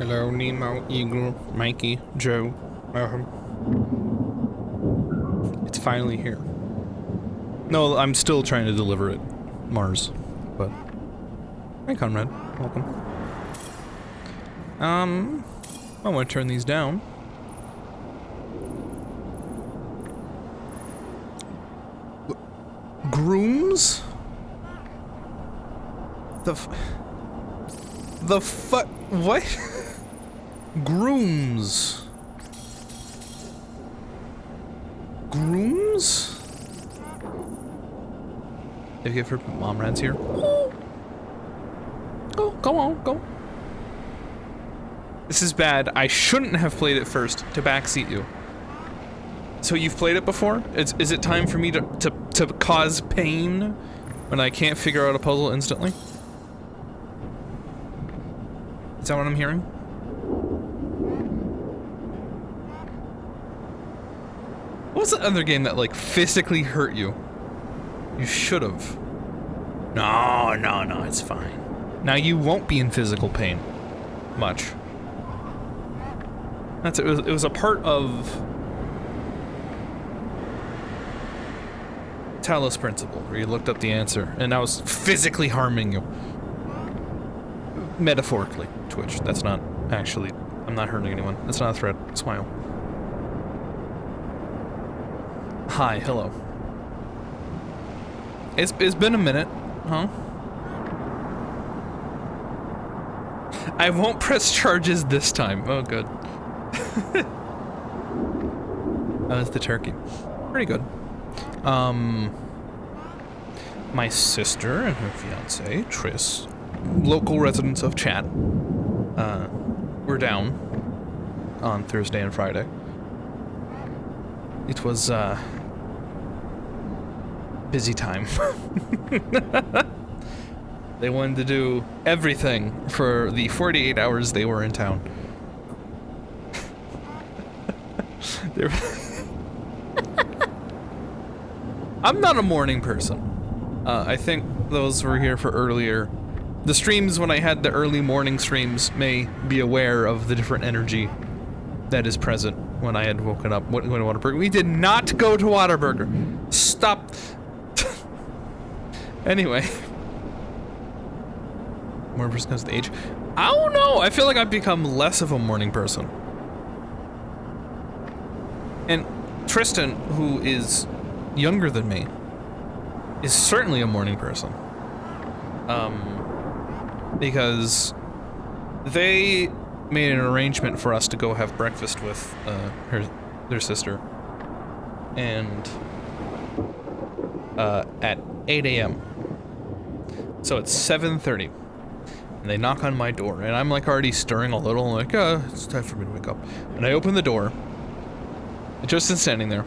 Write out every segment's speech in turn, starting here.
Hello, Nemo, Eagle, Mikey, Joe. It's finally here. No, I'm still trying to deliver it. Mars. But... Hi, Conrad. Welcome. I want to turn these down. Grooms? The fuck? What? Grooms. Grooms? If you ever mom rats here. Oh, go on, go. This is bad. I shouldn't have played it first to backseat you. So you've played it before? Is it time for me to cause pain when I can't figure out a puzzle instantly? Is that what I'm hearing? What was the other game that, like, physically hurt you? You should've. No, it's fine. Now you won't be in physical pain. Much. That's it. It was a part of Talos Principle, where you looked up the answer, and that was physically harming you. Metaphorically, Twitch. That's not actually... I'm not hurting anyone. That's not a threat. Smile. Hi, hello. It's been a minute, huh? I won't press charges this time. Oh, good. That was the turkey. Pretty good. My sister and her fiance, Tris, local residents of Chat, were down on Thursday and Friday. It was, busy time. They wanted to do everything for the 48 hours they were in town. I'm not a morning person. I think those who were here for earlier. The streams when I had the early morning streams may be aware of the different energy that is present when I had woken up. Went to Whataburger. We did not go to Whataburger. Stop. Anyway. Morning person comes with age. I don't know. I feel like I've become less of a morning person. And Tristan, who is younger than me, is certainly a morning person. Because they made an arrangement for us to go have breakfast with their sister, and at 8 a.m. So it's 7:30, and they knock on my door, and I'm like already stirring a little, like, it's time for me to wake up. And I open the door, and Tristan's standing there,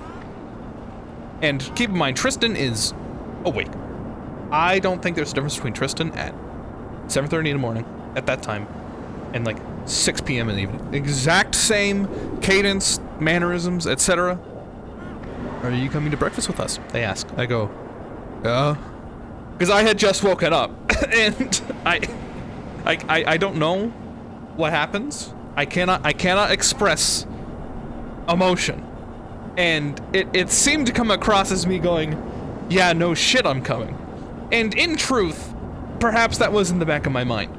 and keep in mind, Tristan is awake. I don't think there's a difference between Tristan at 7:30 in the morning, at that time, and like 6 p.m. in the evening. Exact same cadence, mannerisms, etc. Are you coming to breakfast with us? They ask. I go, yeah. Because I had just woken up, and I don't know what happens. I cannot express emotion. And it seemed to come across as me going, yeah, no shit, I'm coming. And in truth, perhaps that was in the back of my mind.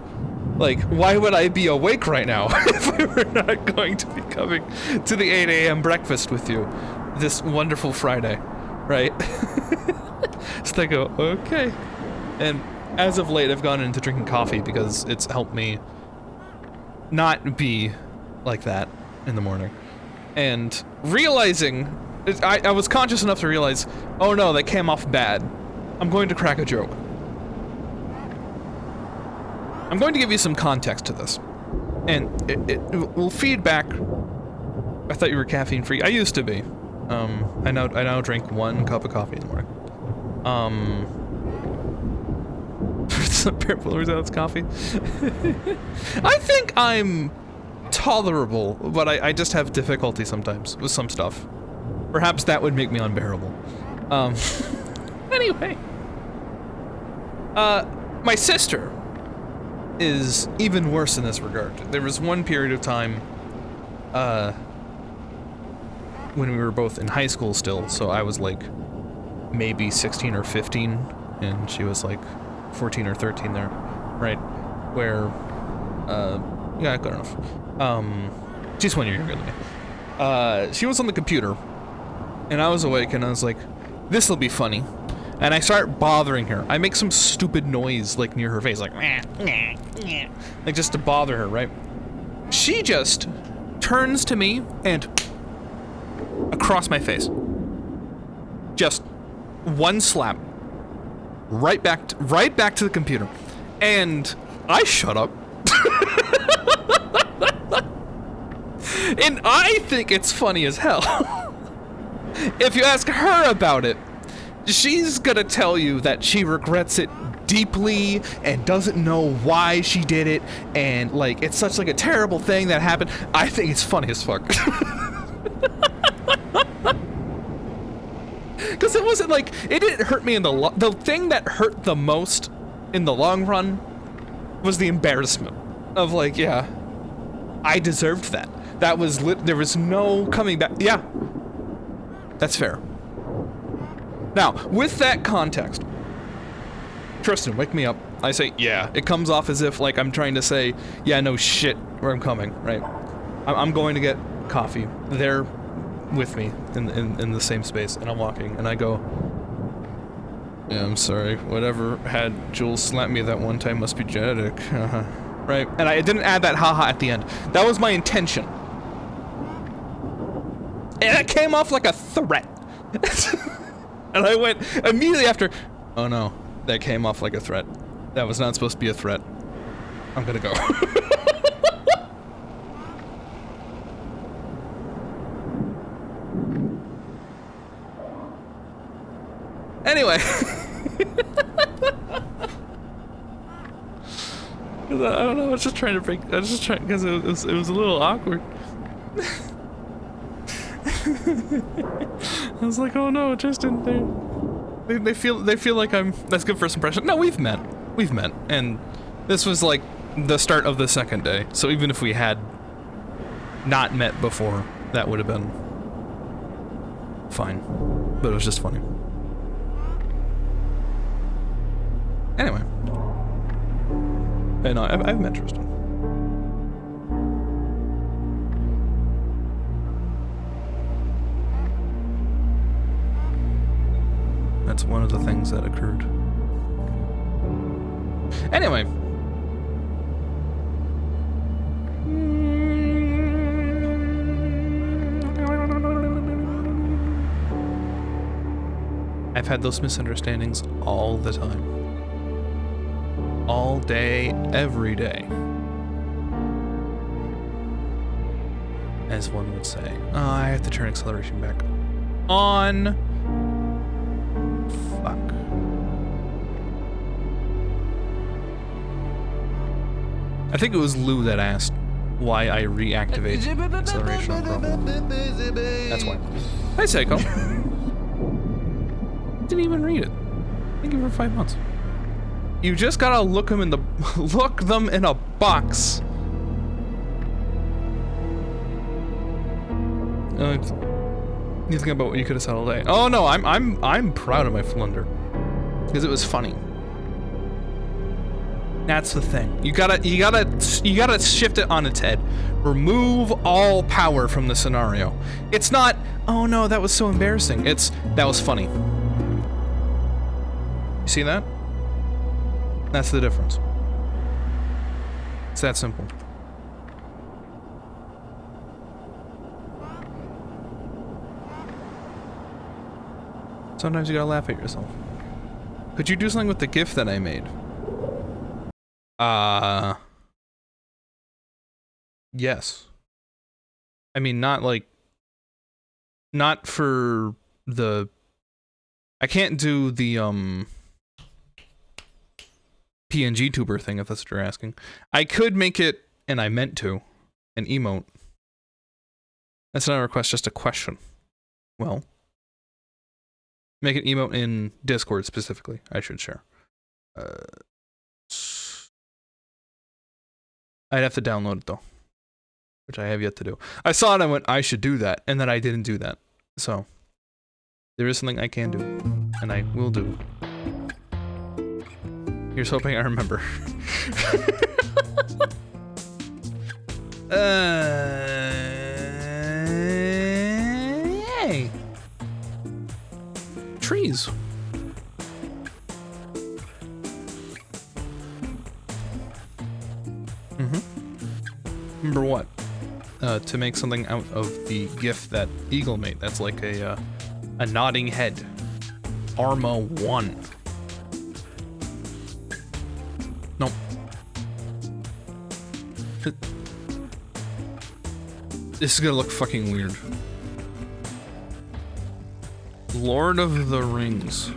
Like, why would I be awake right now if I were not going to be coming to the 8 a.m. breakfast with you this wonderful Friday, right? So they go, okay. And as of late, I've gone into drinking coffee because it's helped me not be like that in the morning. And realizing, I was conscious enough to realize, oh no, that came off bad. I'm going to crack a joke. I'm going to give you some context to this. And it will feed back. I thought you were caffeine free. I used to be. I now drink 1 cup of coffee in the morning. It's coffee. I think I'm tolerable, but I just have difficulty sometimes with some stuff. Perhaps that would make me unbearable. Anyway. My sister is even worse in this regard. There was one period of time, when we were both in high school still, so I was like maybe 16 or 15, and she was like 14 or 13 there, right? Where, yeah, good enough. She's 1 year younger than me. She was on the computer, and I was awake, and I was like, this'll be funny. And I start bothering her. I make some stupid noise, like, near her face, like, like, just to bother her, right? She just turns to me and across my face. Just one slap. Right back to the computer. And I shut up. And I think it's funny as hell. If you ask her about it, she's gonna tell you that she regrets it deeply and doesn't know why she did it, and like it's such like a terrible thing that happened. I think it's funny as fuck. Because it wasn't like, it didn't hurt me in the thing that hurt the most in the long run was the embarrassment of like, yeah, I deserved that. That was there was no coming back. Yeah, that's fair. Now, with that context, Tristan, wake me up. I say, yeah. It comes off as if, like, I'm trying to say, yeah, no shit, where I'm coming, right? I'm going to get coffee. They're with me in the same space, and I'm walking, and I go, yeah, I'm sorry. Whatever had Jules slap me that one time must be genetic. Right? And I didn't add that haha at the end. That was my intention. And it came off like a threat. And I went immediately after, oh no, that came off like a threat. That was not supposed to be a threat. I'm gonna go. Anyway. I don't know, I was just trying to break, I was just trying, because it was a little awkward. I was like, oh no, Tristan, they feel like I'm, that's good first impression. No, we've met, and this was like the start of the second day, so even if we had not met before, that would have been fine, but it was just funny. Anyway. Hey, no, I've met Tristan. That's one of the things that occurred. Anyway. I've had those misunderstandings all the time. All day, every day. As one would say. Oh, I have to turn acceleration back on. Fuck. I think it was Lou that asked why I reactivate acceleration on problem. That's why. Hi, Seiko. Didn't even read it. Thank you for 5 months. You just gotta look them in a box. You think about what you could have said all day. Oh no, I'm proud of my flunder because it was funny. That's the thing. You gotta shift it on its head. Remove all power from the scenario. It's not, oh no, that was so embarrassing. It's, that was funny. You see that? That's the difference. It's that simple. Sometimes you gotta laugh at yourself. Could you do something with the GIF that I made? Yes. I mean, not for the, I can't do the, PNG tuber thing, if that's what you're asking. I could make it, and I meant to, an emote. That's not a request, just a question. Well, make an emote in Discord specifically, I should share. I'd have to download it though, which I have yet to do. I saw it and I went, I should do that, and then I didn't do that. So, there is something I can do, and I will do. Here's hoping I remember. Yay! Trees. Remember what? To make something out of the GIF that Eagle made. That's like a nodding head. Arma 1. Nope. This is gonna look fucking weird. Lord of the Rings.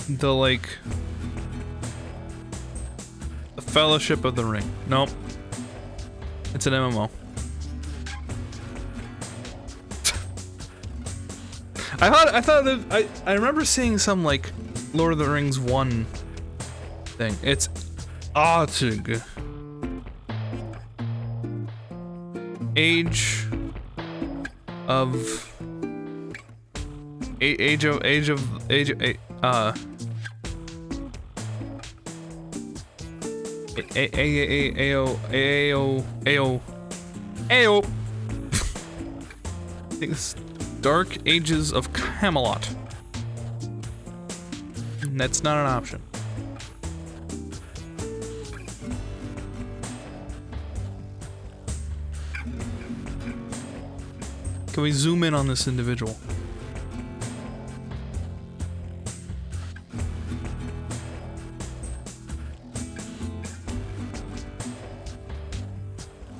The, like... The Fellowship of the Ring. Nope. It's an MMO. I thought that I remember seeing some, like, Lord of the Rings 1 thing. It's Artig. Age of Ayo. I think it's Dark Ages of Camelot. That's not an option. Can we zoom in on this individual?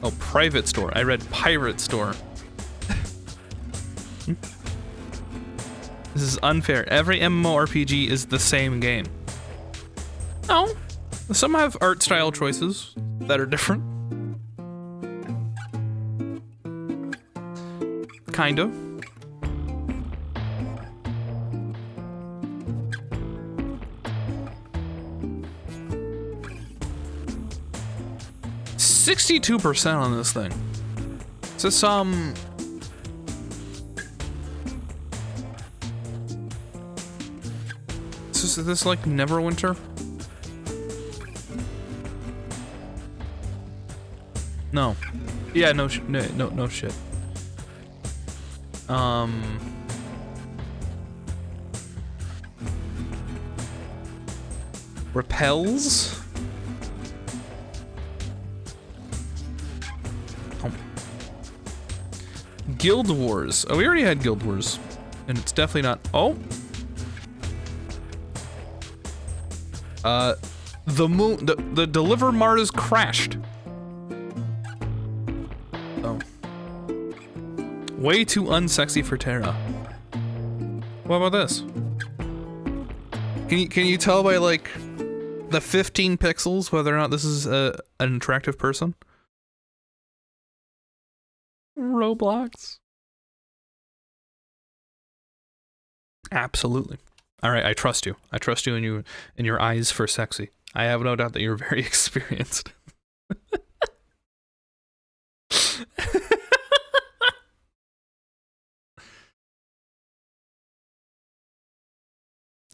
Oh, private store. I read pirate store. This is unfair. Every MMORPG is the same game. No. Some have art style choices that are different. Kind of. $62% on this thing. Is this Is this like Neverwinter? No. Yeah, no shit. Repels? Oh. Guild Wars. Oh, we already had Guild Wars. And it's definitely not. Oh. The moon, the Deliver Mars crashed. Oh. Way too unsexy for Terra. What about this? Can you tell by like the 15 pixels whether or not this is an attractive person? Roblox. Absolutely. All right, I trust you. I trust you in your eyes for sexy. I have no doubt that you're very experienced.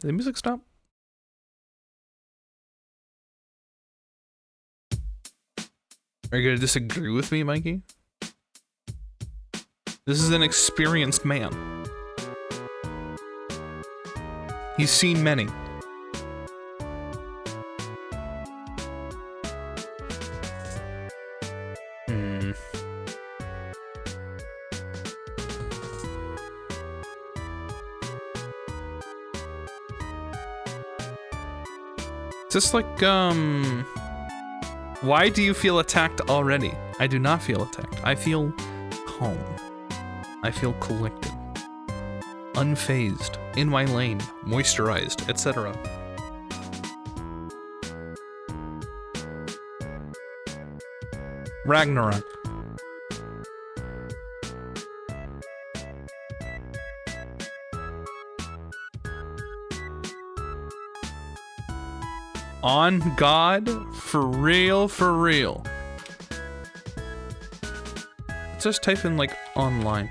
Did the music stop? Are you gonna disagree with me, Mikey? This is an experienced man. He's seen many. Just like, why do you feel attacked already? I do not feel attacked. I feel calm. I feel collected. Unfazed, in my lane, moisturized, etc. Ragnarok. On God? For real, for real. Let's just type in, like, online.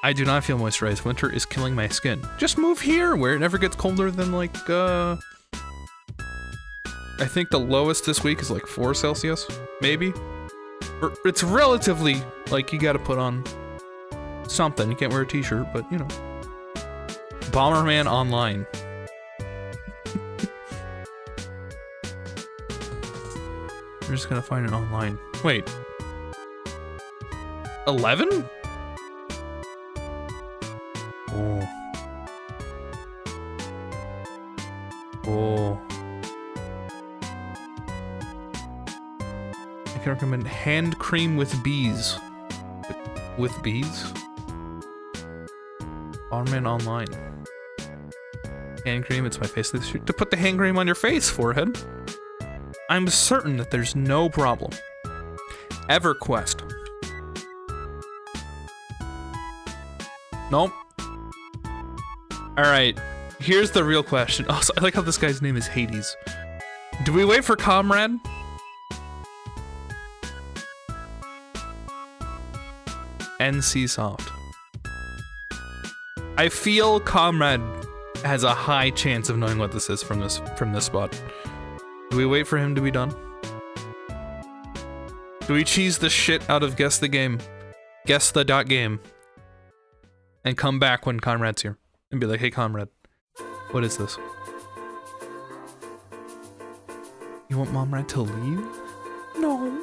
I do not feel moisturized. Winter is killing my skin. Just move here, where it never gets colder than, like, I think the lowest this week is, like, 4 Celsius, maybe? Or it's relatively, like, you gotta put on something. You can't wear a t-shirt, but, you know. Bomberman Online. We're just gonna find it online. Wait. 11? Oh. Oh. I can recommend hand cream with bees. With bees? Bomberman Online. Hand cream, it's my face. To put the hand cream on your face, forehead. I'm certain that there's no problem. EverQuest. Nope. Alright, here's the real question. Also, I like how this guy's name is Hades. Do we wait for Comrade? NCSoft. I feel Comrade has a high chance of knowing what this is from this spot. Do we wait for him to be done? Do we cheese the shit out of Guess the Game? Guess the .game. And come back when Comrade's here. And be like, hey Comrade, what is this? You want Momrad to leave? No.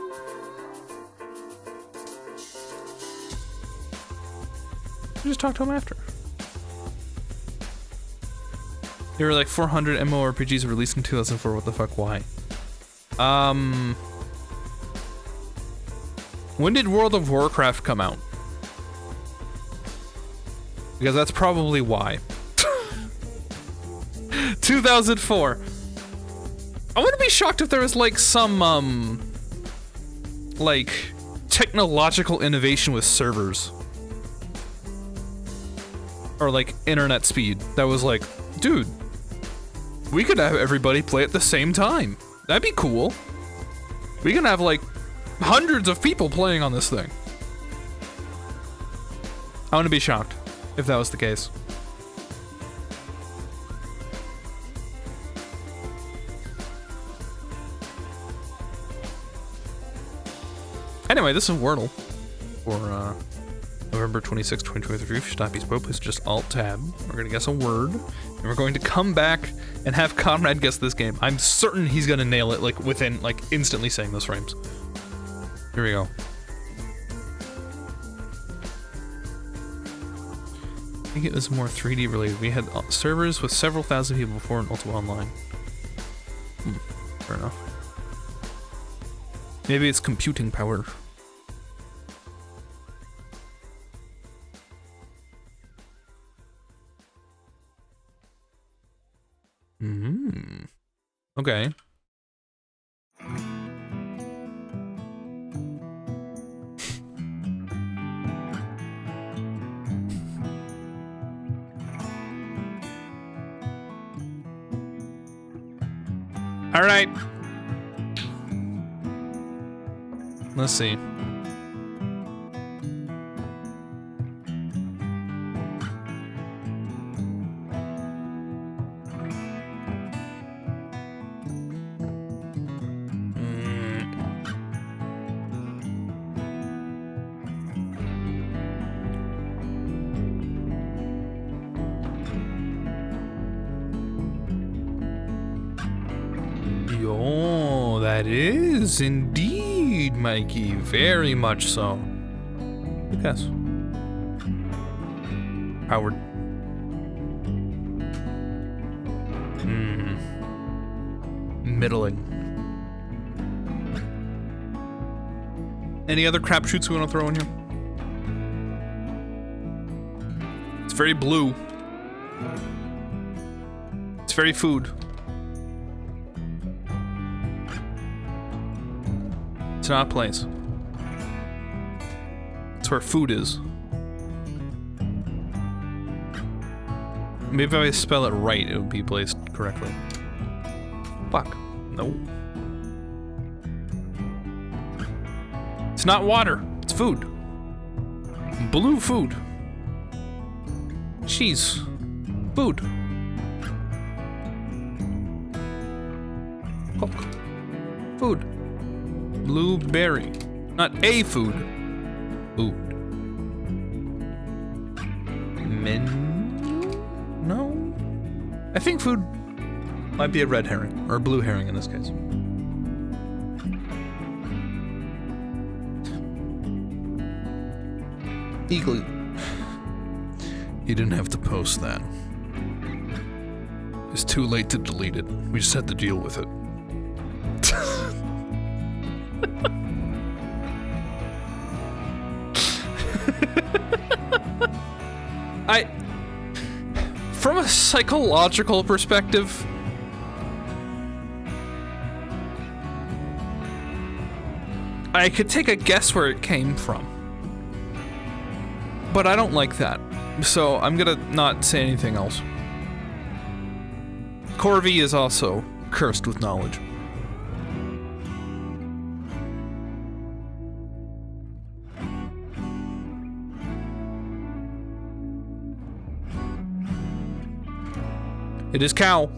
Just talk to him after. There were like 400 MMORPGs released in 2004, what the fuck, why? When did World of Warcraft come out? Because that's probably why. 2004. I wouldn't be shocked if there was like some, like, technological innovation with servers. Or like internet speed that was like, dude, we could have everybody play at the same time. That'd be cool. We can have like hundreds of people playing on this thing. I wouldn't be shocked if that was the case. Anyway, this is Wordle for November 26, 2023. If you stop spoke, please just Alt-Tab. We're gonna guess a word, and we're going to come back and have Comrade guess this game. I'm certain he's gonna nail it, like, within, like, instantly saying those frames. Here we go. I think it was more 3D related. We had servers with several thousand people before in Ultima Online. Fair enough. Maybe it's computing power. Okay. All right. Let's see. Yo, that is indeed, Mikey. Very much so. Good guess. Howard. Middling. Any other crapshoots we want to throw in here? It's very blue. It's very food. It's not a place. It's where food is. Maybe if I spell it right, it would be placed correctly. Fuck. No. It's not water. It's food. Blue food. Cheese. Food. Coke. Food. Blueberry. Not a food. Food. Menu? No? I think food might be a red herring, or a blue herring in this case. Eagle. You didn't have to post that. It's too late to delete it. We just had to deal with it. From a psychological perspective, I could take a guess where it came from. But I don't like that. So I'm gonna not say anything else. Corvi is also cursed with knowledge. It is cow.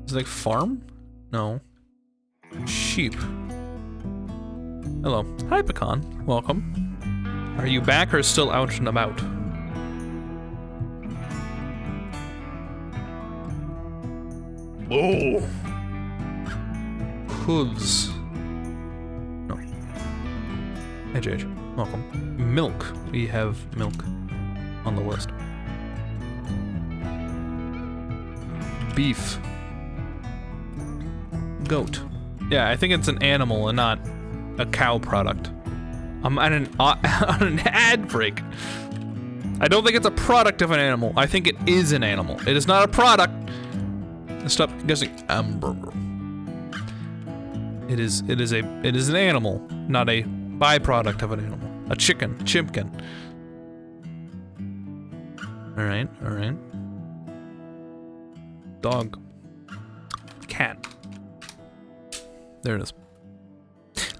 Is it like farm? No. Sheep. Hello. Hi, Pecan. Welcome. Are you back or still out and about? Oh. Hooves. No. Hey, JJ. Welcome. Milk. We have milk on the list. Beef. Goat. Yeah, I think it's an animal and not a cow product. I'm on an ad break. I don't think it's a product of an animal. I think it is an animal. It is not a product. Stop guessing hamburger. It is an animal, not a byproduct of an animal. A chicken, chimpkin. All right. Dog. Cat. There it is.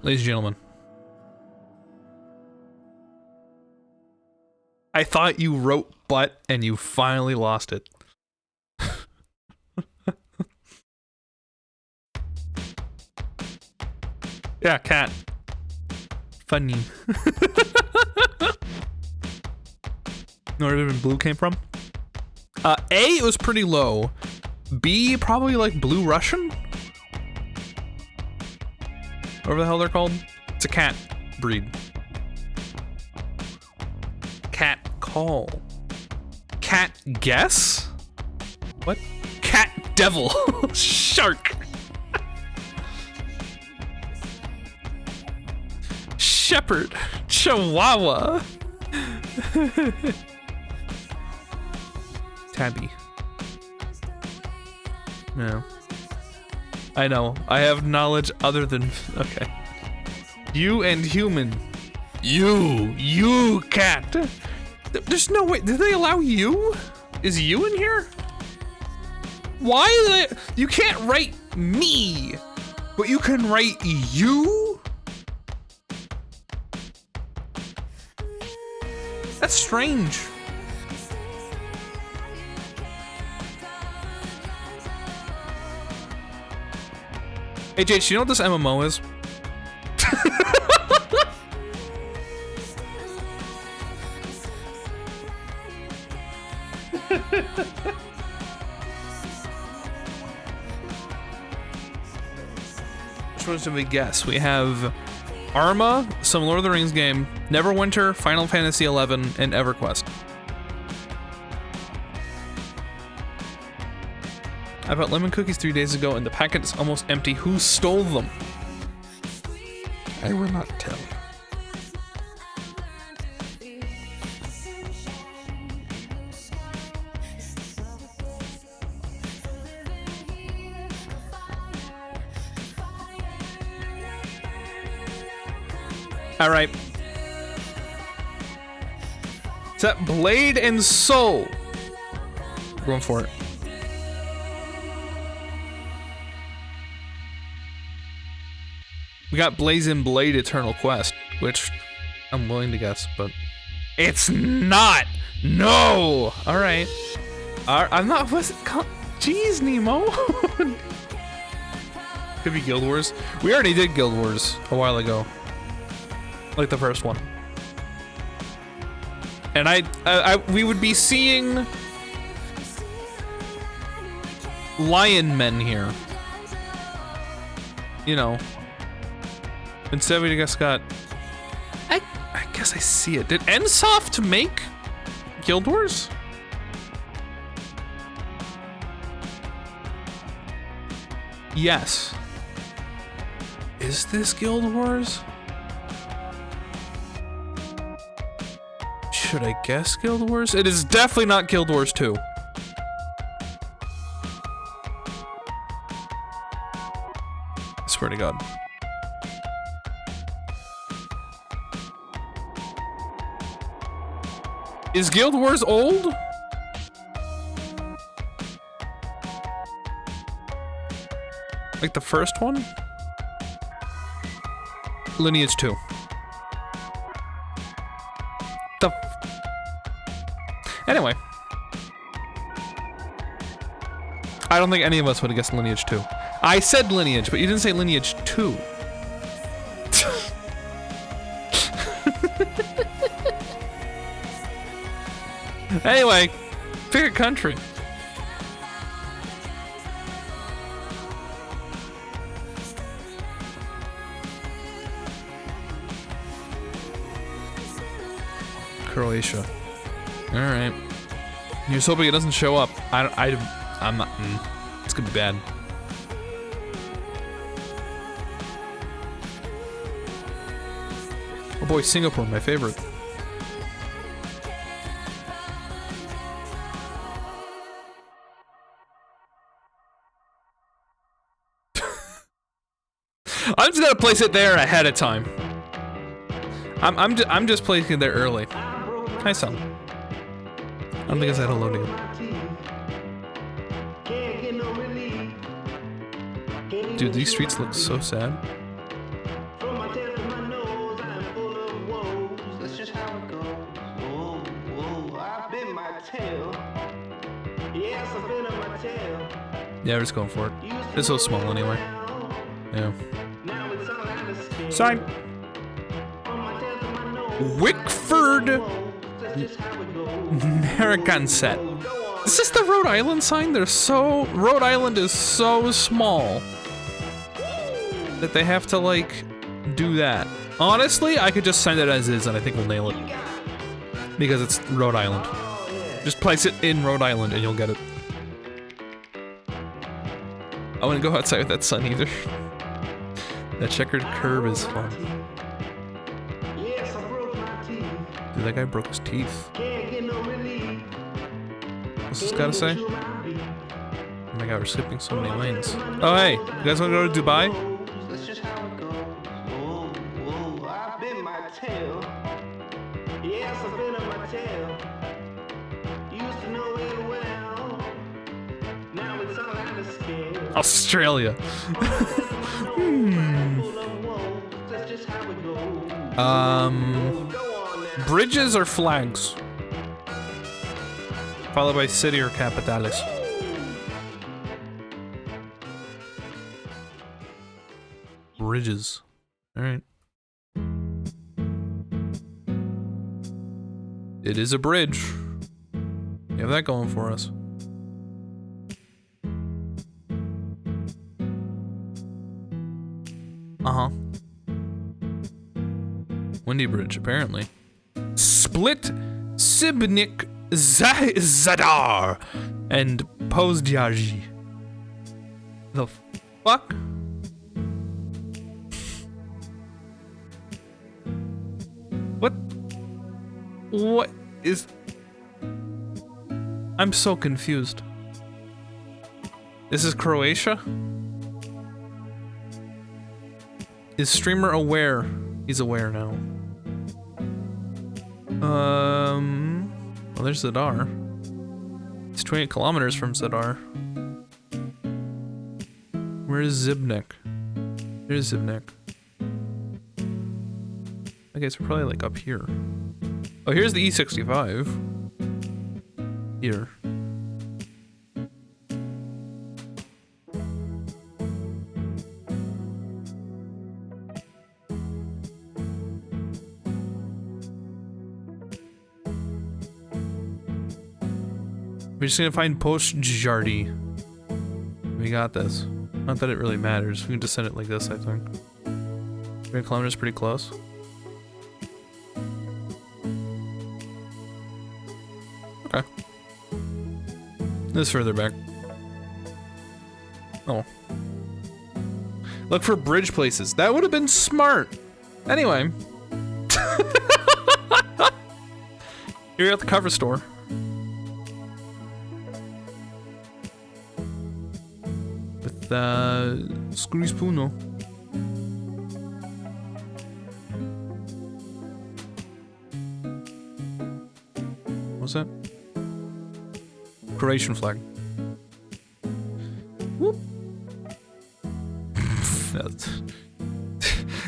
Ladies and gentlemen. I thought you wrote butt and you finally lost it. Yeah, cat. Funny. Know where blue came from? A, it was pretty low. B, probably like Blue Russian? Whatever the hell they're called. It's a cat breed. Cat call. Cat guess? What? Cat devil. Shark. Shepherd. Chihuahua. Tabby. No. I know. I have knowledge other than... Okay. You and human. You cat. There's no way. Did they allow you? Is you in here? Why are they... You can't write me, but you can write you? That's strange. Hey, Jade, do you know what this MMO is? Which ones did we guess? We have Arma, some Lord of the Rings game, Neverwinter, Final Fantasy XI, and EverQuest. I bought lemon cookies 3 days ago and the packet is almost empty. Who stole them? I will not tell. All right. Is that Blade and Soul? Going for it. We got Blazing Blade Eternal Quest, which I'm willing to guess, but it's not. No. All right. I'm not. What's it called? Jeez, Nemo. Could be Guild Wars. We already did Guild Wars a while ago, like the first one. And we would be seeing lion men here. You know. Instead we just got... I guess I see it. Did NSoft make Guild Wars? Yes. Is this Guild Wars? Should I guess Guild Wars? It is definitely not Guild Wars 2. I swear to God. Is Guild Wars old? Like the first one? Lineage 2. Anyway. I don't think any of us would have guessed Lineage 2. I said Lineage, but you didn't say Lineage 2. Anyway, pick a country. Croatia. All right. You're just hoping it doesn't show up. I'm not. It's gonna be bad. Oh boy, Singapore, my favorite. I'm just gonna place it there ahead of time. I'm just placing it there early. Hi, son. I don't think I said hello to you. Dude, these streets look so sad. Yeah, we're just going for it. It's so small anyway. Yeah. Sign. Wickford Narragansett. Is this the Rhode Island sign? Rhode Island is so small that they have to like do that. Honestly, I could just send it as is and I think we'll nail it. Because it's Rhode Island. Just place it in Rhode Island and you'll get it. I wouldn't go outside with that sun either. That checkered curve is fun. Dude, that guy broke his teeth. What's this gotta say? Oh my god, we're skipping so many lanes. Oh hey, you guys wanna go to Dubai? Australia. Bridges or flags? Followed by city or capitales. Bridges. Alright. It is a bridge. We have that going for us. Uh-huh. Windy Bridge, apparently. Split Sibnik Zadar and Pozdyaji. The fuck? What is... I'm so confused. This is Croatia? Is streamer aware? He's aware now. Well, there's Zadar. It's 28 kilometers from Zadar. Where is Zibnik? There's Zibnik. Okay, so we're probably like up here. Oh, here's the E65. Here. We're just gonna find Post Jardy. We got this. Not that it really matters. We can just send it like this, I think. 3 kilometers, pretty close. Okay. This is further back. Oh. Look for bridge places. That would have been smart. Anyway. Here we got the cover store. With Screws Puno. What's that? Croatian flag. Whoop.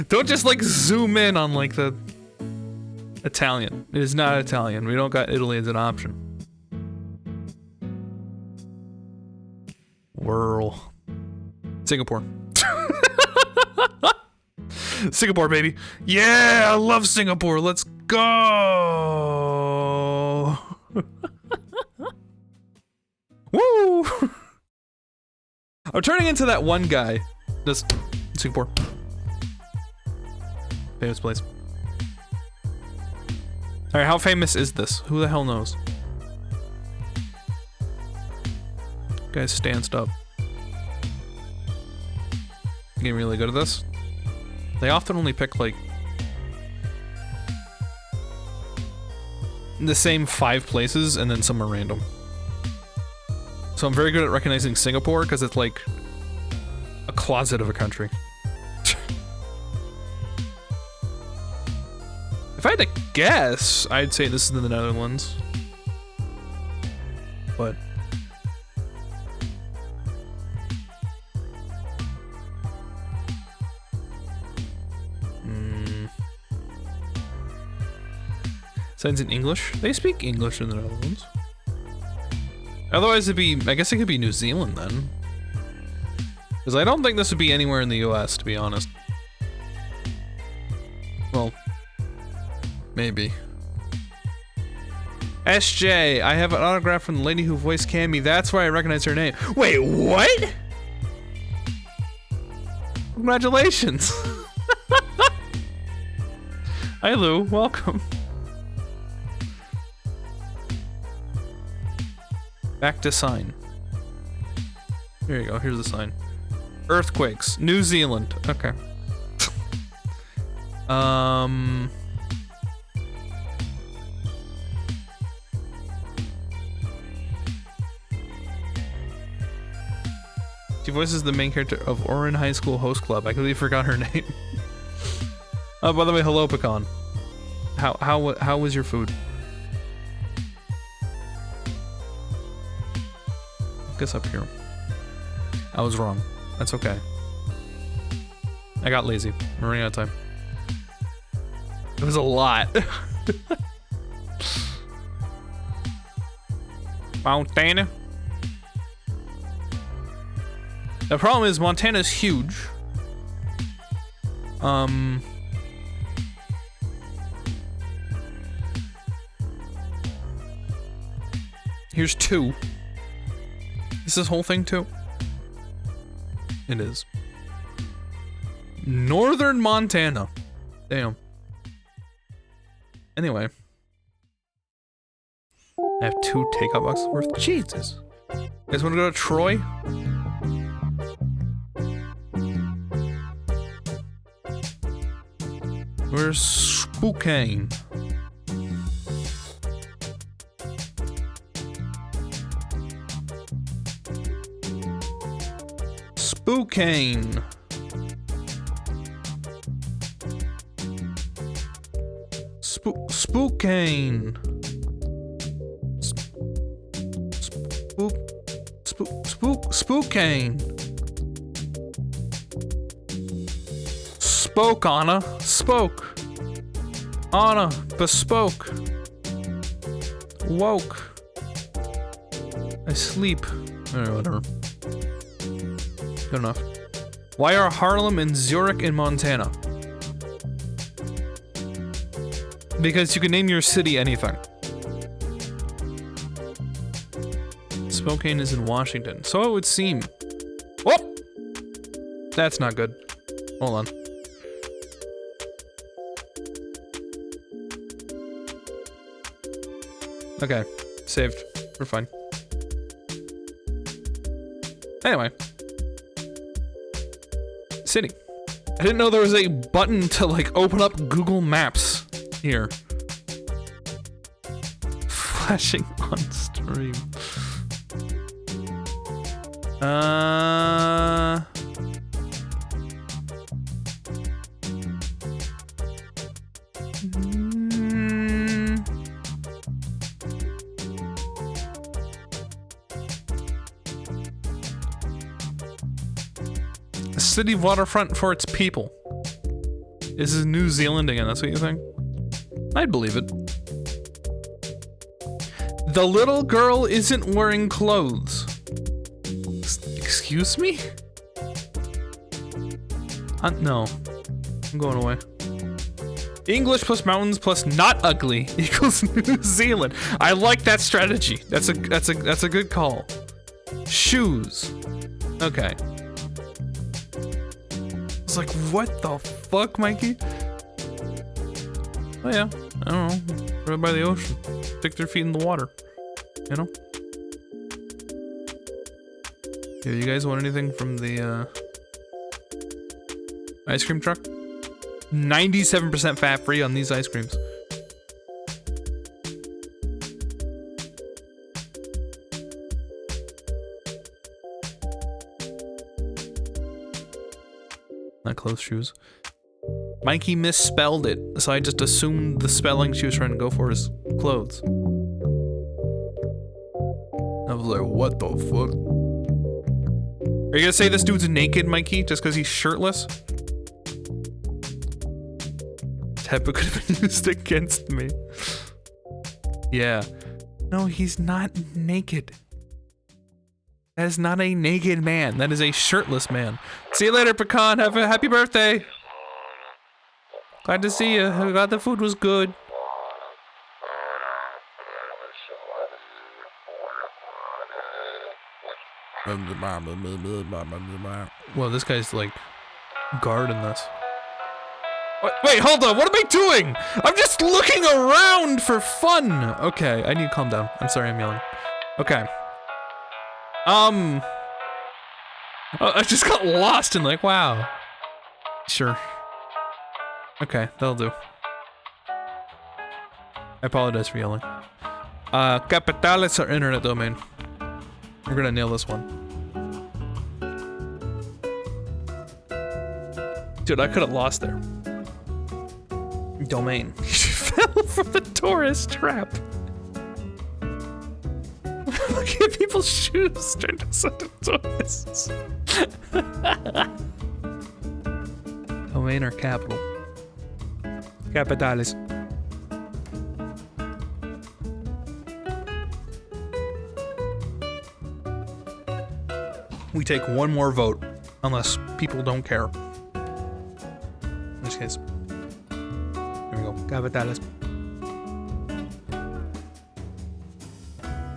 Don't just like zoom in on like the Italian. It is not Italian. We don't got Italy as an option. Whirl. Singapore. Singapore, baby. Yeah, I love Singapore. Let's go. Woo! I'm turning into that one guy. This Singapore. Famous place. Alright, how famous is this? Who the hell knows? Guys, stand up. Getting really good at this. They often only pick like the same 5 places and then some are random. So I'm very good at recognizing Singapore because it's like a closet of a country. If I had to guess, I'd say this is in the Netherlands. But signs in English? They speak English in the Netherlands. Otherwise it'd be, I guess it could be New Zealand then. Because I don't think this would be anywhere in the US, to be honest. Well, maybe. SJ, I have an autograph from the lady who voiced Cammy. That's why I recognize her name. Wait, what? Congratulations. Hi Lou, welcome. Back to sign. Here you go, here's the sign. Earthquakes, New Zealand. Okay. She voices the main character of Orin High School Host Club. I completely forgot her name. Oh, by the way, hello, Pecan. How was your food? I guess up here. I was wrong. That's okay. I got lazy. We're running out of time. It was a lot. Montana. The problem is Montana's huge. Here's 2. Is this whole thing 2? It is. Northern Montana. Damn. Anyway. I have 2 takeout boxes worth. Jesus. You guys wanna go to Troy? Where's Spokane? Spokane. Spokane. Spokane. Spoke, Anna. Spoke. Anna, bespoke. Woke. I sleep. Alright, whatever. Good enough. Why are Harlem and Zurich in Montana? Because you can name your city anything. Spokane is in Washington. So it would seem. Whoop! That's not good. Hold on. Okay. Saved. We're fine. Anyway. City. I didn't know there was a button to, like, open up Google Maps here. Flashing on stream. A city waterfront for its people. This is New Zealand again, that's what you think? I'd believe it. The little girl isn't wearing clothes. Excuse me? No. I'm going away. English plus mountains plus not ugly equals New Zealand. I like that strategy. That's a good call. Shoes. Okay. It's like, what the fuck, Mikey? Oh yeah, I don't know. Right by the ocean. Stick their feet in the water. You know? Yeah, you guys want anything from the ice cream truck? 97% fat free on these ice creams. Not clothes, shoes. Mikey misspelled it, so I just assumed the spelling she was trying to go for is clothes. I was like, what the fuck? Are you gonna say this dude's naked, Mikey, just because he's shirtless? Teppa could have been used against me. Yeah. No, he's not naked. That is not a naked man. That is a shirtless man. See you later, Pecan. Have a happy birthday. Glad to see you. I'm glad the food was good. Well, this guy's like guarding this. Wait, hold on. What am I doing? I'm just looking around for fun. Okay, I need to calm down. I'm sorry, I'm yelling. Okay. I just got lost and like, wow. Sure. Okay, that'll do. I apologize for yelling. Capitales are internet domain. We're gonna nail this one. Dude, I could have lost there. Domain. You fell from the tourist trap. Look at people's shoes turned into tourists. Domain or capital? Capitales. We take one more vote, unless people don't care. In this case. There we go. Capitales.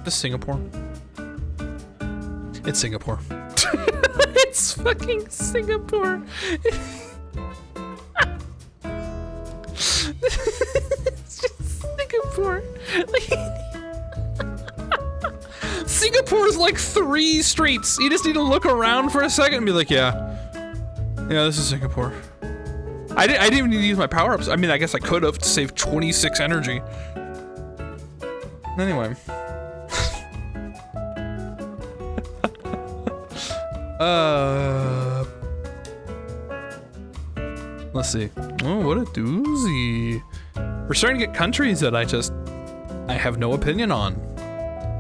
This Singapore. It's Singapore. It's fucking Singapore. It's just Singapore. Singapore's like 3 streets. You just need to look around for a second and be like, yeah, this is Singapore. I didn't even need to use my power-ups. I mean, I guess I could have to save 26 energy. Anyway. Let's see. Oh, what a doozy. We're starting to get countries that I have no opinion on.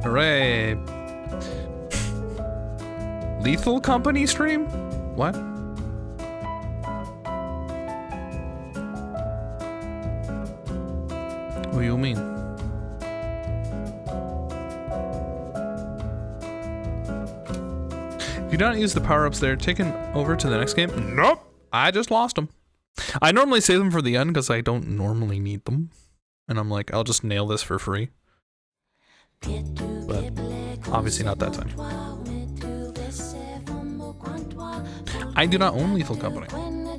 Hooray. Lethal Company stream? What? you mean? If you don't use the power-ups there, taken over to the next game? Nope! I just lost them. I normally save them for the end because I don't normally need them. And I'm like, I'll just nail this for free. But obviously not that time. I do not own Lethal Company.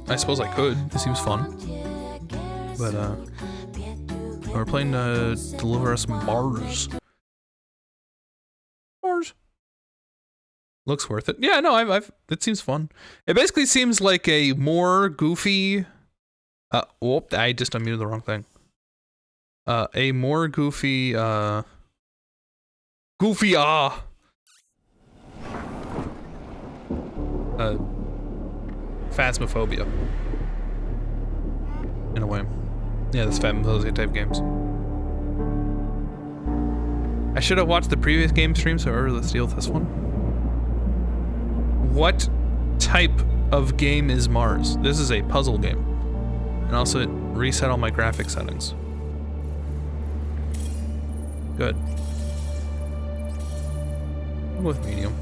I suppose I could. It seems fun. But we're playing Deliver Us Mars. Mars. Looks worth it. Yeah, no, I've it seems fun. It basically seems like a more goofy whoop, I just unmuted the wrong thing. A more goofy Phasmophobia. In a way. Yeah, this Phasmophobia type games. I should have watched the previous game stream, so let's deal with this one. What type of game is Mars? This is a puzzle game. And also it reset all my graphic settings. Good. I'll go with medium.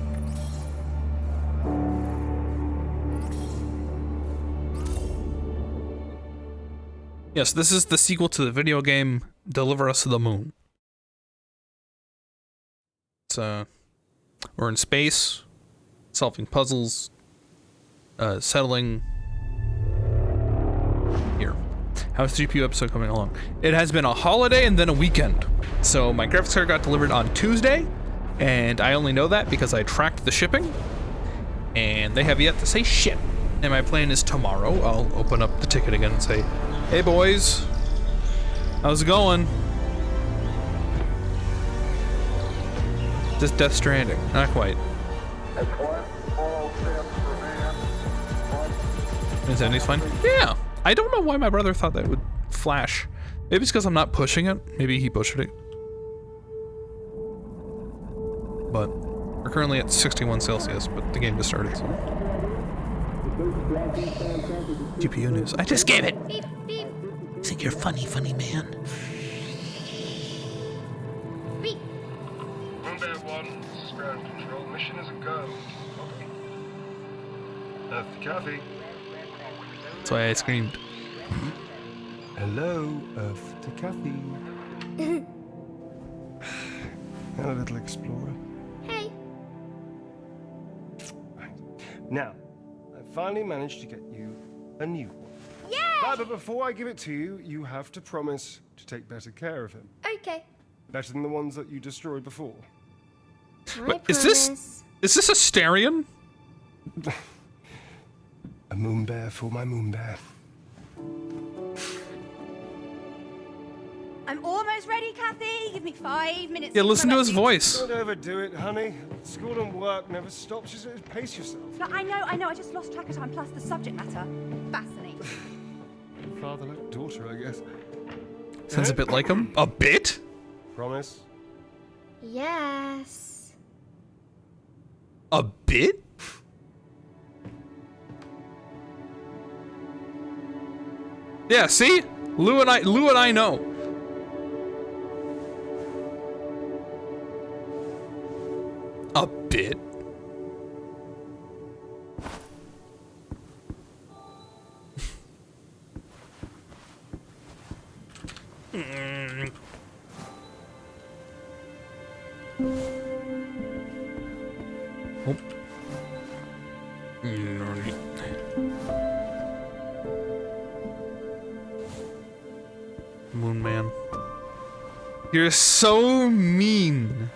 Yes, this is the sequel to the video game Deliver Us to the Moon. It's we're in space, solving puzzles, settling. Here. How's GPU episode coming along? It has been a holiday and then a weekend. So my graphics card got delivered on Tuesday, and I only know that because I tracked the shipping, and they have yet to say shit. And my plan is tomorrow, I'll open up the ticket again and say, hey boys, how's it going? Just Death Stranding, not quite. Is Andy's fine? Yeah. I don't know why my brother thought that would flash. Maybe it's because I'm not pushing it. Maybe he pushed it. But we're currently at 61 Celsius, but the game just started, so. GPU news. I just gave it! Beep, beep. You think you're funny, funny man. Beep. Moonbear 1, this is ground control. Mission is a go. Copy. Earth to Kathy. That's why I screamed. Hello, Earth to Kathy. Hello, little explorer. Hey. Right. Now, I finally managed to get you a new one. Yay! But before I give it to you, you have to promise to take better care of him. Okay. Better than the ones that you destroyed before. But is this a Starion? A moon bear for my moon bear. I'm almost ready, Kathy. Give me 5 minutes. Yeah, listen to his voice. Don't overdo it, honey. School and work never stops. Just pace yourself. No, I know. I just lost track of time. Plus the subject matter. Fascinating. Father like daughter, I guess. Sounds a bit like him. A bit? Promise? Yes. A bit? Yeah, see? Lou and I know. A bit? Oh. Moon Man. You're so mean.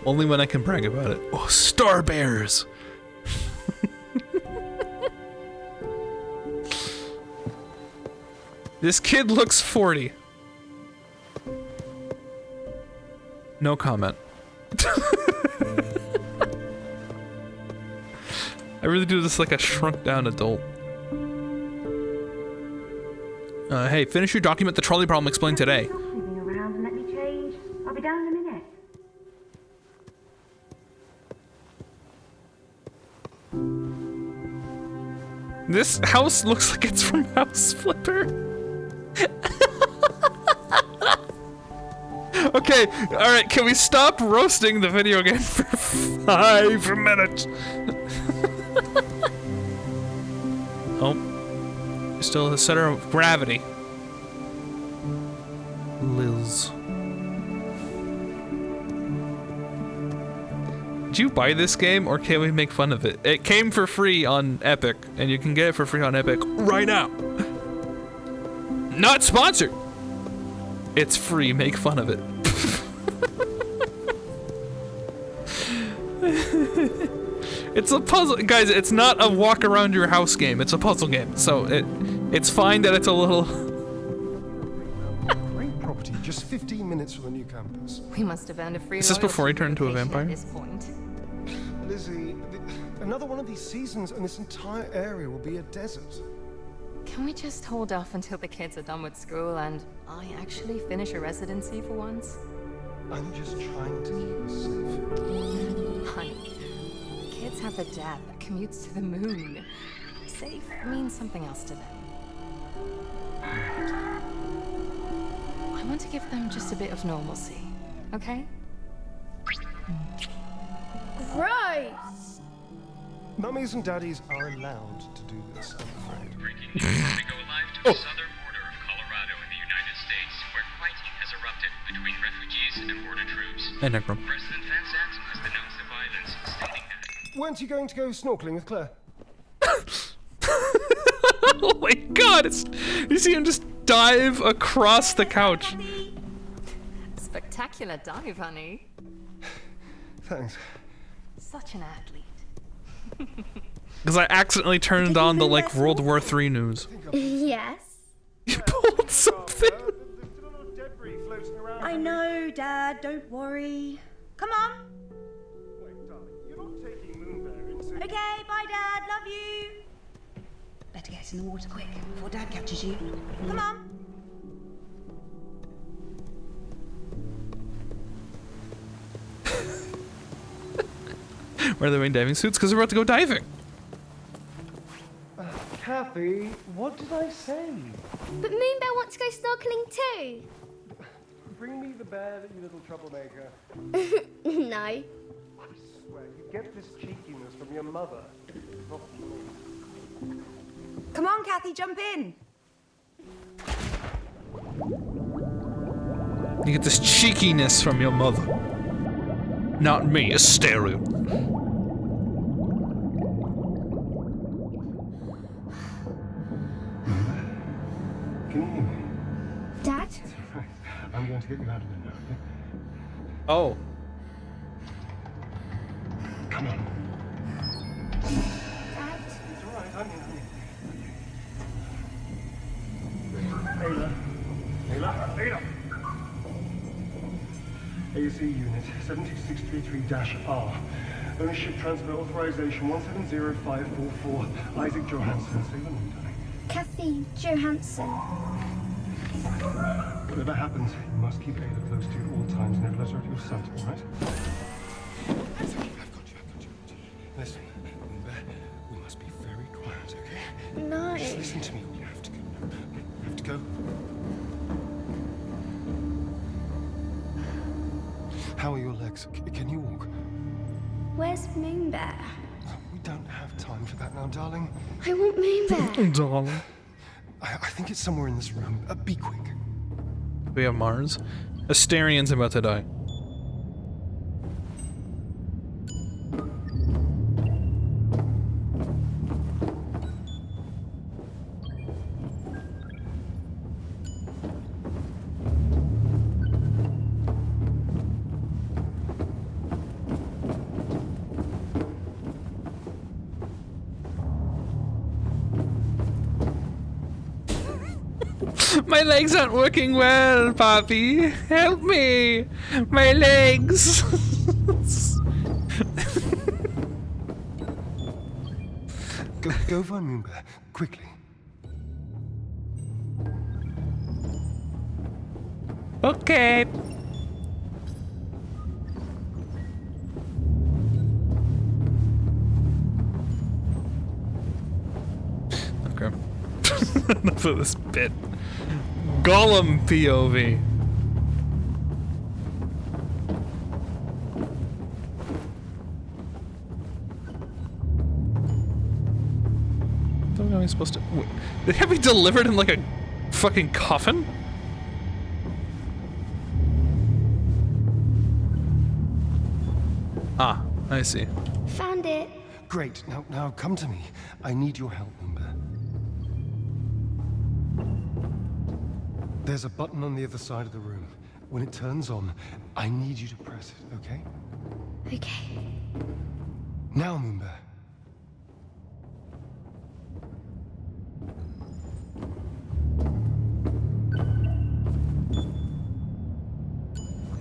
Only when I can brag about it. Oh, Star Bears! This kid looks 40. No comment. I really do this like a shrunk down adult. Hey, finish your document the trolley problem explained today. Moving around and let me change. I'll be down in a minute. This house looks like it's from House Flipper. Okay, alright, can we stop roasting the video game for 5 minutes? Oh. Still the center of gravity. Liz. Did you buy this game, or can we make fun of it? It came for free on Epic, and you can get it for free on Epic right now. Not sponsored. It's free, make fun of it. It's a puzzle, guys, it's not a walk around your house game, it's a puzzle game. So it's fine that it's a little... Great property, just 15 minutes from the new campus. We must have earned a free Is this before he turned into a loyalty vampire? at this point. Lizzie, another one of these seasons and this entire area will be a desert. Can we just hold off until the kids are done with school and I actually finish a residency for once? I'm just trying to keep us safe. Honey, kids have a dad that commutes to the moon. Safe means something else to them. I want to give them just a bit of normalcy, okay? Gross! Mummies and daddies are allowed to do this, I'm afraid. Breaking news. We go live to the southern border of Colorado in the United States, where fighting has erupted between refugees and border troops. And Necrom. President Van Zanten has denounced the violence, stating that Weren't you going to go snorkeling with Claire? Oh my god, you see him just dive across the couch. Spectacular dive, honey. Thanks. Such an athlete. Because I accidentally turned on the, like, World War III news. Yes. You pulled something. I know, Dad. Don't worry. Come on. Wait, darling, you're not taking Moonbear into... Okay, bye, Dad. Love you. Better get in the water quick before Dad catches you. Come on. Why are they wearing diving suits? Because they're about to go diving. Kathy, what did I say? But Moonbear wants to go snorkeling too. Bring me the bear, you little troublemaker. No. I swear, you get this cheekiness from your mother. Not from me. Come on, Kathy. Jump in. You get this cheekiness from your mother. Not me, a stereo. Can you hear me? Dad? Right. I'm going to get you out of there now, okay? Oh. Come on. Dad? It's all right, I'm here. Ayla. Ayla! ASC unit 72633-R. Ownership transfer authorization 170544. Isaac Johansson. Say your name, darling. Kathy Johansson. Whatever happens, you must keep Ayla close to you at all times. Never let her out of your sight, all right? I've got you. Listen, we must be very quiet, okay? No. Just listen to me. You have to go. You have to go. How are your legs? Can you walk? Where's Moonbear? We don't have time for that now, darling. I want Moonbear. Darling. I think it's somewhere in this room. Be quick. We have Mars. Asterian's about to die. My legs aren't working well, Poppy. Help me. My legs. Go find Moonbear, quickly. Okay. Okay. Enough of this bit. Gollum POV. am I supposed to... Wait, they have me delivered in like a fucking coffin? Ah, I see. Found it. Great. Now come to me. I need your help, Moonbear. There's a button on the other side of the room. When it turns on, I need you to press it, okay? Okay. Now, Moonbear.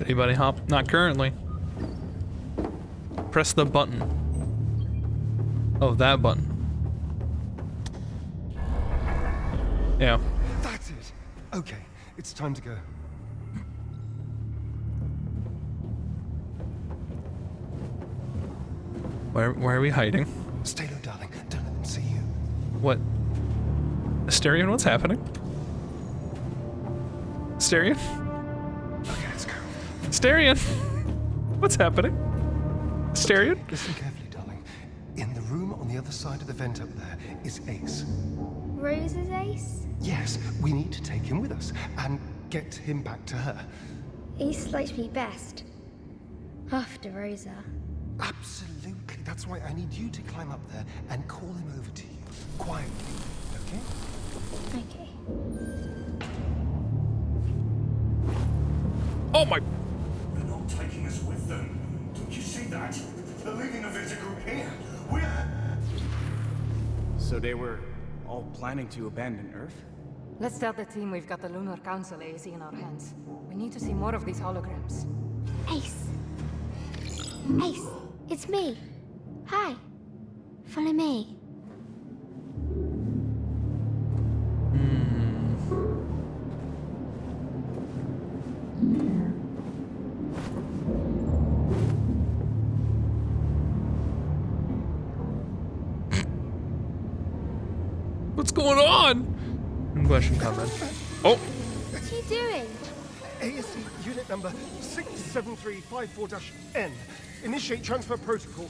Anybody hop? Not currently. Press the button. Oh, that button. Yeah. That's it. Okay, it's time to go. Why are we hiding? Stay low, darling. Don't let them see you. What? Asterion, what's happening? Asterion? Okay, let's go. Asterion! What's happening? Asterion? Listen carefully, darling. In the room on the other side of the vent up there is Ace. Rosa's ace? Yes, we need to take him with us and get him back to her. Ace likes me best. After Rosa. Absolutely. That's why I need you to climb up there and call him over to you. Quietly, okay? Okay. Oh my... They're not taking us with them. Don't you see that? They're leaving the Vita group here. We're... So they were all planning to abandon Earth? Let's tell the team we've got the Lunar Council AZ in our hands. We need to see more of these holograms. Ace. Ace, it's me. Hi. Follow me. What's going on? Question comment. Oh! What are you doing? ASC unit number 67354-N. Initiate transfer protocol.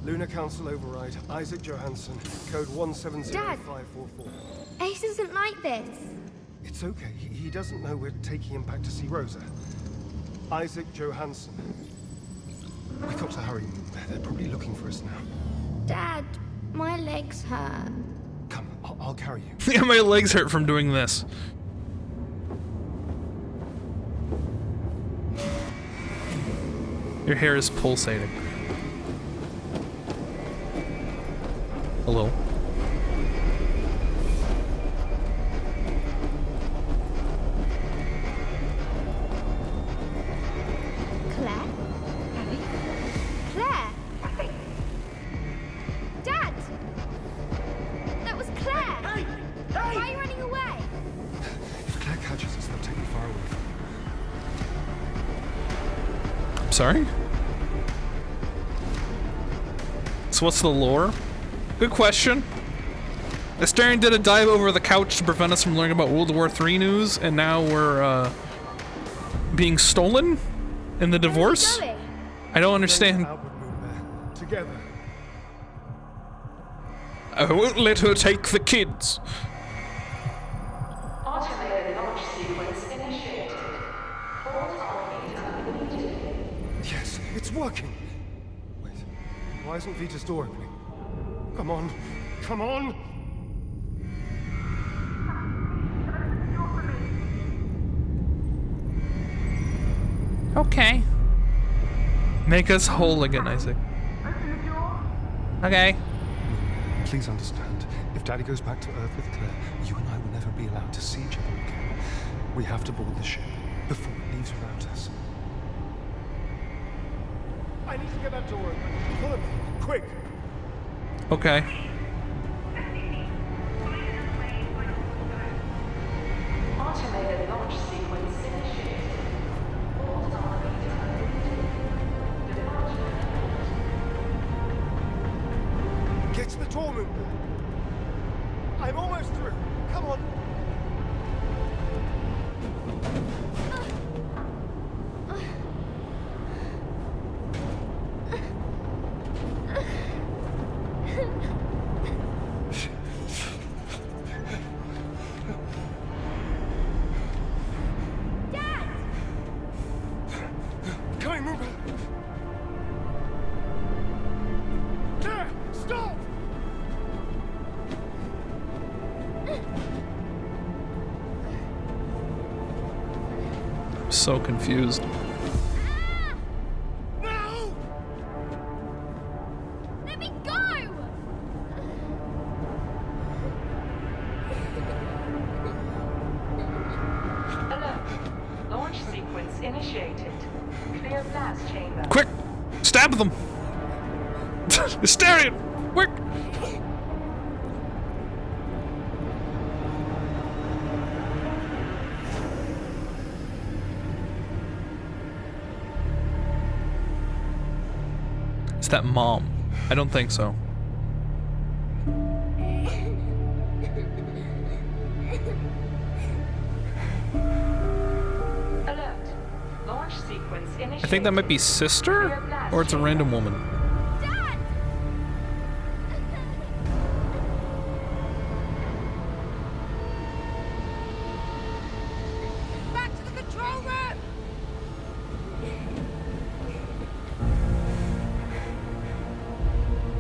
Lunar Council override. Isaac Johansson. Code 170544. Ace isn't like this. It's okay. He doesn't know we're taking him back to see Rosa. Isaac Johansson. We've got to hurry. They're probably looking for us now. Dad, my legs hurt. Come, I'll carry you. Yeah, my legs hurt from doing this. Your hair is pulsating. Hello. Claire? Claire? Dad! That was Claire! Hey! Why are you running away? If Claire catches us, they'll take me far away from you. I'm sorry? So what's the lore? Good question. Asterion did a dive over the couch to prevent us from learning about World War III news, and now we're, being stolen in the divorce? Where are you going? I don't understand. Together. I won't let her take the kids. Automated launch sequence initiated. Hold on, Vita. Yes, it's working. Wait, why isn't Vita's door opening? Come on, come on! Okay. Make us whole again, Isaac. Okay. Please understand, if Daddy goes back to Earth with Claire, you and I will never be allowed to see each other again. We have to board the ship before it leaves without us. I need to get that door open. Follow me, quick! Okay. Automated launch sequence initiated. Hold on, Vita. Departure. Get to the door, Moonbear. I'm almost through. Come on. so confused. No! Let me go! Alert. Launch sequence initiated. Clear blast chamber. Quick! Stab them! Hysteria! Quick! Is that Mom? I don't think so. Alert. Launch sequence initiated. I think that might be Sister, or it's a random woman. Back to the control room!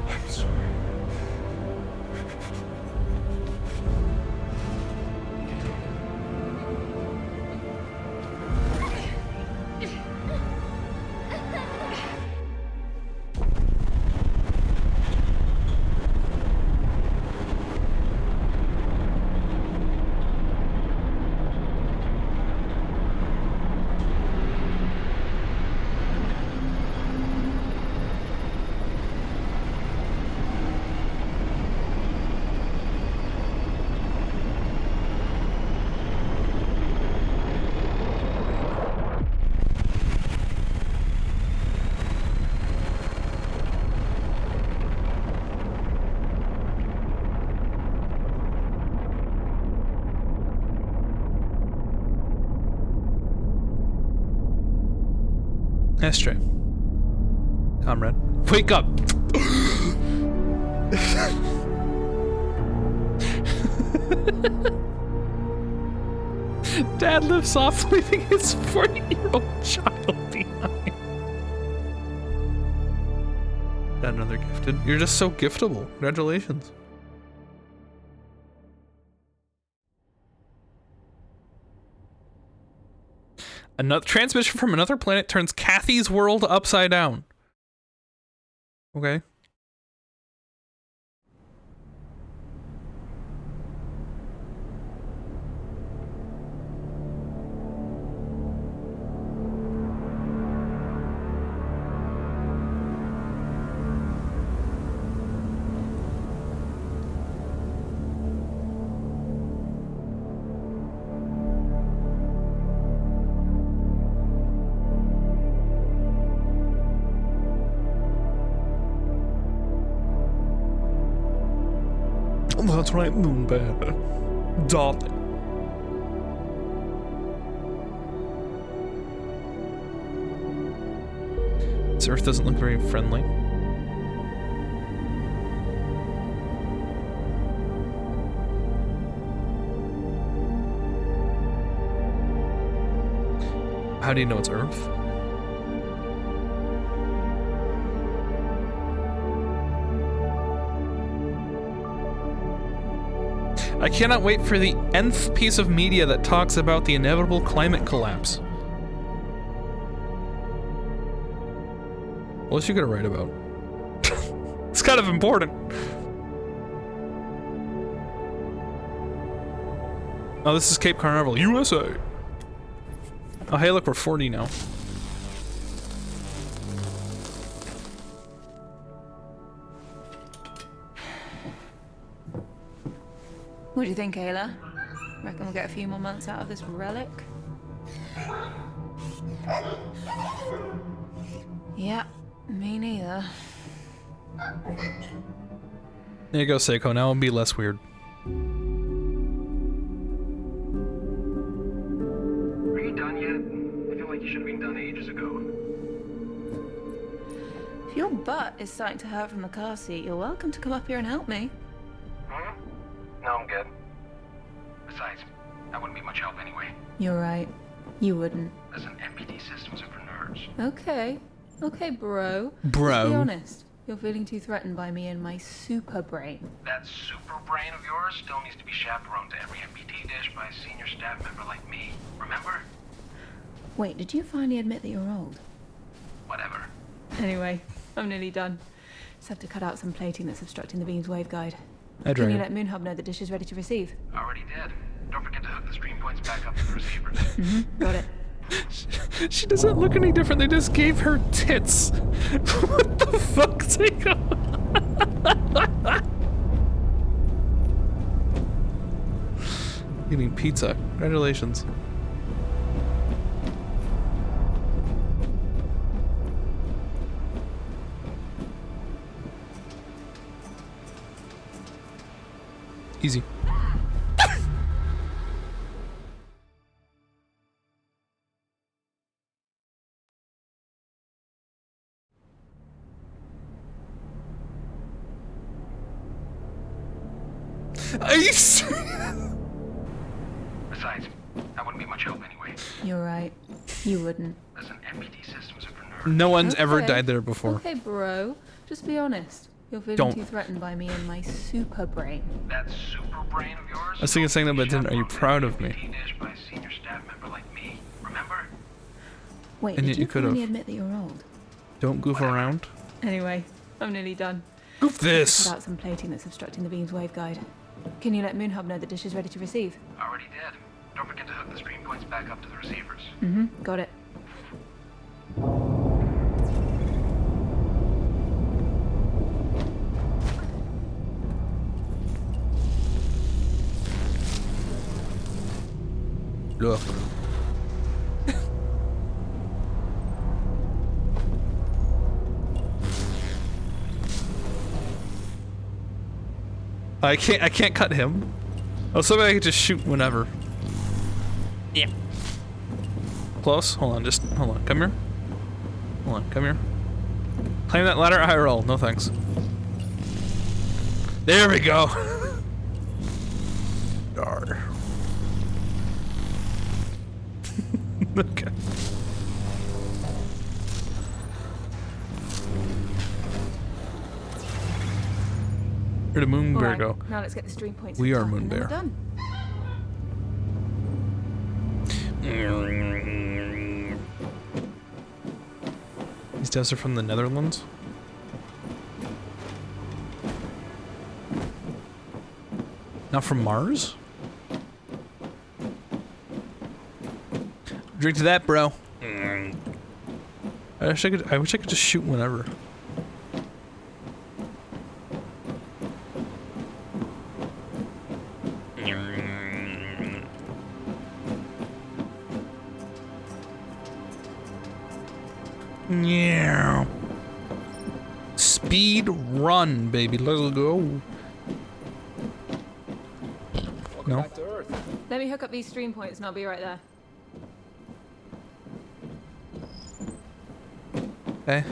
I'm sorry. That's true. Comrade. Wake up! Dad lives off, leaving his 40-year-old child behind. Got another gifted. You're just so giftable. Congratulations. Another transmission from another planet turns Kathy's world upside down. Okay. That's right, Moonbear. Darling. This Earth doesn't look very friendly. How do you know it's Earth? I cannot wait for the nth piece of media that talks about the inevitable climate collapse. What's she gonna write about? It's kind of important. Oh, this is Cape Canaveral, USA. Oh, hey, look, we're 40 now. What do you think, Ayla? Reckon we'll get a few more months out of this relic? Yeah, me neither. There you go, Seiko. Now it'll be less weird. Are you done yet? I feel like you should have been done ages ago. If your butt is starting to hurt from the car seat, you're welcome to come up here and help me. Huh? No, I'm good. Besides, that wouldn't be much help anyway. You're right. You wouldn't. Listen, MPT systems are for nerds. Okay. Okay, bro. Bro. Just be honest. You're feeling too threatened by me and my super brain. That super brain of yours still needs to be chaperoned to every MPT dish by a senior staff member like me. Remember? Wait, did you finally admit that you're old? Whatever. Anyway, I'm nearly done. Just have to cut out some plating that's obstructing the beam's waveguide. I Can you tried. let Moonhub know the dish is ready to receive? Already did. Don't forget to hook the stream points back up to the receivers. Got it. She doesn't look any different. They just gave her tits. What the fuck's going on? Eating pizza. Congratulations. Easy. Are you serious? Besides, that wouldn't be much help anyway. You're right. You wouldn't. Listen, MPT systems are for nerds. No one's ever Okay. died there before. Okay, bro. Just be honest. You're feeling Don't. too threatened by me and my super brain. That super brain of yours? I was thinking saying that, but didn't. Are you proud of me? Dish by a senior staff member like me. Remember? Wait, And did yet you you could've. finally admit that you're old? Don't goof around. Anyway, I'm nearly done. Goof this. Cut out some plating that's obstructing the beam's waveguide. Can you let Moonhub know the dish is ready to receive? Already did. Don't forget to hook the stream points back up to the receivers. Got it. Look. I can't cut him. Oh, so I could just shoot whenever. Yeah. Close? Hold on, just hold on. Come here. Hold on, come here. Climb that ladder, I roll. No thanks. There we go. Dar. Okay. Where'd the moon bear Alright, go? now let's get the stream points. We hooked are up Moon and then we're Bear. done. These devs are from the Netherlands. Not from Mars? Drink to that, bro. I wish I could just shoot whenever. Yeah. Speed run, baby. Let's go. No. Let me hook up these stream points and I'll be right there. Okay.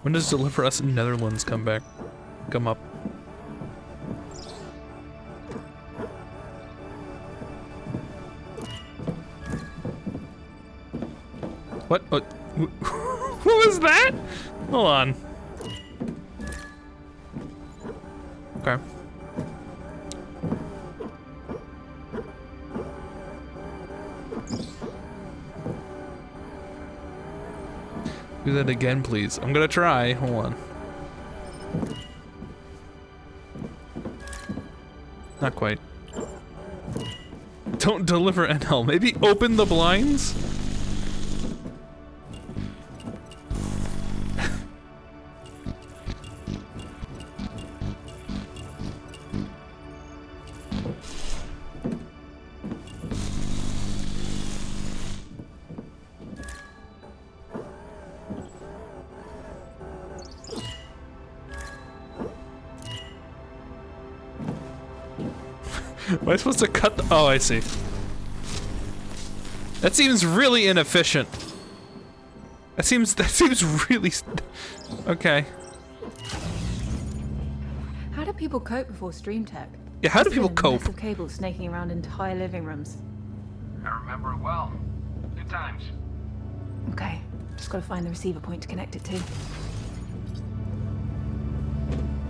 When does Deliver Us in Netherlands come up? What? What was that? Hold on. Okay. Do that again, please. I'm gonna try. Hold on. Not quite. Don't deliver NL. Maybe open the blinds? Am I supposed to cut the— oh, I see. That seems really inefficient. That seems really— okay. How do people cope before Stream Tech? Yeah, how do Must have people been a mess cope? of cables snaking around entire living rooms. I remember it well. Good times. Okay, just gotta find the receiver point to connect it to.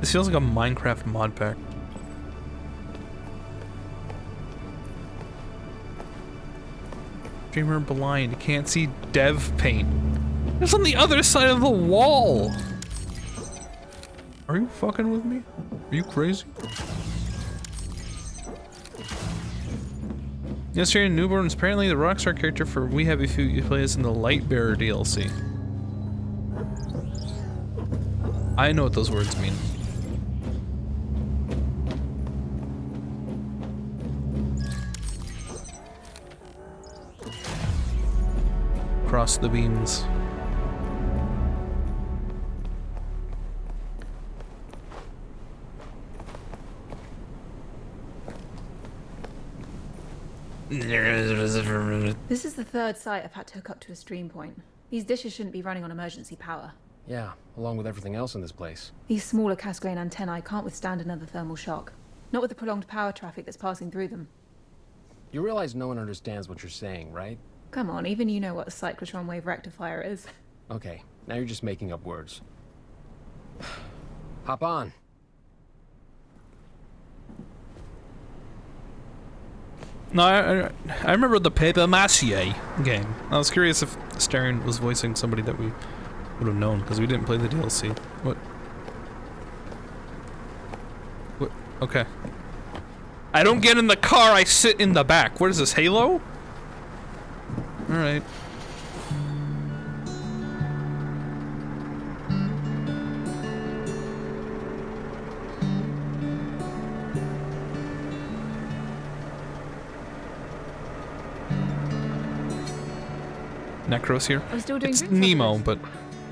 This feels like a Minecraft mod pack. Dreamer blind, can't see dev paint. It's on the other side of the wall! Are you fucking with me? Are you crazy? Yesterday in Newborn is apparently the Rockstar character for We Happy Few you play as in the Lightbearer DLC. I know what those words mean. Cross the beams. This is the third site I've had to hook up to a stream point. These dishes shouldn't be running on emergency power. Yeah, along with everything else in this place. These smaller Casgrain antennae can't withstand another thermal shock. Not with the prolonged power traffic that's passing through them. You realize no one understands what you're saying, right? Come on, even you know what a cyclotron wave rectifier is. Okay, now you're just making up words. Hop on. No, I remember the Paper Mache game. I was curious if Stern was voicing somebody that we would have known, because we didn't play the DLC. What? What? Okay. I don't get in the car, I sit in the back. What is this, Halo? Alright. Necros here. I'm still doing it's drink Nemo, sauces. but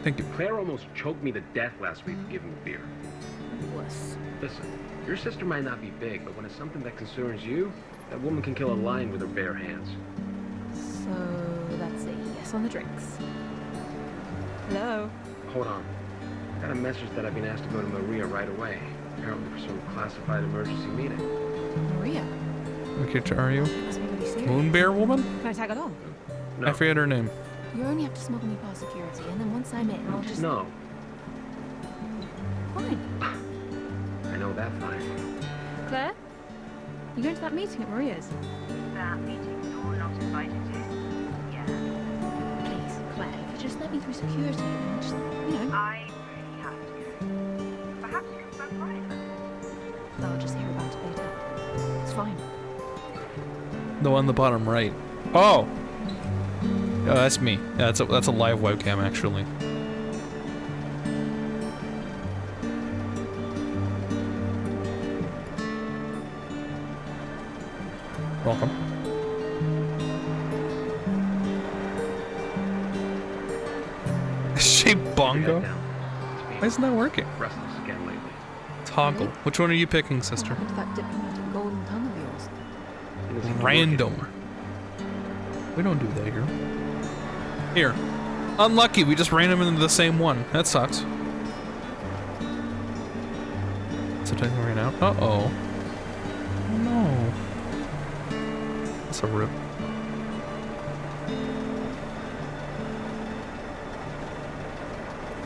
thank you. Claire almost choked me to death last week for giving me beer. Wuss. Listen, your sister might not be big, but when it's something that concerns you, that woman can kill a lion with her bare hands. So that's a yes on the drinks. Hello? Hold on. I got a message that I've been asked to go to Maria right away. Apparently for some classified emergency meeting. Maria? What character are you? Must be really serious. Moon Bear Woman? Can I tag along? No. I forget her name. You only have to smuggle me past security, and then once I'm in, I'll just... No. Fine. I know that fine. Claire? You going to that meeting at Maria's? That meeting you're not invited to? Yeah. Please, Claire, if you just let me through security, and just, you know... I really have to. Perhaps you can surprise us. I'll just hear about it later. It's fine. The one on the bottom right. Oh! Oh, that's me. Yeah, that's a live webcam, actually. Welcome. Shape bongo? Why isn't that working? Restless again lately. Toggle. Which one are you picking, sister? What's that diplomatic golden tongue of yours? Random. We don't do that here. Here. Unlucky, we just ran him into the same one. That sucks. So taking right out. Uh-oh. Oh no. That's a rip.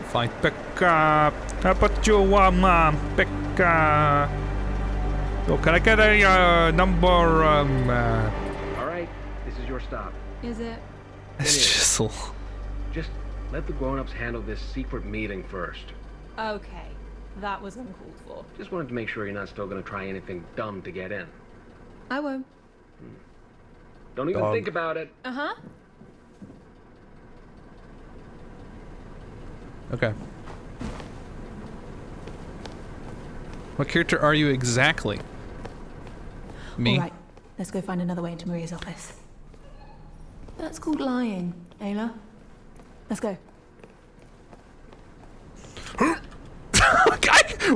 Fine. Pick up. How about you, Mom? Pick up. So can I get a number, Alright, this is your stop. Is it? It's Chisel. Just let the grown-ups handle this secret meeting first. Okay. That was uncalled for. Just wanted to make sure you're not still gonna try anything dumb to get in. I won't. Don't even think about it. Uh-huh. Okay. What character are you exactly? Me? All right. Let's go find another way into Maria's office. That's called lying, Ayla. Let's go.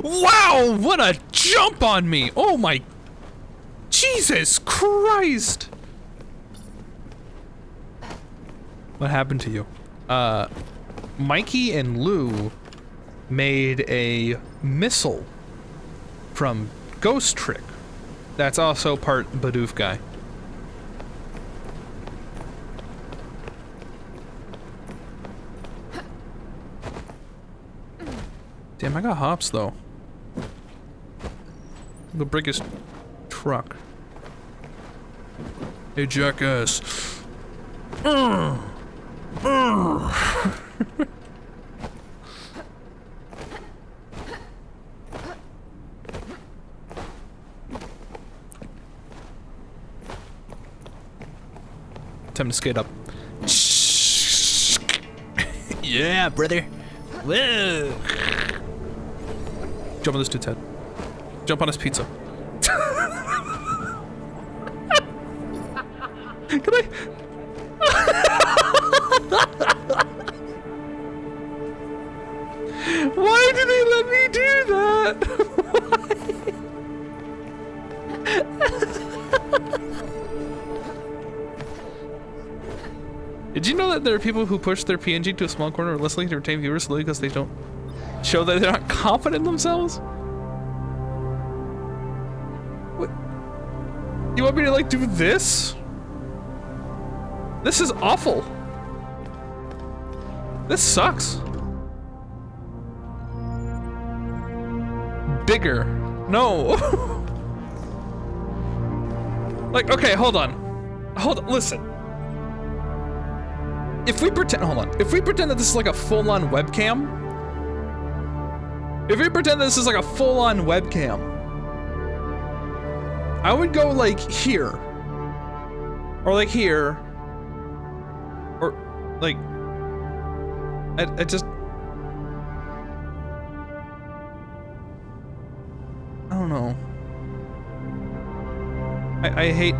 Wow! What a jump on me! Oh my... Jesus Christ! What happened to you? Mikey and Lou made a missile from Ghost Trick. That's also part Bidoof guy. Damn, I got hops though. Go break his truck. Hey, jackass. Time to skate up. Yeah, brother. Whoa. Jump on this dude's head. Jump on his pizza. Can I? Why did they let me do that? Did you know that there are people who push their PNG to a small corner relentlessly to retain viewers slowly because they don't show that they're not confident in themselves? What? You want me to like do this? This is awful. This sucks. Bigger. No. Like, okay, hold on. Hold on, listen. If we pretend, hold on. If we pretend that this is like a full-on webcam. If we pretend that this is like a full-on webcam. I would go like here. Or like here. Or like, I just, I don't know. I hate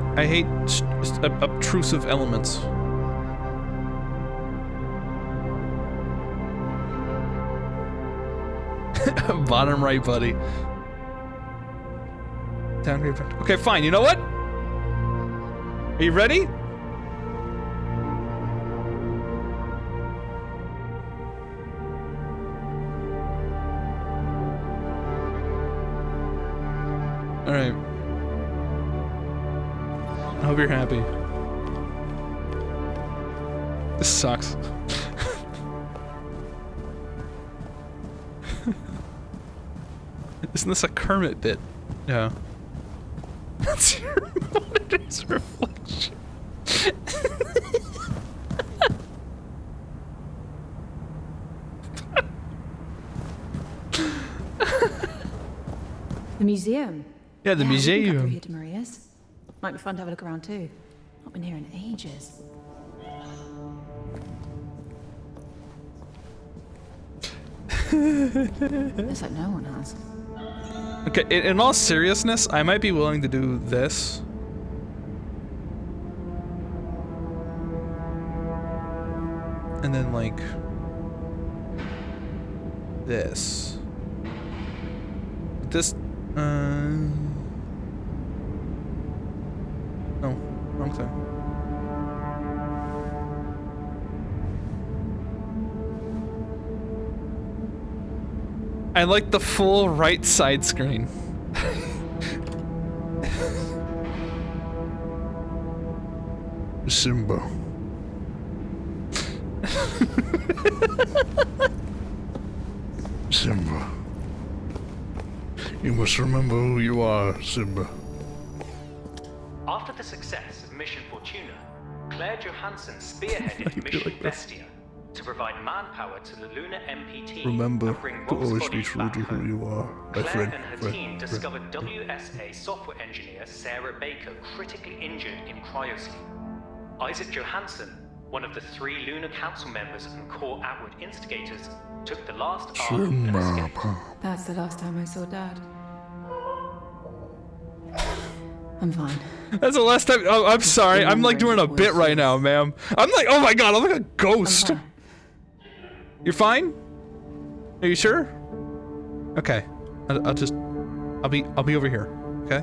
obtrusive elements. Bottom right, buddy. Down here. Okay, fine. You know what? Are you ready? All right. I hope you're happy. This sucks. Isn't this a Kermit bit? Yeah. That's your monitor's reflection. The museum. Yeah, the museum. We can go here to Maria's. Might be fun to have a look around too. Not been here in ages. Looks like no one has. Okay, in all seriousness, I might be willing to do this. And then like this. This no, wrong thing. I like the full right side screen. Simba. Simba. You must remember who you are, Simba. After the success of Mission Fortuna, Claire Johansson spearheaded Mission Bestia to provide manpower to the lunar MPT Remember and bring to Rob's always be body true back to who home. you are, my Claire friend. and her team discovered WSA software engineer Sarah Baker critically injured in cryosleep. Isaac Johansson, one of the 3 Lunar Council members and core Atwood instigators, took the last arc and escaped. That's the last time I saw Dad. I'm fine. That's the last time. Oh, I'm sorry. I'm like doing a bit right now, ma'am. I'm like, oh my god, I'm like a ghost. You're fine? Are you sure? Okay. I'll be over here. Okay?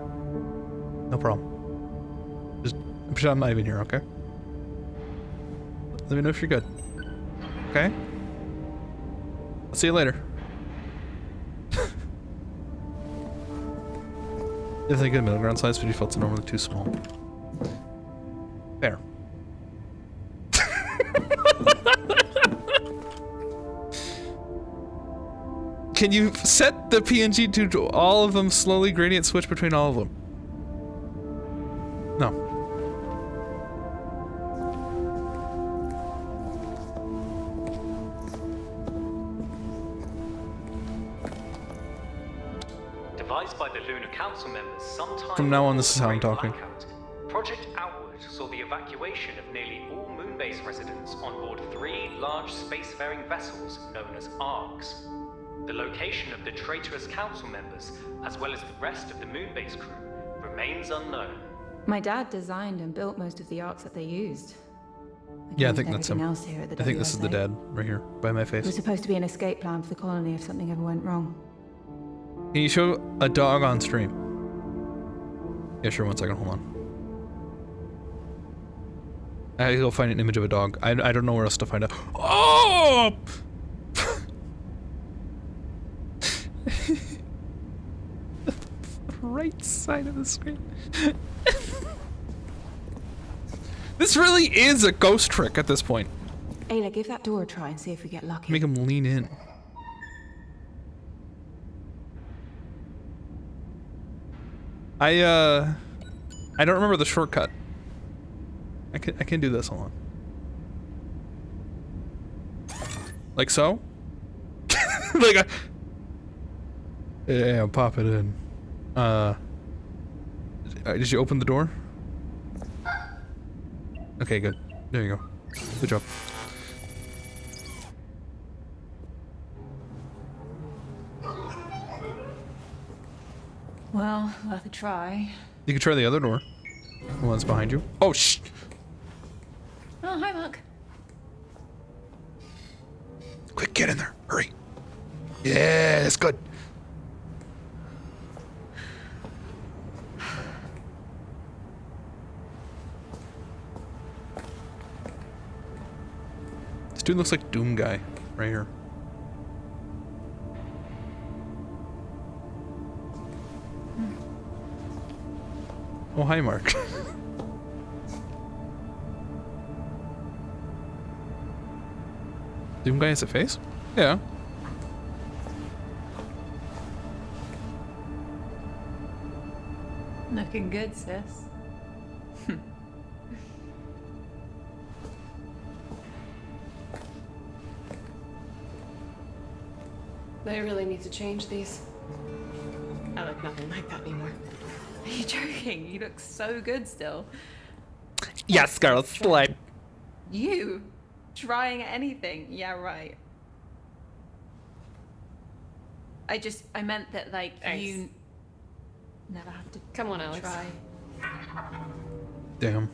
No problem. Just pretend I'm not even here, okay? Let me know if you're good. Okay? I'll see you later. If they get middle ground size, but you felt normally too small. Fair. Can you set the PNG to all of them slowly gradient switch between all of them? No. Devised by the Lunar Council members sometime From now on, this is how I'm before the talking. Great Blackout, Project Outward saw the evacuation of nearly all Moonbase residents on board 3 large spacefaring vessels known as ARCs. The location of the traitorous council members, as well as the rest of the Moonbase crew, remains unknown. My dad designed and built most of the arcs that they used. Yeah, I think that's him. Everything else here at the I think this is the WSA. dad right here by my It face. was supposed to be an escape plan for the colony if something ever went wrong. Can you show a dog on stream? Yeah, sure. 1 second. Hold on. I gotta go find an image of a dog. I don't know where else to find it. Oh! Right side of the screen. This really is a ghost trick at this point. Ayla, give that door a try and see if we get lucky. Make him lean in. I don't remember the shortcut. I can do this. Hold on. Like so? Like yeah, pop it in. Did you open the door? Okay, good. There you go. Good job. Well, worth a try. You can try the other door. The one's behind you. Oh, shh! Oh, hi, Mark. Quick, get in there. Hurry. Yeah, that's good. This dude looks like Doom Guy right here. Oh, hi, Mark. Doom Guy has a face? Yeah. Looking good, sis. They really need to change these. I look nothing like that anymore. Are you joking? You look so good still. Yes, girl, slide. You? Trying anything? Yeah, right. I meant that, like, Thanks. you never have to Come on, Alex. try. Damn.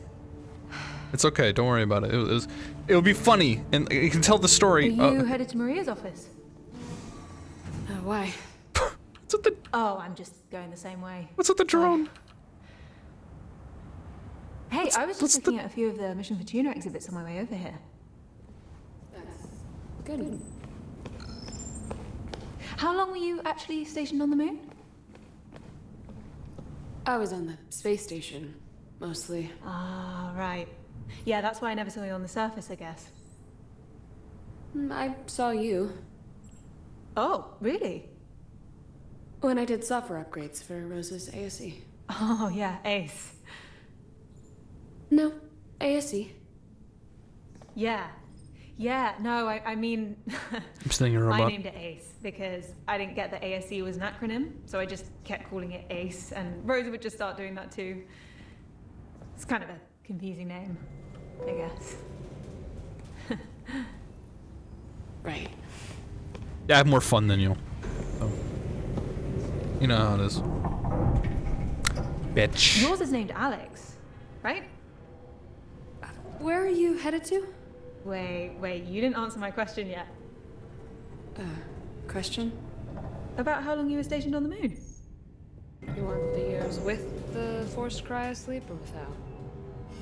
It's okay. Don't worry about it. It'll be funny, and you can tell the story. Are you headed to Maria's office? Why? What's with the? Oh, I'm just going the same way. What's with the drone? Hey, I was just looking at a few of the Mission Fortuna exhibits on my way over here. Good. How long were you actually stationed on the moon? I was on the space station, mostly. Ah, right. Yeah, that's why I never saw you on the surface, I guess. I saw you. Oh, really? When I did software upgrades for Rose's ASE. Oh, yeah, Ace. No, ASE. Yeah. Yeah, no, I mean... I'm still your I robot. named it Ace because I didn't get that ASE was an acronym, so I just kept calling it Ace, and Rosa would just start doing that too. It's kind of a confusing name, I guess. Right. Yeah, I have more fun than you. So. You know how it is. Bitch. Yours is named Alex, right? Where are you headed to? Wait, you didn't answer my question yet. Question? About how long you were stationed on the moon. You want the years with the forced cryo sleep or without?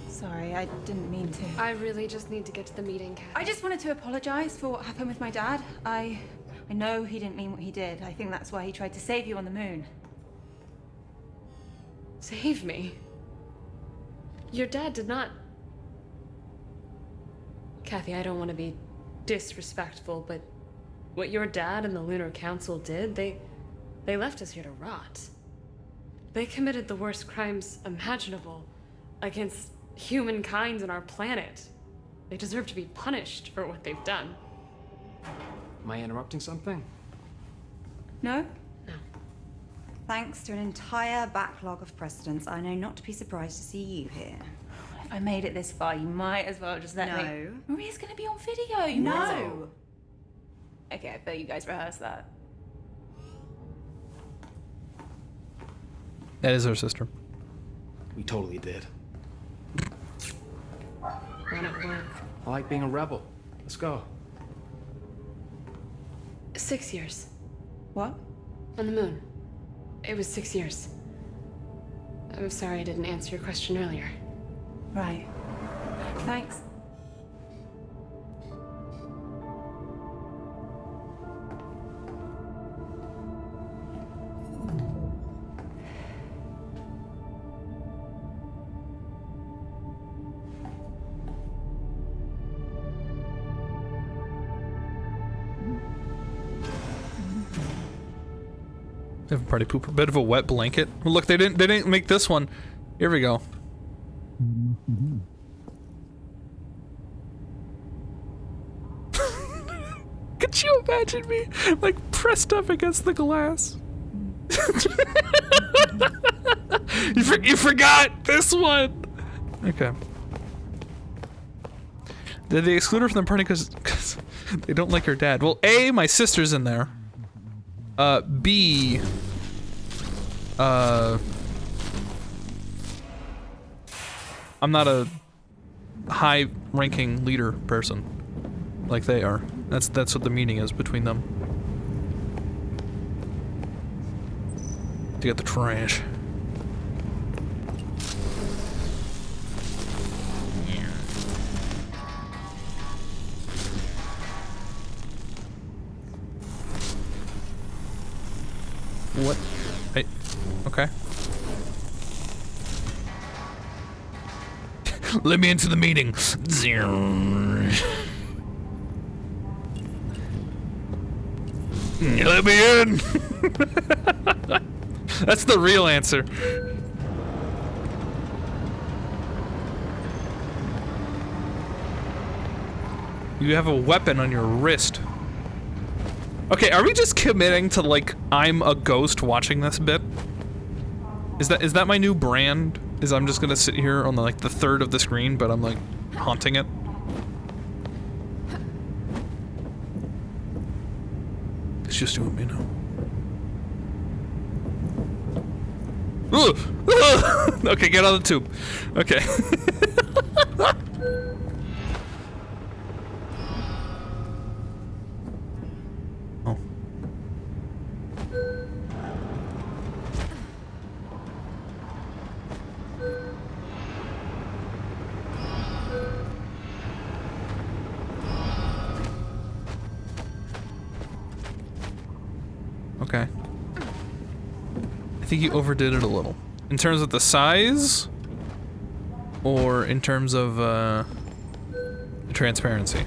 Sorry, I didn't mean to. I really just need to get to the meeting, Kat. I just wanted to apologize for what happened with my dad. I know he didn't mean what he did. I think that's why he tried to save you on the moon. Save me? Your dad did not... Kathy, I don't want to be disrespectful, but What your dad and the Lunar Council did, they left us here to rot. They committed the worst crimes imaginable against humankind and our planet. They deserve to be punished for what they've done. Am I interrupting something? No? No. Thanks to an entire backlog of precedents, I know not to be surprised to see you here. If I made it this far, you might as well just let me. No. Maria's gonna be on video. You No. know. Okay, I bet you guys rehearsed that. That is her sister. We totally did. When it work. I like being a rebel. Let's go. 6 years. What? On the moon. It was 6 years. I'm sorry I didn't answer your question earlier. Right. Thanks. They have a party pooper. Bit of a wet blanket. Well, look, they didn't make this one. Here we go. Could you imagine me like pressed up against the glass? You forgot this one. Okay. Did they exclude her from the party because they don't like her dad? Well, A, my sister's in there. B, I'm not a high-ranking leader person like they are. That's what the meaning is between them. To get the trash. What? Hey, okay. Let me into the meeting. Let me in. That's the real answer. You have a weapon on your wrist. Okay, are we just committing to like I'm a ghost watching this bit? Is that my new brand? Is I'm just gonna sit here on the, like the third of the screen, but I'm like haunting it? It's just you and me now. Ugh! Okay, get on the tube. Okay. Oh. Okay. I think you overdid it a little. In terms of the size? Or in terms of, the transparency?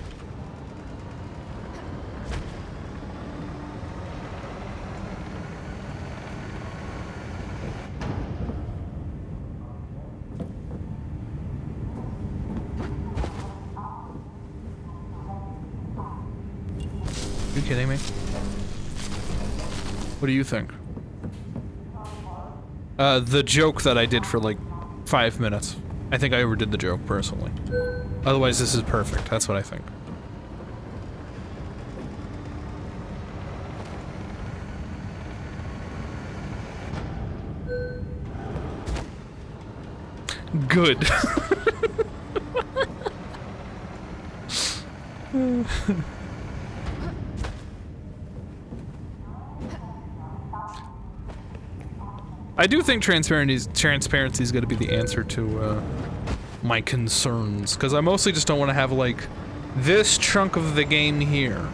You kidding me? What do you think? The joke that I did for like 5 minutes. I think I overdid the joke, personally. Otherwise, this is perfect. That's what I think. Good. I do think transparency is going to be the answer to my concerns, because I mostly just don't want to have like this chunk of the game here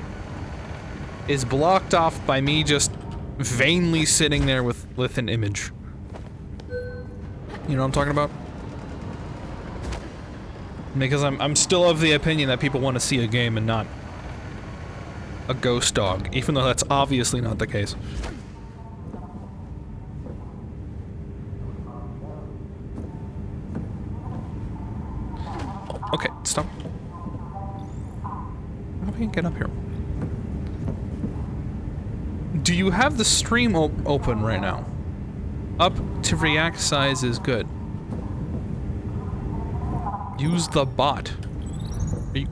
is blocked off by me just vainly sitting there with an image. You know what I'm talking about? Because I'm still of the opinion that people want to see a game and not a ghost dog, even though that's obviously not the case. Okay, stop. I wonder if I can get up here. Do you have the stream open right now? Up to react size is good. Use the bot. Are you...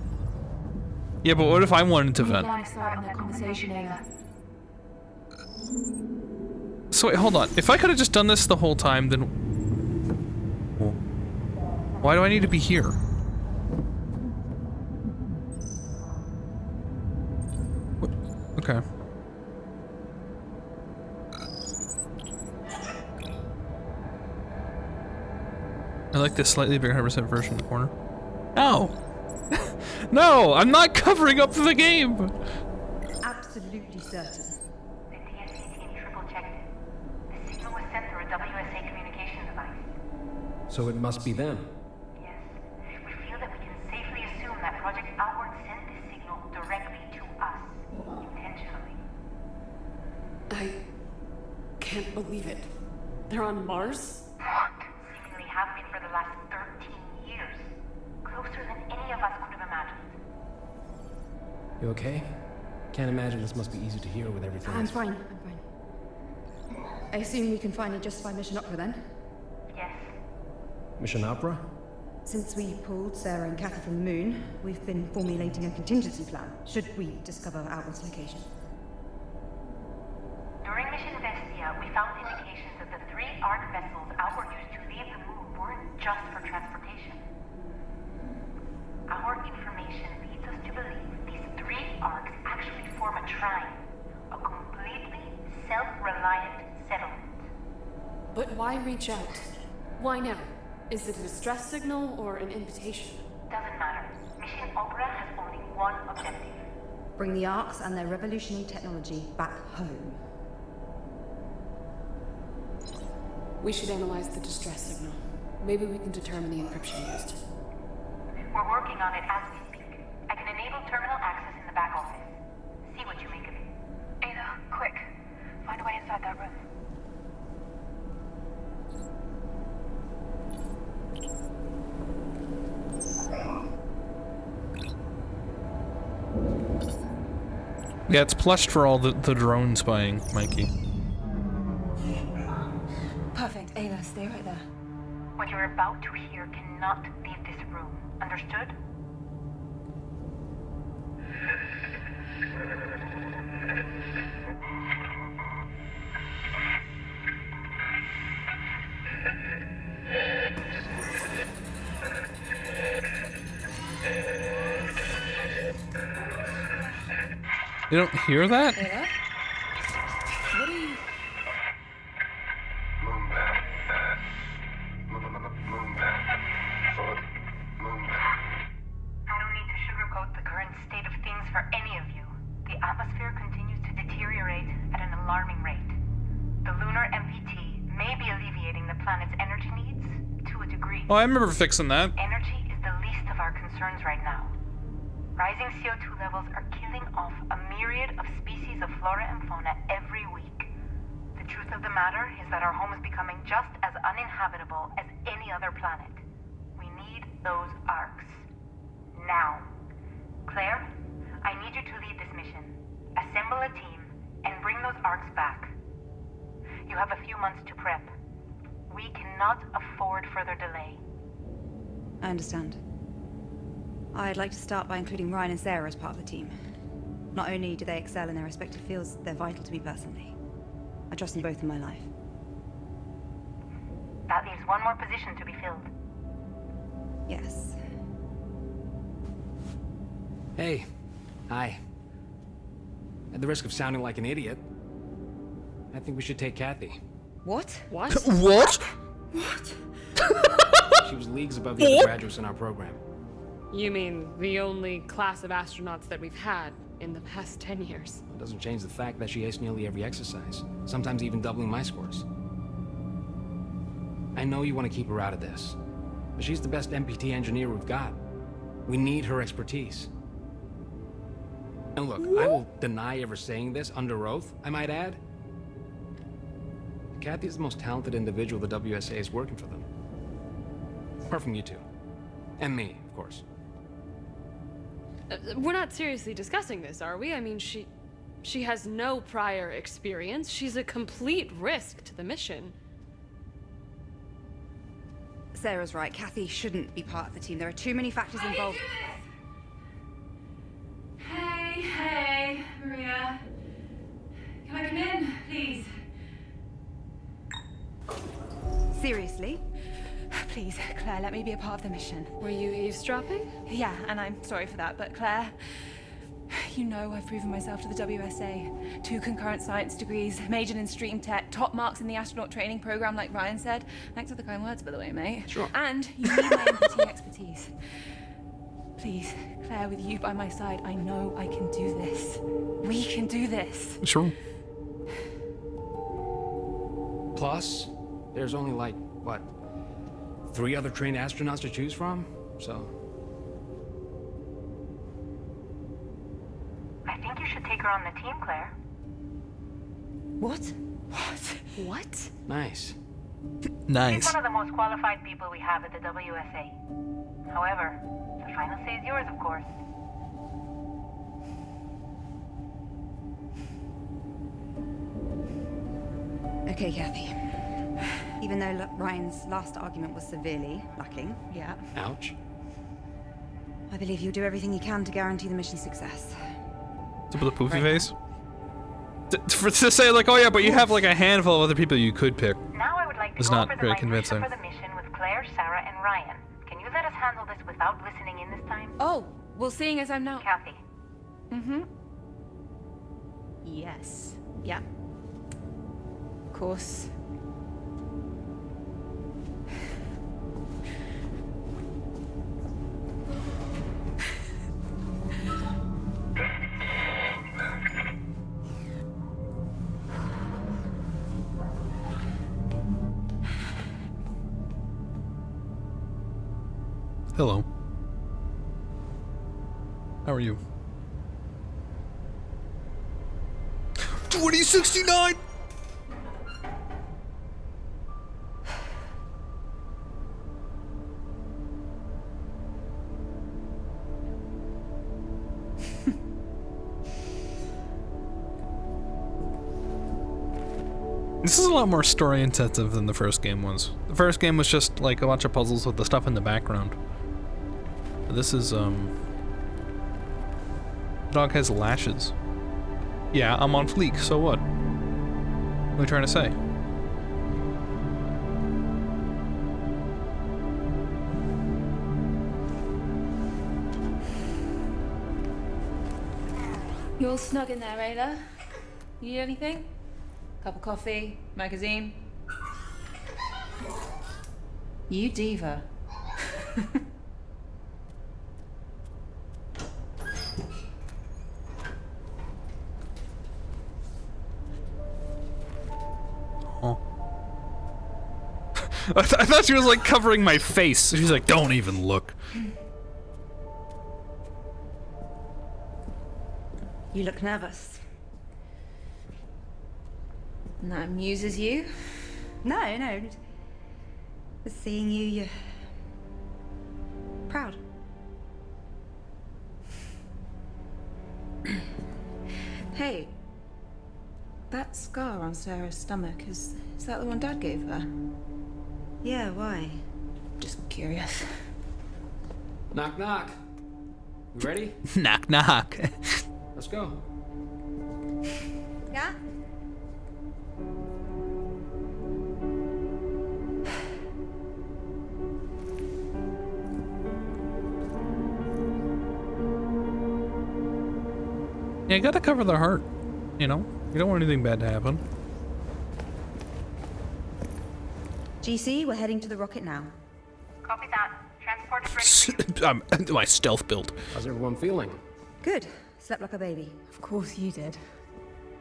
Yeah, but what if I wanted to vent? So wait, hold on. If I could have just done this the whole time, then... Why do I need to be here? Okay. I like this slightly bigger 100% version in the corner. No! No! I'm not covering up the game! Absolutely certain. The DSC team triple-checked it. The signal was sent through a WSA communication device. So it must be them. Yes. We feel that we can safely assume that Project Outward sent this signal directly to us. Intentionally. I can't believe it. They're on Mars? Seemingly have been for the last 13 years. Closer than any of us could have imagined. You okay? Can't imagine this must be easy to hear with everything. I'm fine. I assume we can finally justify Mission Opera then? Yes. Mission Opera? Since we pulled Sarah and Kathy from the moon, we've been formulating a contingency plan, should we discover Outward's location. During Mission Vestia, we found indications that the 3 ARC vessels Outward used to leave the moon weren't just for transportation. Our information leads us to believe these 3 ARCs actually form a trine, a completely self-reliant settlement. But why reach out? Why now? Is it a distress signal or an invitation? Doesn't matter. Mission Opera has only one objective. Bring the Arks and their revolutionary technology back home. We should analyze the distress signal. Maybe we can determine the encryption used. We're working on it as we speak. I can enable terminal access in the back office. See what you make of it. Ada, quick. Find a way inside that room. Yeah, it's plushed for all the drone spying, Mikey. Perfect. Ayla, stay right there. What you're about to hear cannot leave this room. Understood? You don't hear that? Ayla? What are you... I don't need to sugarcoat the current state of things for any of you. The atmosphere continues to deteriorate at an alarming rate. The lunar MPT may be alleviating the planet's energy needs to a degree. Oh, I remember fixing that. Energy is the least of our concerns right now. Rising CO2 levels are killing off a myriad of species of flora and fauna every week. The truth of the matter is that our home is becoming just as uninhabitable as any other planet. We need those arcs. Now. Claire, I need you to lead this mission. Assemble a team and bring those arcs back. You have a few months to prep. We cannot afford further delay. I understand. I'd like to start by including Ryan and Sarah as part of the team. Not only do they excel in their respective fields, they're vital to me personally. I trust them both in my life. That leaves one more position to be filled. Yes. Hey. Hi. At the risk of sounding like an idiot, I think we should take Kathy. What? What? What? What? She was leagues above the other graduates in our program. You mean the only class of astronauts that we've had in the past 10 years? It doesn't change the fact that she aced nearly every exercise, sometimes even doubling my scores. I know you want to keep her out of this, but she's the best MPT engineer we've got. We need her expertise. And look, I will deny ever saying this under oath, I might add. Kathy is the most talented individual the WSA is working for them. Apart from you two. And me, of course. We're not seriously discussing this, are we? I mean, she has no prior experience. She's a complete risk to the mission. Sarah's right. Kathy shouldn't be part of the team. There are too many factors involved. Hey, Maria. Can I come in, please? Seriously? Please, Claire, let me be a part of the mission. Were you eavesdropping? Yeah, and I'm sorry for that, but Claire, you know I've proven myself to the WSA. 2 concurrent science degrees, majored in stream tech, top marks in the astronaut training program, like Ryan said. Thanks for the kind words, by the way, mate. Sure. And you need my MPT expertise. Please, Claire, with you by my side, I know I can do this. We can do this. Sure. Plus, there's only like, what, 3 other trained astronauts to choose from? So... I think you should take her on the team, Claire. What? What? Nice. Nice. She's one of the most qualified people we have at the WSA. However, the final say is yours, of course. Okay, Kathy. Even though Ryan's last argument was severely lacking, Yeah. Ouch. I believe you'll do everything you can to guarantee the mission's success. To put a poofy face? To say like, oh yeah, but you have like a handful of other people you could pick. Now I would like to It's go not over the very minutia convincing. for the mission with Claire, Sarah, and Ryan. Can you let us handle this without listening in this time? Oh, well, seeing as I'm now... Kathy. Mm-hmm. Yes. Yeah. Of course. Hello. How are you? 2069! This is a lot more story intensive than the first game was. The first game was just like a bunch of puzzles with the stuff in the background. This is, the dog has lashes. Yeah, I'm on fleek, so what? What are you trying to say? You all snug in there, Ayla? You need anything? Cup of coffee? Magazine? You diva. Oh. I thought she was like covering my face. She's like, don't even look. You look nervous. And that amuses you? No, no. Just seeing you, you're proud. Hey, that scar on Sarah's stomach, is that the one Dad gave her? Yeah, why? Just curious. Knock, knock. You ready? Knock, knock. Let's go. Yeah? Yeah, you gotta cover the heart. You know? You don't want anything bad to happen. GC, we're heading to the rocket now. Copy that. Transport is ready. My stealth build. How's everyone feeling? Good. Slept like a baby. Of course you did.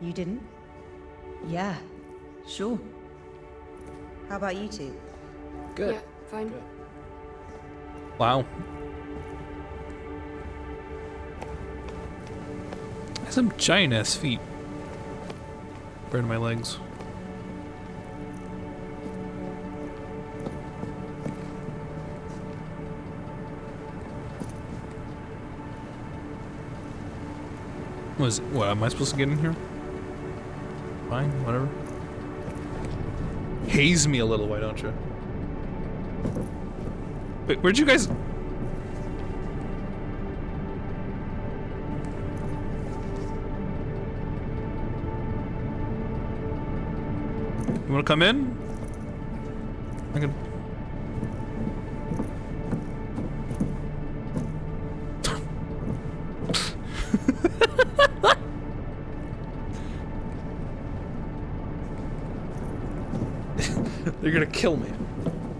You didn't? Yeah, sure. How about you two? Good. Yeah, fine. Good. Wow. got some giant ass feet. Right in my legs. What, am I supposed to get in here? Fine, whatever. Haze me a little, why don't you? Wait, where'd you guys... You wanna come in? I can... They're gonna kill me.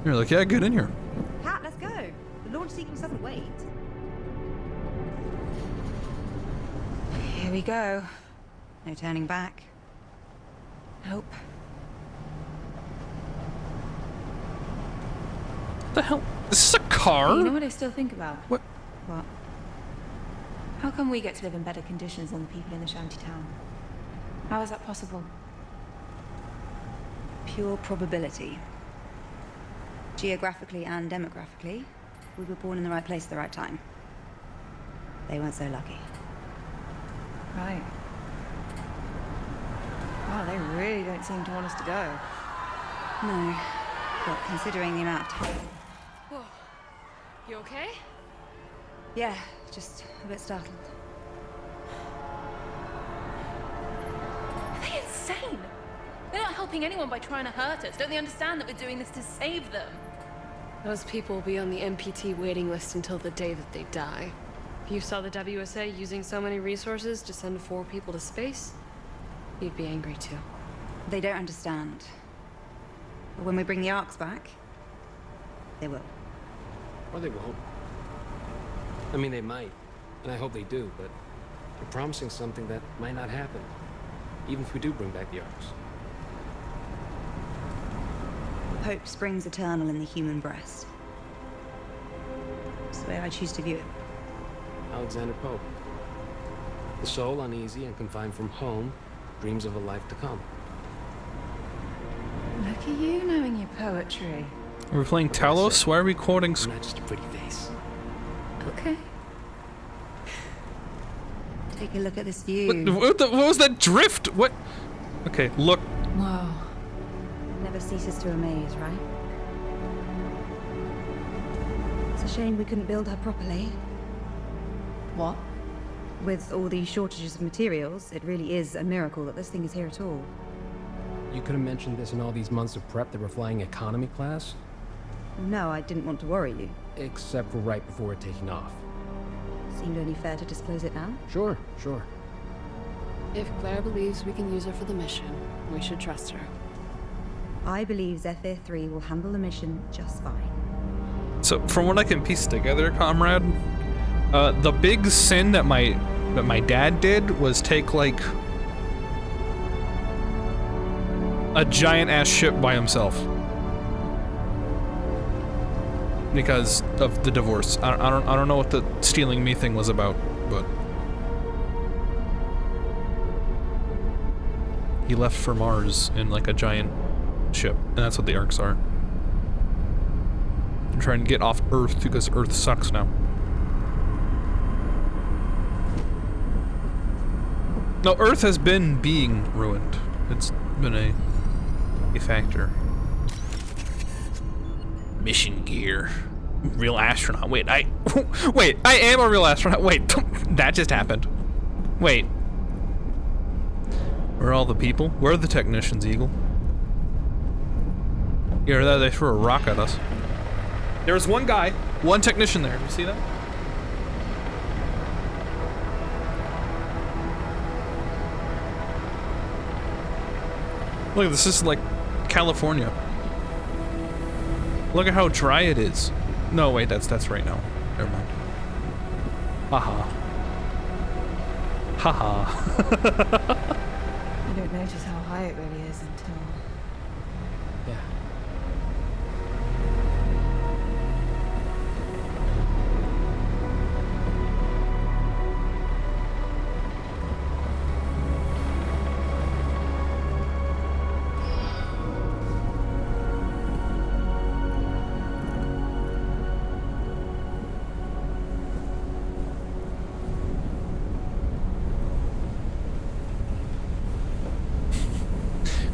You're like, yeah, get in here. Cat, let's go. The launch sequence doesn't wait. Here we go. No turning back. Nope. What the hell? Is this a car? You know what I still think about? What? What? How come we get to live in better conditions than the people in the shanty town? How is that possible? Pure probability. Geographically and demographically, we were born in the right place at the right time. They weren't so lucky. Right. Wow, they really don't seem to want us to go. No. But considering the amount of time... Whoa. You okay? Yeah, just a bit startled. Are they insane? They're not helping anyone by trying to hurt us. Don't they understand that we're doing this to save them? Those people will be on the MPT waiting list until the day that they die. If you saw the WSA using so many resources to send 4 people to space, you'd be angry too. They don't understand. But when we bring the Arks back, they will. Or they won't. I mean, they might, and I hope they do, but you're promising something that might not happen, even if we do bring back the Arks. Hope springs eternal in the human breast. It's the way I choose to view it. Alexander Pope. The soul, uneasy and confined from home, dreams of a life to come. Look at you knowing your poetry. We're playing Talos? Why are we quoting... Not just a pretty face. Okay. Take a look at this view. What was that drift? What? Okay, look. Wow. Never ceases to amaze, right? It's a shame we couldn't build her properly. What? With all these shortages of materials, it really is a miracle that this thing is here at all. You could have mentioned this in all these months of prep that we're flying economy class. No, I didn't want to worry you. Except for right before we're taking off. Seemed only fair to disclose it now. Sure, sure. If Claire believes we can use her for the mission, we should trust her. I believe Zephyr 3 will handle the mission just fine. So, from what I can piece together, comrade, the big sin that my dad did was take, like, a giant-ass ship by himself. Because of the divorce. I don't know what the stealing me thing was about, but... He left for Mars in, like, a giant ship, and that's what the Arks are. I'm trying to get off Earth because Earth sucks now. No, Earth has been being ruined. It's been a factor. Mission gear. Real astronaut. Wait, wait, I am a real astronaut. Wait, that just happened. Wait. Where are all the people? Where are the technicians, Eagle? Yeah, they threw a rock at us. There was one guy, one technician there. You see that? Look, this is like California. Look at how dry it is. No, wait, that's right now. Never mind. Haha. Haha. You don't notice how high it really is until... Yeah.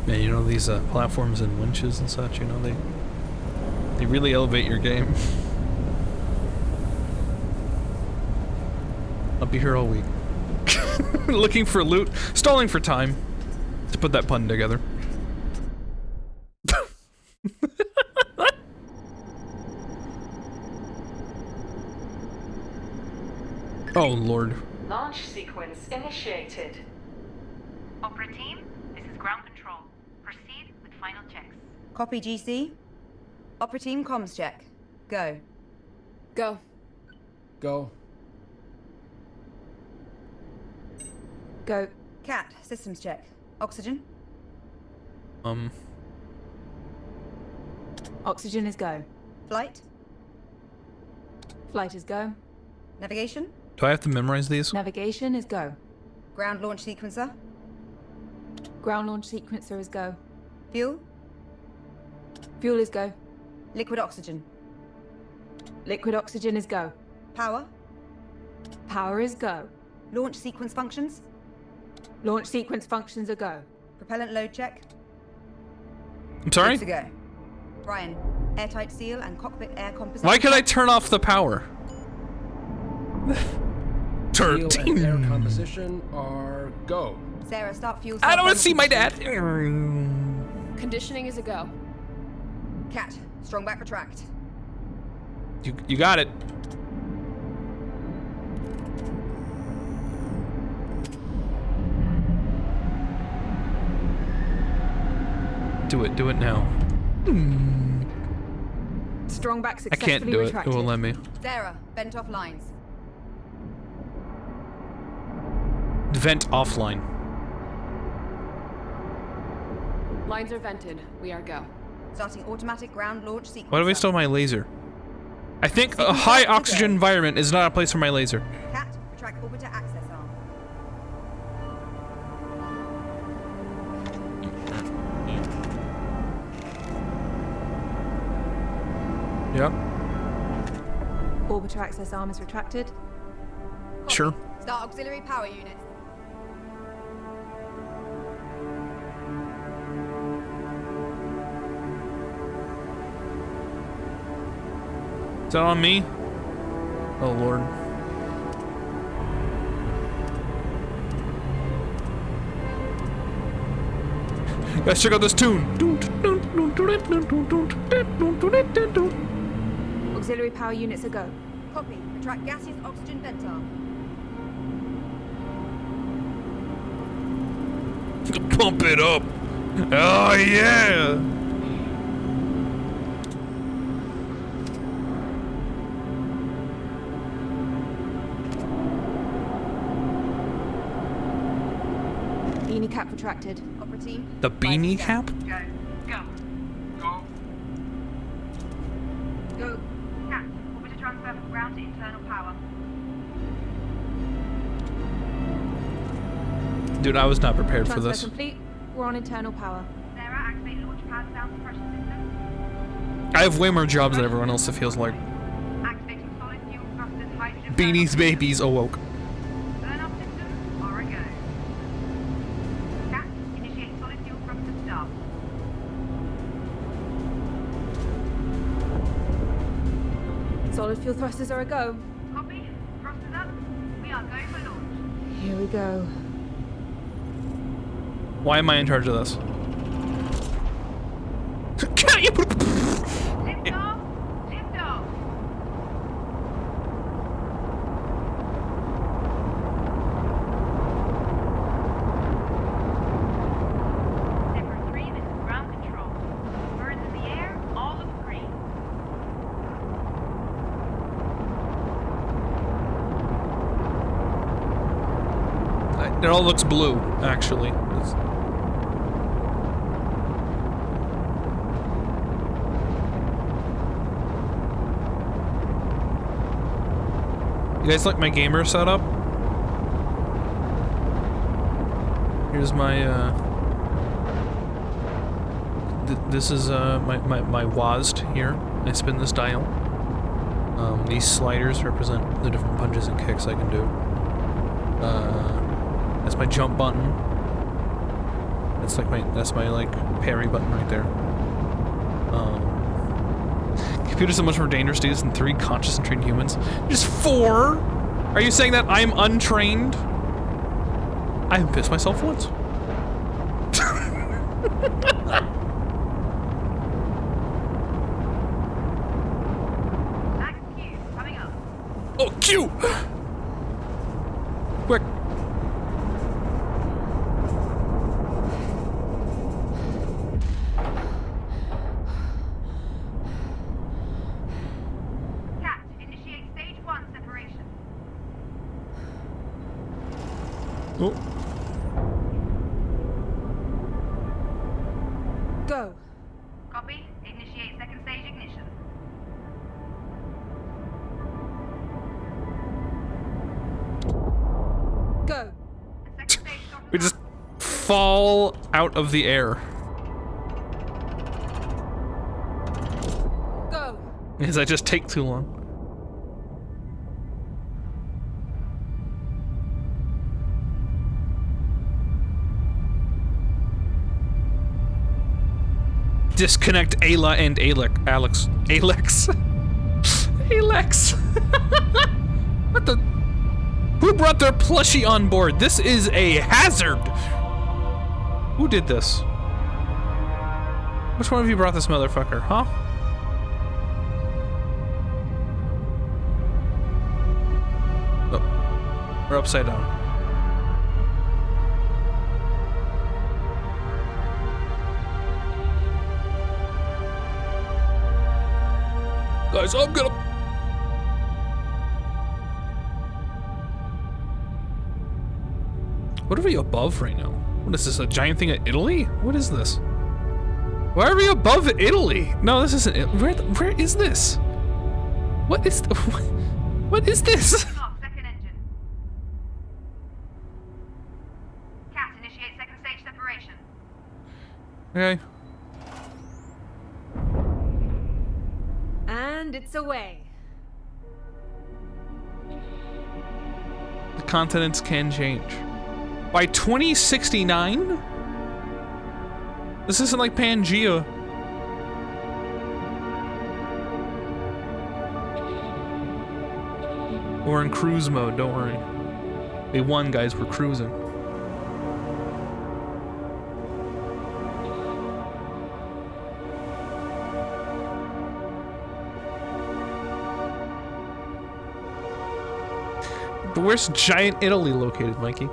Man, you know, these platforms and winches and such, you know, they really elevate your game. I'll be here all week. Looking for loot, stalling for time to put that pun together. Oh, Lord. Launch sequence initiated. Opera team, this is ground control. Proceed with final checks. Copy, GC. Opera team comms check. Go. Go. Go. Go. Cat, systems check. Oxygen. Oxygen is go. Flight. Flight is go. Navigation. Do I have to memorize these? Navigation is go. Ground launch sequencer. Ground launch sequencer is go. Fuel. Fuel is go. Liquid oxygen. Liquid oxygen is go. Power. Power is go. Launch sequence functions. Launch sequence functions are go. Propellant load check. I'm sorry? Good to go. Ryan, airtight seal and cockpit air composition. Why could I turn off the power? Seal and air composition are go. Sarah, start fuel. I don't want to see my dad. Conditioning is a go. Cat, strong back retract. You got it. Do it now. Strong back I successfully can't do it. It retracted. won't let me. Sarah, bent off lines. Vent offline. Lines are vented. We are go. Starting automatic ground launch sequence. Why do I still have my laser? I think a high oxygen environment is not a place for my laser. Cat, retract orbiter access arm. Yep. Orbiter access arm is retracted. Sure. Start auxiliary power units. Is that on me? Oh, Lord. Guys, check out this tune. Auxiliary power units are go. Copy. Retract gaseous oxygen vent arm. Pump it up. Oh, yeah. Beanie cap retracted. Opera team. The beanie cap? Go. Go. Go. Go. Cat, orbiter transfer from ground to internal power. Dude, I was not prepared for Transfer this. complete. We're on internal power. Sarah, activate launch pad sound suppression system. I have way more jobs than everyone else, it feels like. Activating solid fuel thrusters, hydrogen. Beanie's babies awoke. Burn off systems are a go. Cat, initiate solid fuel thruster start. Solid fuel thrusters are a go. Copy. Thrusters up. We are going for launch. Here we go. Why am I in charge of this? Lift off. Lift off. Zipper 3, this is ground control. Birds in the air, all look green. It all looks blue, actually. You guys like my gamer setup? Here's my this is my WASD here. I spin this dial. These sliders represent the different punches and kicks I can do. That's my jump button. That's my like parry button right there. Computers are much more dangerous to use than 3 conscious and trained humans. Just 4? Are you saying that I'm untrained? I have pissed myself once. Oh, Q! Quick! Cat, initiate stage 1 separation. Oh. Go. Copy. Initiate second stage ignition. Go. We just fall out of the air. Go. Because I just take too long. Disconnect Ayla and Alex. Alex. What the? Who brought their plushie on board? This is a hazard. Who did this? Which one of you brought this motherfucker, huh? Oh, we're upside down. Guys, I'm gonna... What are we above right now? What is this, a giant thing of Italy? What is this? Why are we above Italy? No, this isn't it. Where is this? What is what is this? Second engine. Cat, initiate second stage separation. Okay. And it's away. The continents can change. By 2069? This isn't like Pangea. We're in cruise mode, don't worry. We won, guys, we're cruising. But where's giant Italy located, Mikey?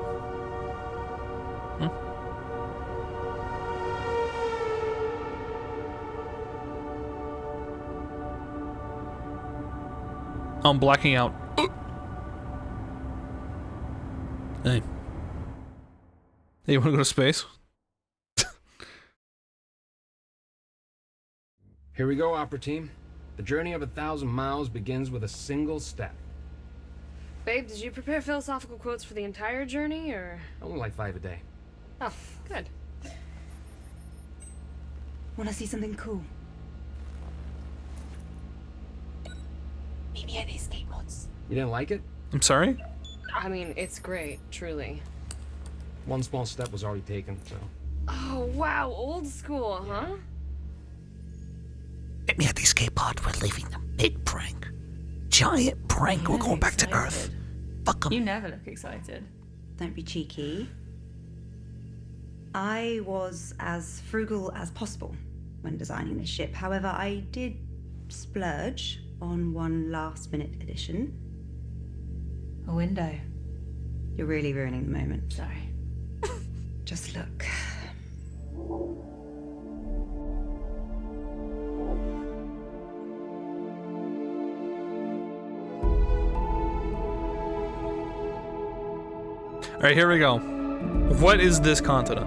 I'm blacking out. Hey. Hey, you wanna go to space? Here we go, Opera Team. The journey of 1,000 miles begins with a single step. Babe, did you prepare philosophical quotes for the entire journey, or...? Only like 5 a day. Oh, good. Wanna see something cool? Maybe at these skateboards. You didn't like it? I'm sorry? I mean, it's great, truly. One small step was already taken, so... Oh, wow, old school, huh? Meet me at the escape pod. We're leaving them. Big prank. Giant prank. We're going back to Earth. Fuck 'em. You never look excited. Don't be cheeky. I was as frugal as possible when designing this ship. However, I did splurge on one last-minute addition. A window. You're really ruining the moment. Sorry. Just look. All right, here we go. What is this continent?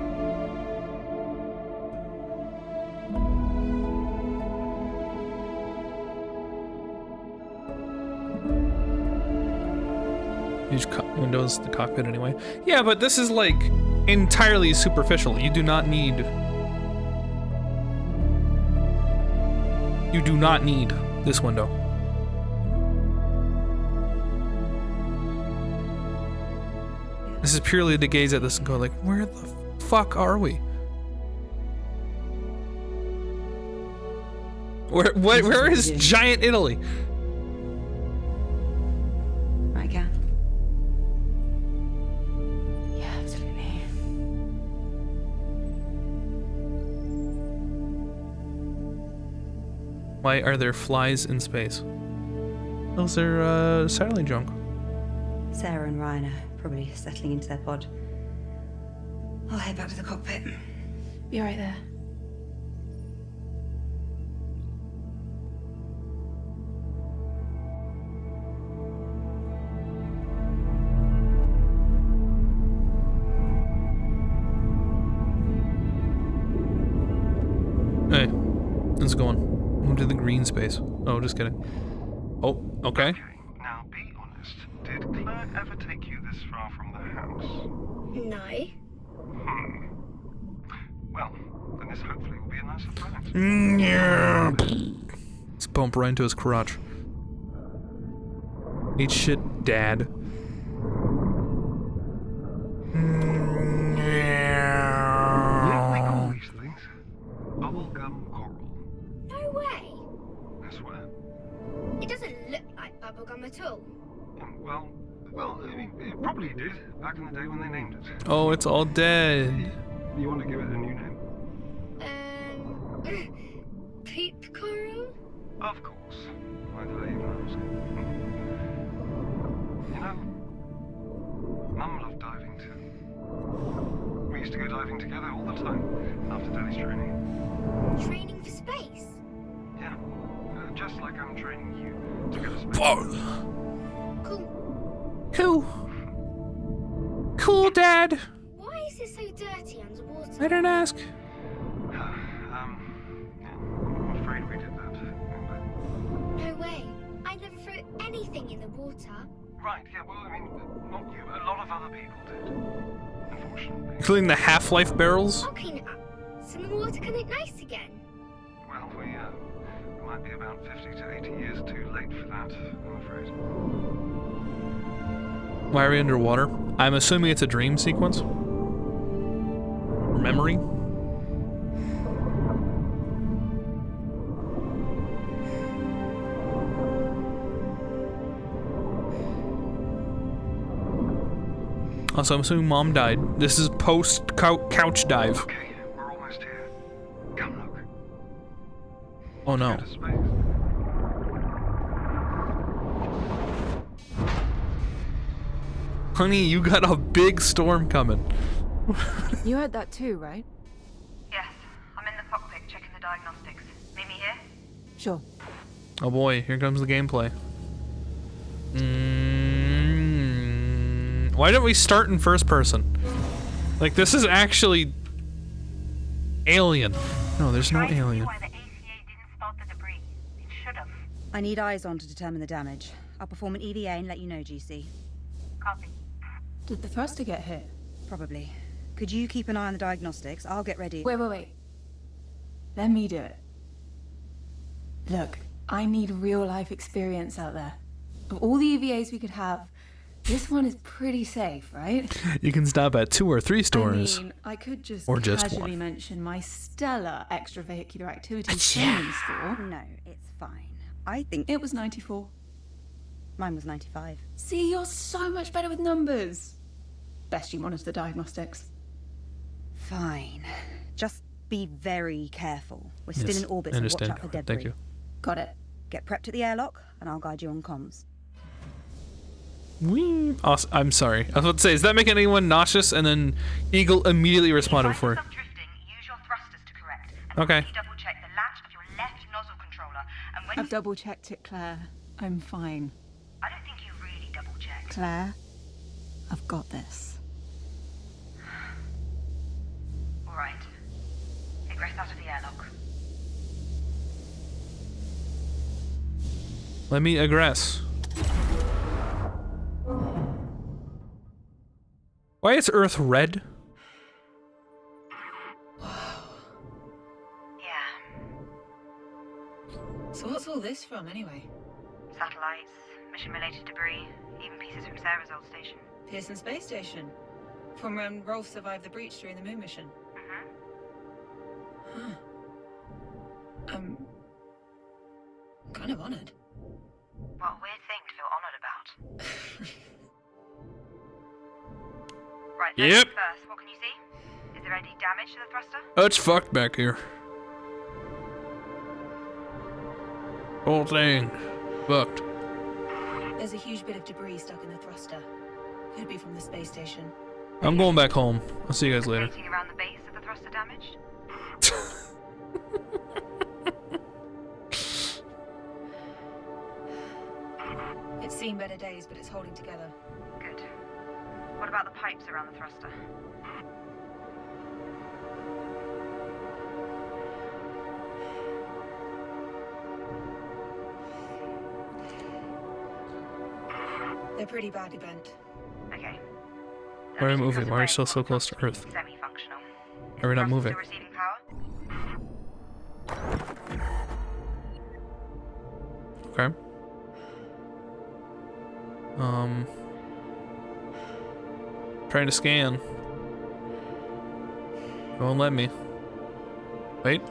Huge windows, the cockpit anyway. Yeah, but this is like entirely superficial. You do not need this window. This is purely to gaze at this and go like, where the fuck are we? Where is giant Italy? Right, Kat? Yeah, absolutely. Why are there flies in space? Those are satellite junk. Sarah and Ryan are probably settling into their pod. I'll head back to the cockpit. Be right there. Hey, let's go on. Move to the green space. Oh, just kidding. Oh, okay. Now be honest. Did Claire ever take you this far from the house? No. Well, then this hopefully will be a nice surprise. Yeah. Let's bump right into his crotch. Eat shit, Dad. What do they call these things? Bubblegum coral. No way. I swear. It doesn't look like bubblegum at all. Well, I mean, it probably did back in the day when they named it. Oh, it's all dead. You want to give it a new name? Poop coral? Of course. Why did I even ask? You know, Mum loved diving too. We used to go diving together all the time after Daddy's training. Training for space? Yeah, just like I'm training you to go to space. Cool. Cool, Dad. Why is it so dirty underwater? I didn't ask. Yeah, I'm afraid we did that. No way. I never threw anything in the water. Right, yeah, well, I mean, not you. A lot of other people did. Unfortunately. Including the Half-Life barrels? I'll clean it up. So the water can look nice again. Well, we might be about 50 to 80 years too late for that, I'm afraid. Why are we underwater? I'm assuming it's a dream sequence. Or memory. Also, I'm assuming Mom died. This is post-couch dive. Okay, we're almost here. Come look. Oh no. Go to space. Honey, you got a big storm coming. You heard that too, right? Yes, I'm in the cockpit checking the diagnostics. Meet me here? Sure. Oh boy, here comes the gameplay. Why don't we start in first person? Like, this is actually Alien. No, there's no Alien. Why the ACA didn't spot the debris. It should have. I need eyes on to determine the damage. I'll perform an EVA and let you know, GC. Copy. Did the thruster get hit? Probably. Could you keep an eye on the diagnostics? I'll get ready. Wait. Let me do it. Look, I need real-life experience out there. Of all the EVAs we could have, this one is pretty safe, right? You can stop at 2 or 3 stores. I mean, I could just or just casually one. mention my stellar extravehicular activity training score. No, it's fine. I think it was 94. Mine was 95. See, you're so much better with numbers. Best you monitor the diagnostics. Fine. Just be very careful. We're still Yes, in orbit, I so watch understand. out for debris. Thank you. Got it. Get prepped at the airlock, and I'll guide you on comms. Whee! Awesome. I'm sorry. I was about to say, does that make anyone nauseous? And then Eagle immediately responded before. Use your thrusters to correct. And Okay. double check the latch of your left nozzle controller. And when I've double checked it, Claire. I'm fine. I don't think you really double checked. Claire, I've got this. All right. Egress out of the airlock. Let me egress. Why is Earth red? So what's all this from, anyway? Satellites, mission-related debris, even pieces from Sarah's old station. Pearson Space Station. From when Rolf survived the breach during the moon mission. Mm-hmm. Huh. kind of honored. What a weird thing to feel honored about. Right, let's Yep. look first. What can you see? Is there any damage to the thruster? Oh, it's fucked back here. Whole thing. Fucked. There's a huge bit of debris stuck in the thruster. Could be from the space station. I'm going back home. I'll see you guys later. Rotating around the base of the thruster damaged? It's seen better days, but it's holding together. Good. What about the pipes around the thruster? They're pretty badly bent. Okay. Why are we moving? Why are we still so close to Earth? Semi-functional. Why are we not moving? Still receiving power? Okay. Trying to scan. Won't let me. Wait.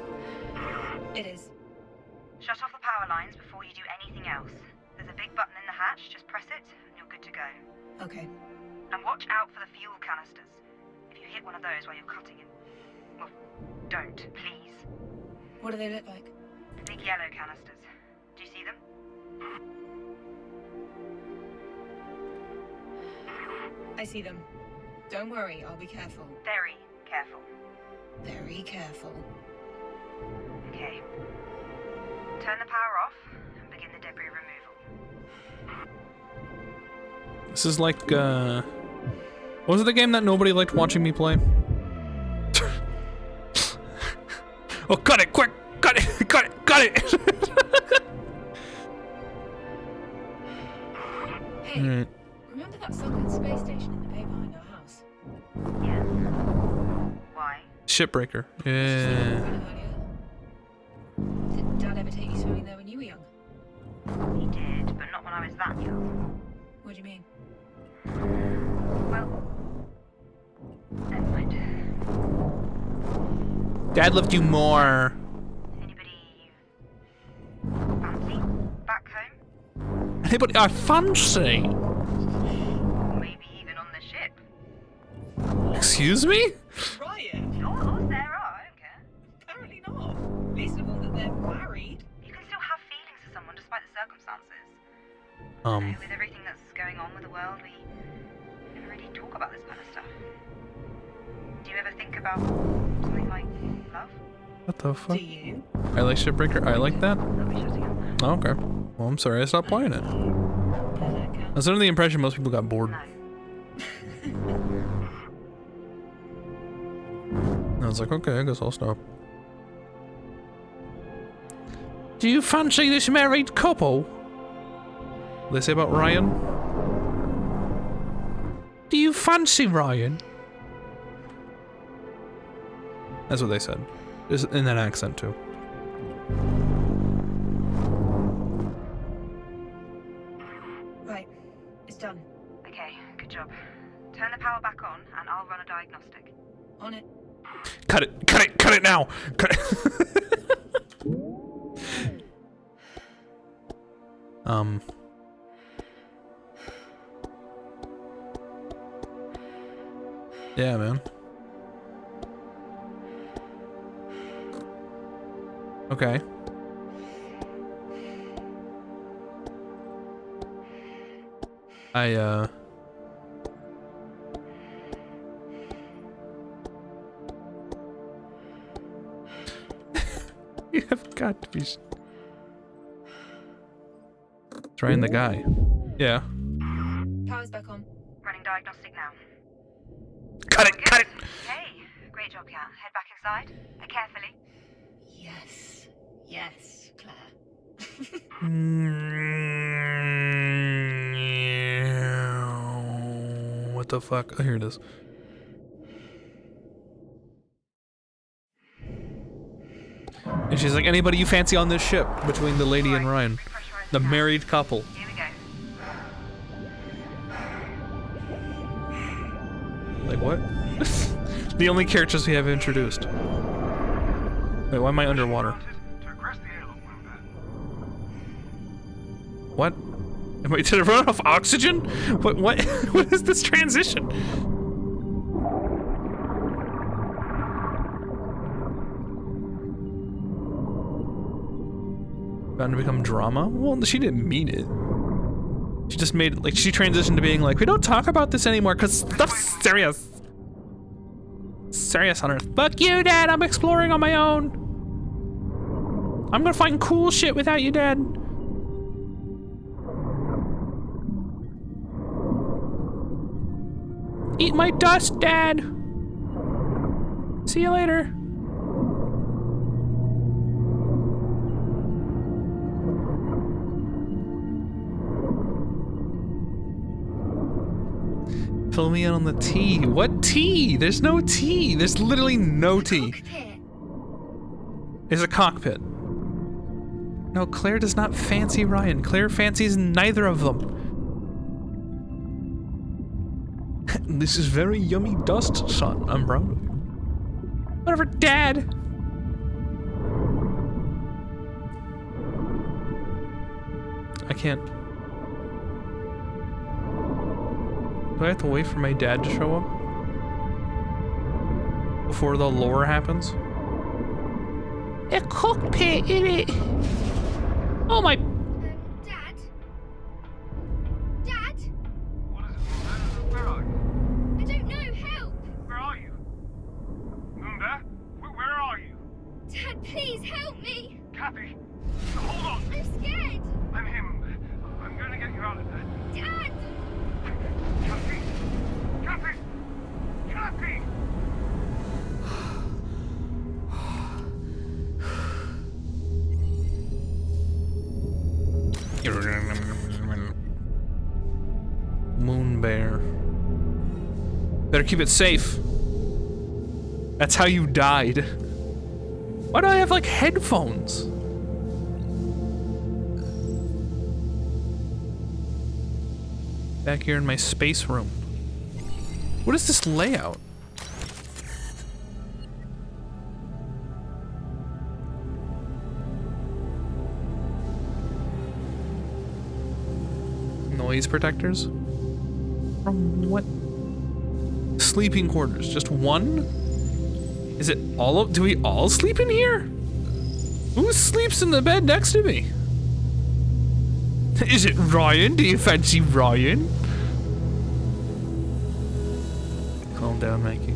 It is. Shut off the power lines before you do anything else. There's a big button in the hatch, just press it, and you're good to go. Okay. And watch out for the fuel canisters. If you hit one of those while you're cutting it, well, don't, please. What do they look like? Big yellow canisters. Do you see them? I see them. Don't worry, I'll be careful. Very careful. Very careful. Okay. Turn the power off and begin the debris removal. This is like, what was it the game that nobody liked watching me play? Oh, cut it, quick! Cut it, cut it, cut it! Hey, remember that sunken space station in the bay behind our house? Yes. Why? Shipbreaker. Yeah. Did Dad ever take you swimming there when you were young? He did, but not when I was that young. What do you mean? Well, never mind. Dad loved you more. Anybody fancy back home? Anybody I fancy? Maybe even on the ship. Excuse me? Ryan! Or Sarah, I don't care. Apparently not. Least of all that they're married. You can still have feelings for someone despite the circumstances. With everything that's going on with the world, we never really talk about this kind of stuff. Do you ever think about something like love? What the fuck? Do you? I like Shipbreaker. I like that. Oh, okay. Well, I'm sorry. I stopped playing it. I was under the impression most people got bored. I was like, okay, I guess I'll stop. Do you fancy this married couple? What they say about Ryan? Do you fancy Ryan? That's what they said. Just in that accent, too. Right. It's done. Okay, good job. Turn the power back on, and I'll run a diagnostic. On it. Cut it! Cut it! Cut it now! Cut it! Yeah, man. Okay. You have got to be trying the guy. Yeah. Power's back on. Running diagnostic now. Cut it! Cut it! Hey, great job, Kat. Head back inside. Carefully. Yes. Yes, Claire. What the fuck? Oh, here it is. And she's like, anybody you fancy on this ship between the lady and Ryan? The married couple. Here we go. Like what? The only characters we have introduced. Wait, why am I underwater? What? Wait, did I run off oxygen? What what is this transition? Bound to become drama? Well, she didn't mean it. She just made it, like, she transitioned to being like, we don't talk about this anymore because stuff's serious. Serious on Earth. Fuck you, Dad, I'm exploring on my own. I'm gonna find cool shit without you, Dad. Eat my dust, Dad. See you later. Fill me in on the tea. What tea? There's no tea. There's literally no tea. There's a cockpit. No, Claire does not fancy Ryan. Claire fancies neither of them. This is very yummy dust, son. I'm proud of you. Whatever, Dad. I can't. Do I have to wait for my dad to show up? Before the lore happens? A cockpit in it! Oh my... Dad? Dad? What is it? Where are you? I don't know, help! Where are you? Moonbear? Where are you? Dad, please help me! Kathy! Hold on! I'm scared! I'm him. I'm gonna get you out of there. Dad! Kathy! Kathy! Kathy! Moonbear. Better keep it safe. That's how you died. Why do I have, like, headphones? Back here in my space room. What is this layout? Noise protectors? From what? Sleeping quarters. Just one? Is it all of? Do we all sleep in here? Who sleeps in the bed next to me? Is it Ryan? Do you fancy Ryan? Calm down, Mikey.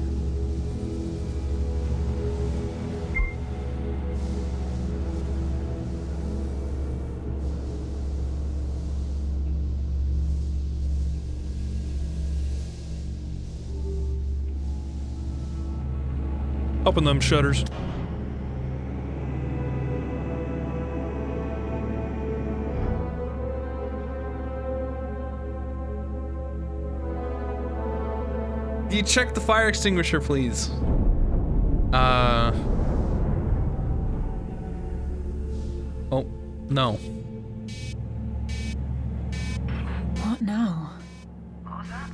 Open them shutters. Do you check the fire extinguisher, please? Oh, no. What now? What was that?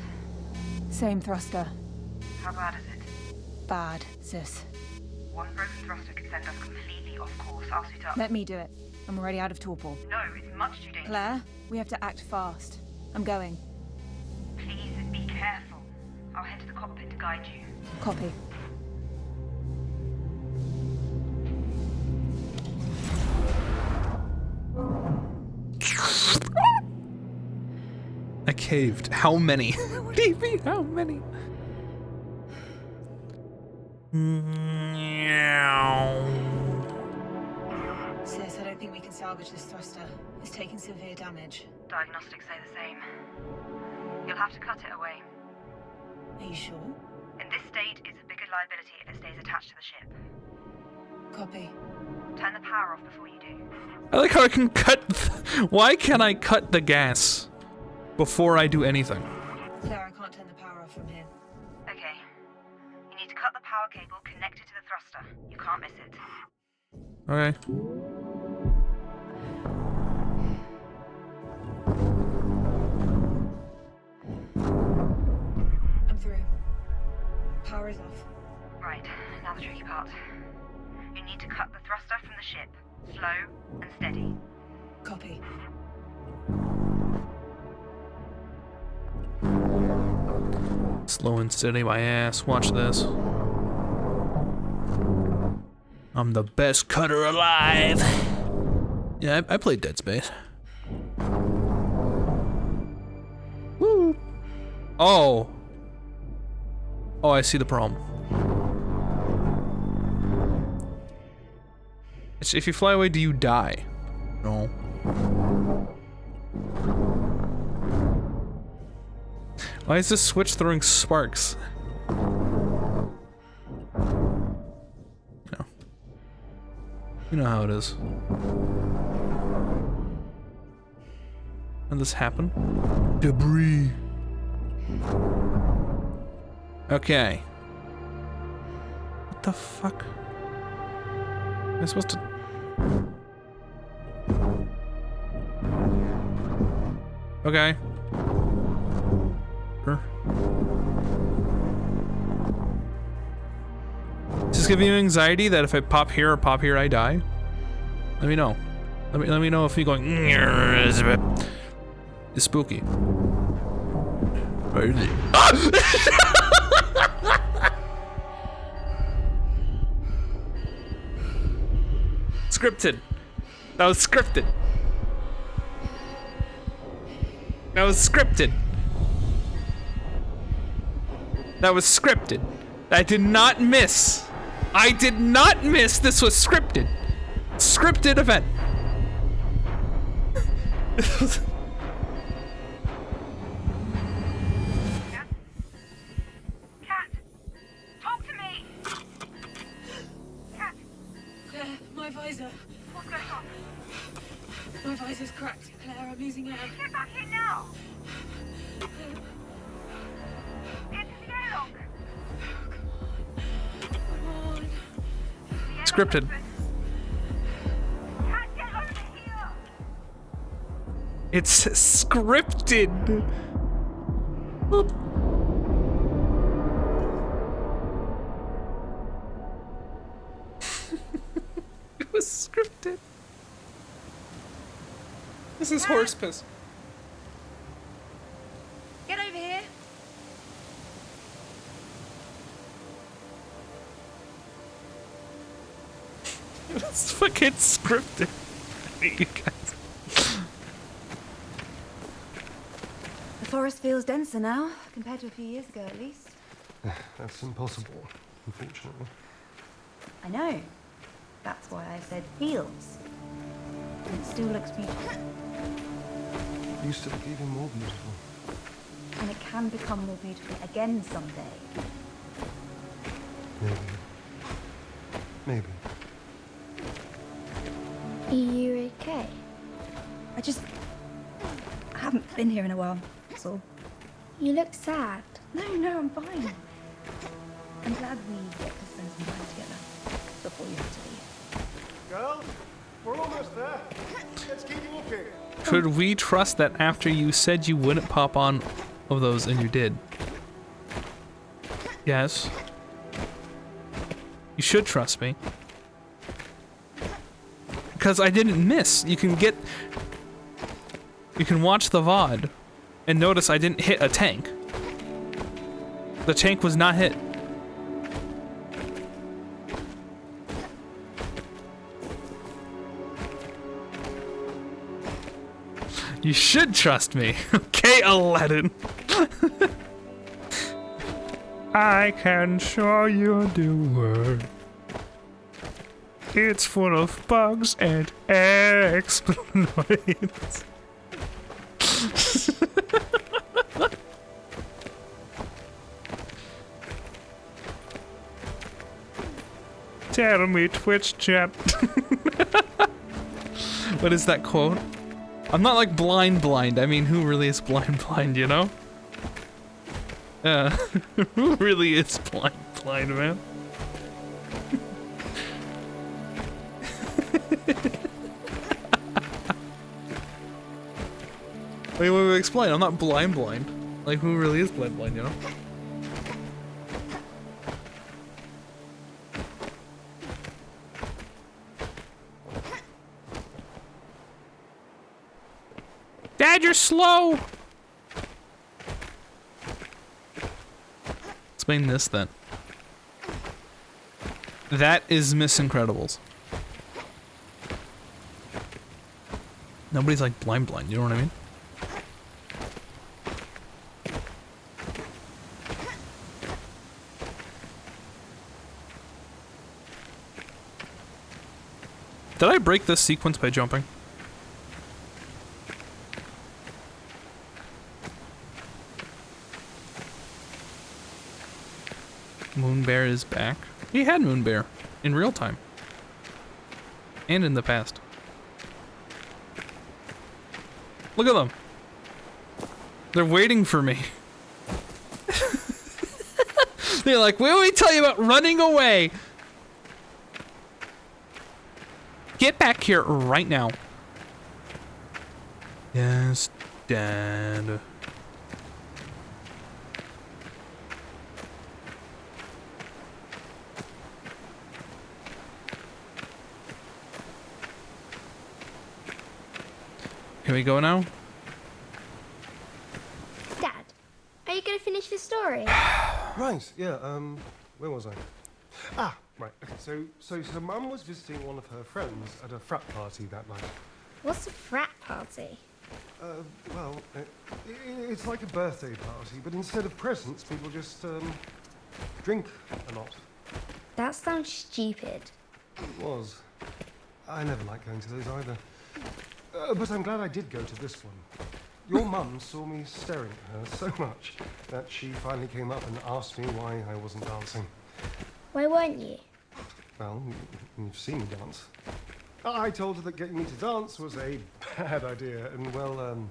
Same thruster. How bad is it? Bad, sis. One broken thruster could send us completely off course. I'll suit up. Let me do it. I'm already out of torpor. No, it's much too dangerous. Claire, we have to act fast. I'm going. Please be careful. I'll head to the cockpit to guide you. Copy. I caved. How many? What do you mean, how many? Sis, I don't think we can salvage this thruster. It's taking severe damage. Diagnostics say the same. You'll have to cut it away. Are you sure? In this state, it's a bigger liability if it stays attached to the ship. Copy. Turn the power off before you do. I like how I can cut. Why can't I cut the gas before I do anything? Claire, I can't turn the power off from here. Okay. You need to cut the power cable connected to the thruster. You can't miss it. Okay. I'm through. Power is off. Right, now the tricky part. You need to cut the thruster from the ship. Slow and steady. Copy. Slow and steady, my ass. Watch this. I'm the best cutter alive. Yeah, I played Dead Space. Woo! Oh. Oh, I see the problem. If you fly away, do you die? No. Why is this switch throwing sparks? No. You know how it is. When this happen? Debris. Okay. What the fuck? Am I supposed to... Okay. Sure. Is this giving you anxiety that if I pop here or pop here I die? Let me know. Let me know if you're going is spooky. Really? Scripted. That was scripted. That was scripted. That was scripted. I did not miss. I did not miss. This was scripted. Scripted event. Cat! Talk to me! Cat! Claire, my visor. What's going on? My visor's cracked. Claire, I'm losing air. Get back in now! Into the airlock! Come on. Scripted. Cat, get over here! It's scripted. Boop. It was scripted. This is horse piss. Get over here. It was fucking scripted. I hate you guys. The forest feels denser now, compared to a few years ago at least. That's impossible, unfortunately. I know. That's why I said feels. And it still looks beautiful. It used to look even more beautiful. And it can become more beautiful again someday. Maybe. Are you okay? I haven't been here in a while, that's all. You look sad. No, I'm fine. I'm glad we get to spend some time together before you have to leave. Girls, we're almost there. Let's keep walking. Could we trust that after you said you wouldn't pop on of those and you did? Yes. You should trust me. Because I didn't miss. You can watch the VOD and notice I didn't hit a tank. The tank was not hit. You should trust me. Okay, Aladdin. I can show you the world. It's full of bugs and exploits. Tell me, Twitch chat. What is that quote? I'm not like blind. I mean, who really is blind, you know? Who really is blind, man? Wait, explain. I'm not blind. Like, who really is blind, you know? Dad, you're slow! Explain this then. That is Miss Incredibles. Nobody's like blind, you know what I mean? Did I break this sequence by jumping? Moonbear is back. He had Moonbear in real time. And in the past. Look at them. They're waiting for me. They're like, what did we tell you about running away? Get back here right now. Yes, Dad. Can we go now? Dad, are you going to finish the story? Right, yeah, where was I? Ah, right, okay, so Mum was visiting one of her friends at a frat party that night. What's a frat party? Well, it's like a birthday party, but instead of presents, people just, drink a lot. That sounds stupid. It was. I never liked going to those either. But I'm glad I did go to this one. Your mum saw me staring at her so much that she finally came up and asked me why I wasn't dancing. Why weren't you? Well, you've seen me dance. I told her that getting me to dance was a bad idea, and well,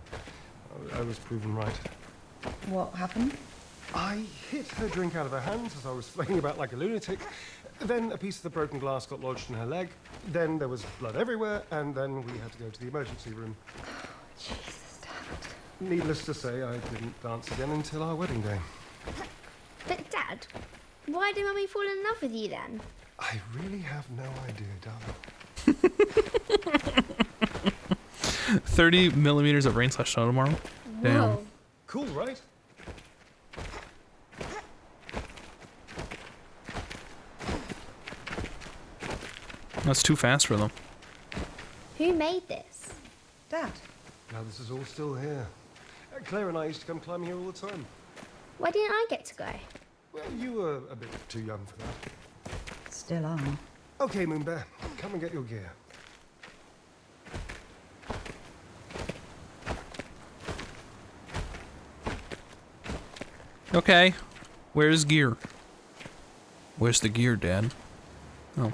I was proven right. What happened? I hit her drink out of her hands as I was flailing about like a lunatic. Then a piece of the broken glass got lodged in her leg. Then there was blood everywhere, and then we had to go to the emergency room. Oh, Jesus, Dad. Needless to say, I didn't dance again until our wedding day. But Dad, why did Mummy fall in love with you then? I really have no idea, darling. 30 millimeters of rain/snow tomorrow. Damn. Whoa. Cool, right? That's too fast for them. Who made this? Dad. Now this is all still here. Claire and I used to come climbing here all the time. Why didn't I get to go? Well, you were a bit too young for that. Still are. Okay, Moonbear, come and get your gear. Okay. Where's gear? Where's the gear, Dad? Oh.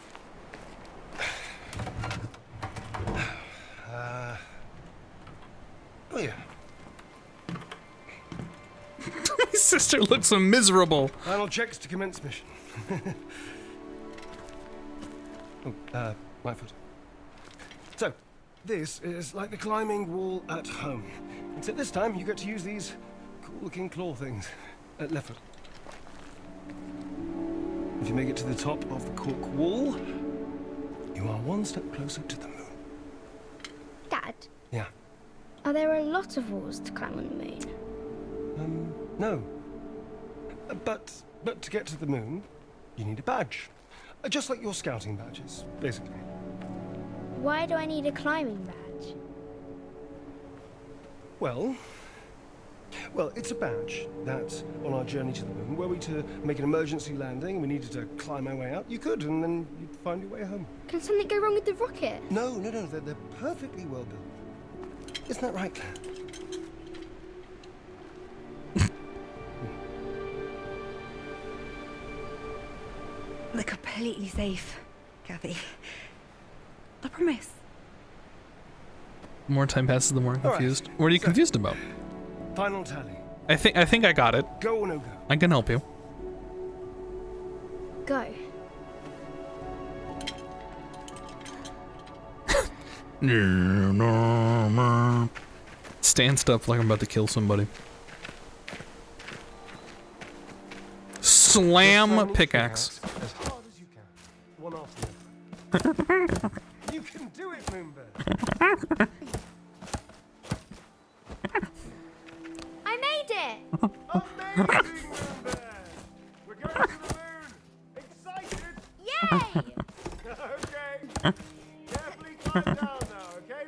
Oh yeah. My sister looks so miserable. Final checks to commence mission. My foot. So, this is like the climbing wall at home. Except this time you get to use these cool-looking claw things. Left foot. If you make it to the top of the cork wall, you are one step closer to the moon. Dad, Yeah. are there a lot of walls to climb on the moon? No. But to get to the moon, you need a badge. Just like your scouting badges, basically. Why do I need a climbing badge? Well, it's a badge that, on our journey to the moon, were we to make an emergency landing and we needed to climb our way out, you could, and then you'd find your way home. Can something go wrong with the rocket? No, they're perfectly well built. Isn't that right, Claire? They're completely safe, Kathy. I promise. The more time passes, the more I'm All right. confused. What are you confused about? Final tally. I think I got it. Go or no go? I can help you. Go. Stand stuff like I'm about to kill somebody. Slam pickaxe. As hard as you can. One after the other. You can do it, Moonbear. We're going to the moon! Excited? Yay! Okay. Carefully climb down now, okay,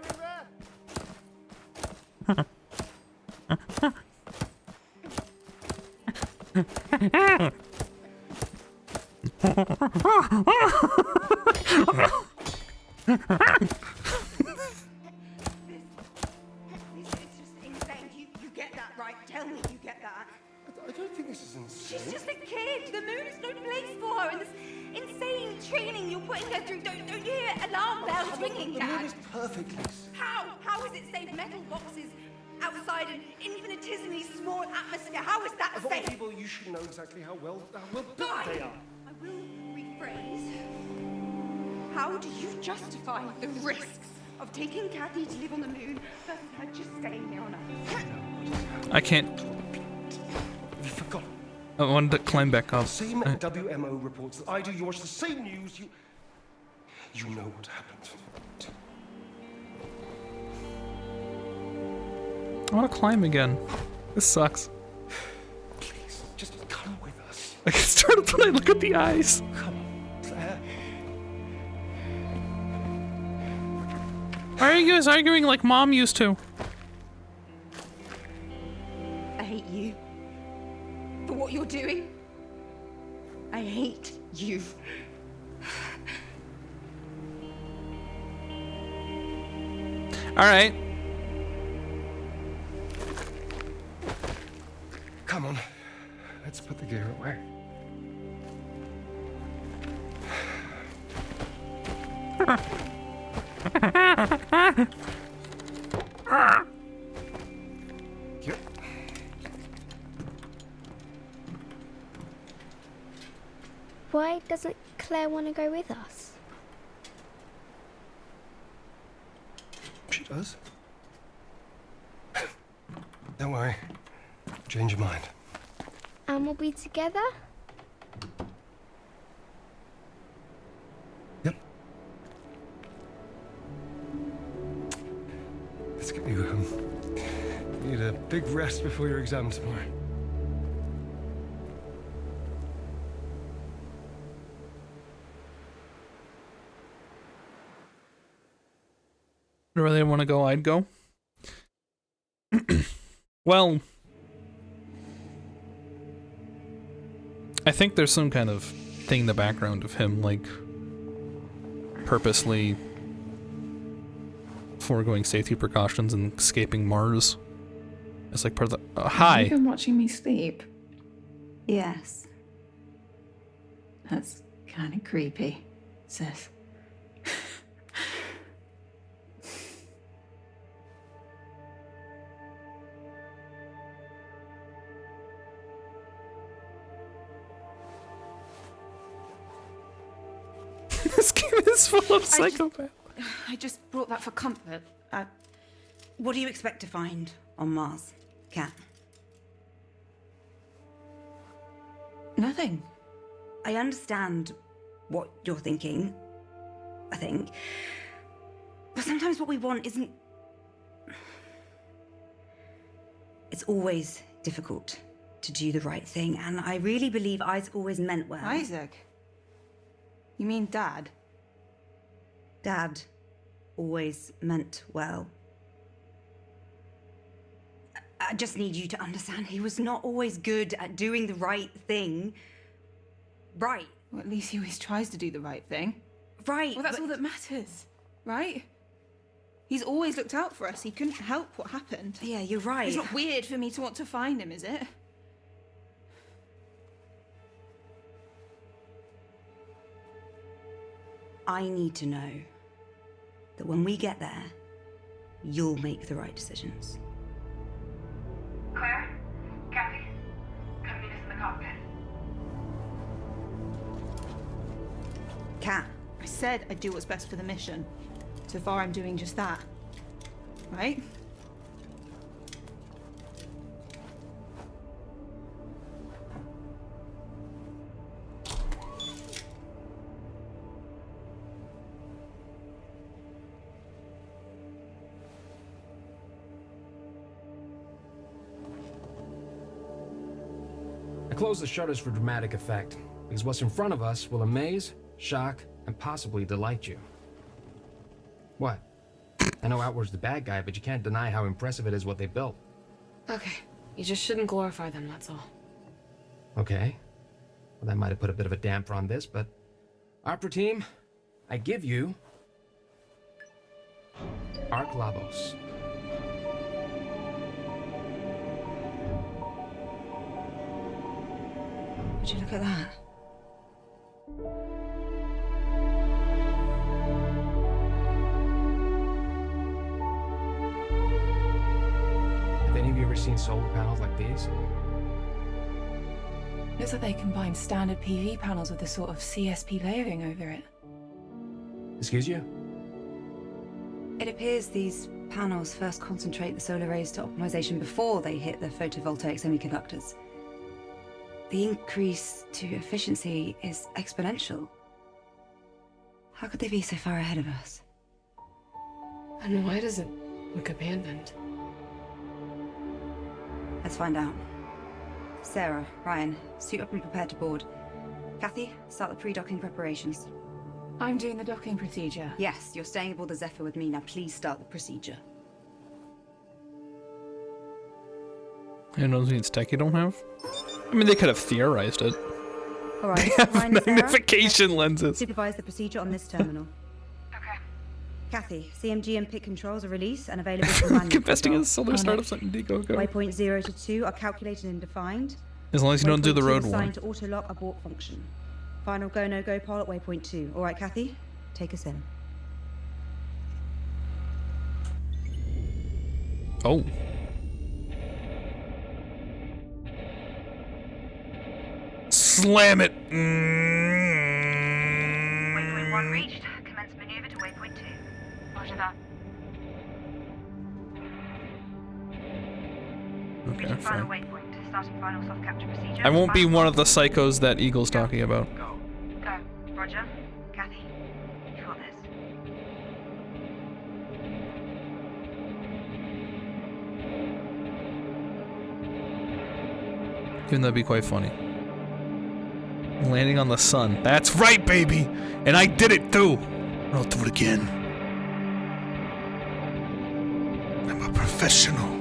This is just insane. You get that, right? Tell me you get that. I don't think this is insane. She's just a kid. The moon is no place for her. And this insane training you're putting her through. Don't you hear alarm bells ringing, The Dad? moon is perfect, Lisa. How is it safe? Metal boxes outside an infinitesimally small atmosphere. How is that Of all safe? people, you should know exactly how well built they are. I will rephrase. How do you justify the risks of taking Kathy to live on the moon versus her just staying here on Earth? I can't. You forgot. I wanted to climb back up. Same WMO reports that I do. You watch the same news. You know what happened. I want to climb again. This sucks. Please, just come with us. I get started when I look at the eyes. Come on, Claire. Why are you guys arguing like Mom used to? I hate you. For what you're doing. I hate you. Alright. Come on. Let's put the gear away. Yep. Why doesn't Claire want to go with us? She does. Don't worry. Change your mind. And we'll be together? Yep. Let's get you home. You need a big rest before your exam tomorrow. Wherever they want to go, I'd go. Well, I think there's some kind of thing in the background of him, like, purposely foregoing safety precautions and escaping Mars. It's like part of the... hi! Have you been watching me sleep? Yes. That's kind of creepy, sis. This game is full of psychopaths. I just brought that for comfort. What do you expect to find on Mars, Kat? Nothing. I understand what you're thinking, I think. But sometimes what we want isn't... It's always difficult to do the right thing, and I really believe Isaac always meant well. Isaac? You mean Dad? Dad always meant well. I just need you to understand he was not always good at doing the right thing. Right. Well, at least he always tries to do the right thing. Right. Well, that's all that matters, right? He's always looked out for us. He couldn't help what happened. Yeah, you're right. It's not weird for me to want to find him, is it? I need to know that when we get there, you'll make the right decisions. Claire? Kathy? Come meet us in the cockpit. Kat. I said I'd do what's best for the mission. So far, I'm doing just that. Right? I closed the shutters for dramatic effect, because what's in front of us will amaze, shock, and possibly delight you. What? I know Outward's the bad guy, but you can't deny how impressive it is what they built. Okay, you just shouldn't glorify them, that's all. Okay. Well, that might have put a bit of a damper on this, but... Opera team, I give you... Ark Labos. Would you look at that? Have any of you ever seen solar panels like these? Looks like they combine standard PV panels with a sort of CSP layering over it. Excuse you? It appears these panels first concentrate the solar rays to optimization before they hit the photovoltaic semiconductors. The increase to efficiency is exponential. How could they be so far ahead of us? And why does it look abandoned? Let's find out. Sarah, Ryan, suit up and prepare to board. Kathy, start the pre-docking preparations. I'm doing the docking procedure. Yes, you're staying aboard the Zephyr with me. Now please start the procedure. I know means tech you don't have. I mean, they could have theorized it. All right, They have Ryan and Sarah, magnification lenses. supervise the procedure on this terminal. Okay. Kathy, CMG and PIT controls are released and available for manual Investing in control. solar startups like Indigo Go. Waypoint 0 to 2 are calculated and defined. As long as you don't do the Waypoint 2 road assigned one. to auto-lock abort function. Final go-no-go poll at waypoint 2. All right, Kathy, take us in. Oh. Slam it. Waypoint 1 reached. Commence maneuver to waypoint 2. Roger that. Okay, Reaching final fine. waypoint. Starting final soft capture procedure. I won't be one of the psychos that Eagle's talking about. Go. Roger. Kathy, you got this. Even though it'd be quite funny. Landing on the sun. That's right, baby! And I did it too! I'll do it again. I'm a professional.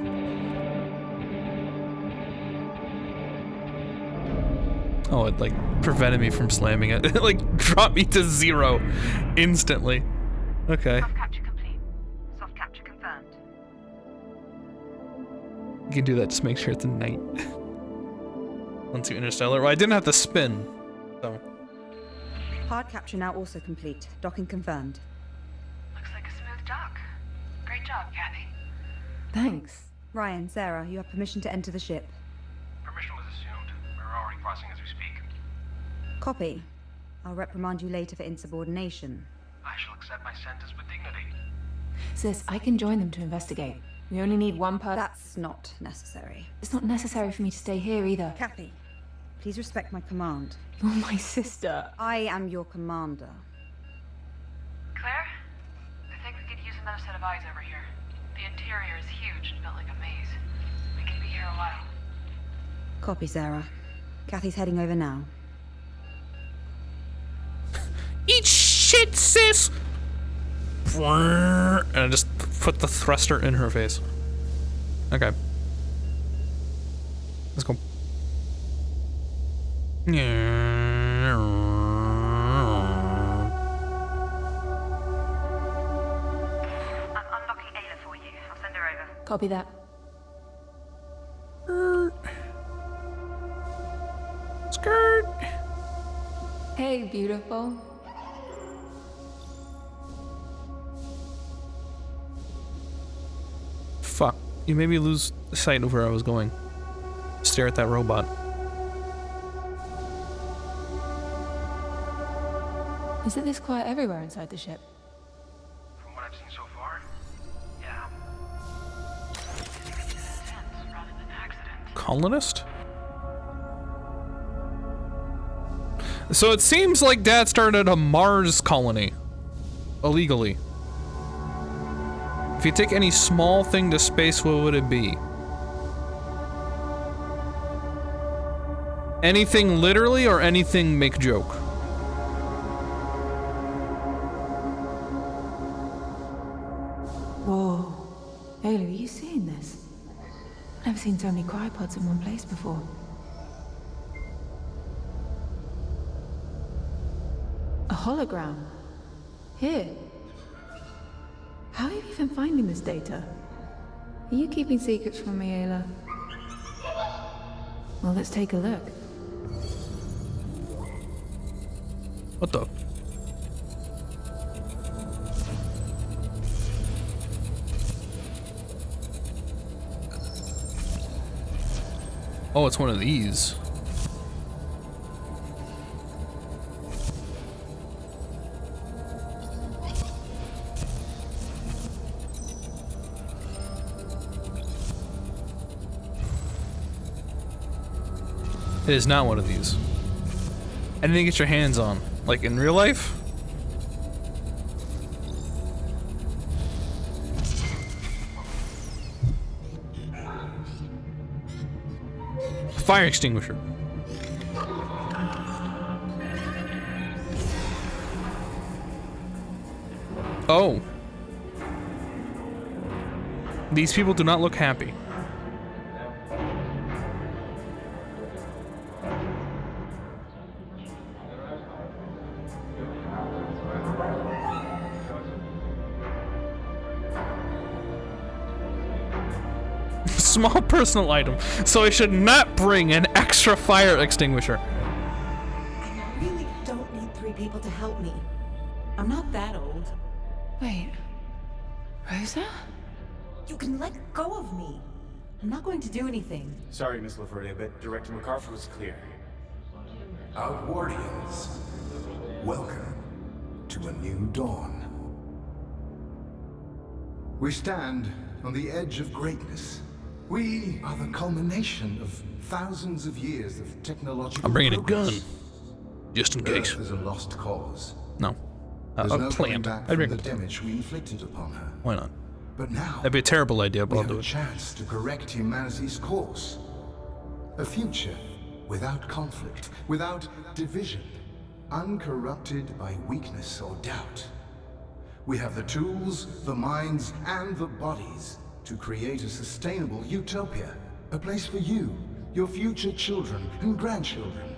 Oh, it like prevented me from slamming it. It like dropped me to 0 instantly. Okay. Soft capture complete. Soft capture confirmed. You can do that, just make sure it's a night. Once you interstellar. Well, I didn't have to spin, so. Hard capture now also complete. Docking confirmed. Looks like a smooth dock. Great job, Kathy. Thanks. Ryan, Sarah, you have permission to enter the ship. Permission was assumed. We're already crossing as we speak. Copy. I'll reprimand you later for insubordination. I shall accept my sentence with dignity. Sis, I can join them to investigate. We only need one person. That's not necessary. It's not necessary for me to stay here either. Kathy, please respect my command. You're my sister. I am your commander. Claire? I think we could use another set of eyes over here. The interior is huge and built like a maze. We can be here a while. Copy, Sarah. Kathy's heading over now. Eat shit, sis! And I just put the thruster in her face. Okay. Let's go. I'm unlocking Ayla for you. I'll send her over. Copy that. Skirt. Hey, beautiful. Fuck. You made me lose sight of where I was going. Stare at that robot. Is it this quiet everywhere inside the ship? From what I've seen so far, yeah. Colonist? So it seems like Dad started a Mars colony. Illegally. If you take any small thing to space, what would it be? Anything literally or anything make joke? Whoa. Ayla, are you seeing this? I've never seen so many cryopods in one place before. A hologram. Here. How are you even finding this data? Are you keeping secrets from me, Ayla? Well, let's take a look. What the? Oh, it's one of these. It is not one of these. Anything to get your hands on, like in real life? Fire extinguisher. Oh. These people do not look happy. Small personal item, so I should not bring an extra fire extinguisher. I really don't need 3 people to help me. I'm not that old. Wait. Rosa? You can let go of me. I'm not going to do anything. Sorry, Miss LaVerde, but Director MacArthur was clear. Outwardians, welcome to a new dawn. We stand on the edge of greatness. We are the culmination of thousands of years of technological I'm bringing progress. a gun, just in case. Earth is a lost cause. No. There's A no coming plant. back I'd from bring the a plant. damage we inflicted upon her. Why not? But now, That'd be a terrible idea, but we I'll have do a it. chance to correct humanity's course. A future without conflict, without division, uncorrupted by weakness or doubt. We have the tools, the minds, and the bodies to create a sustainable utopia. A place for you, your future children and grandchildren.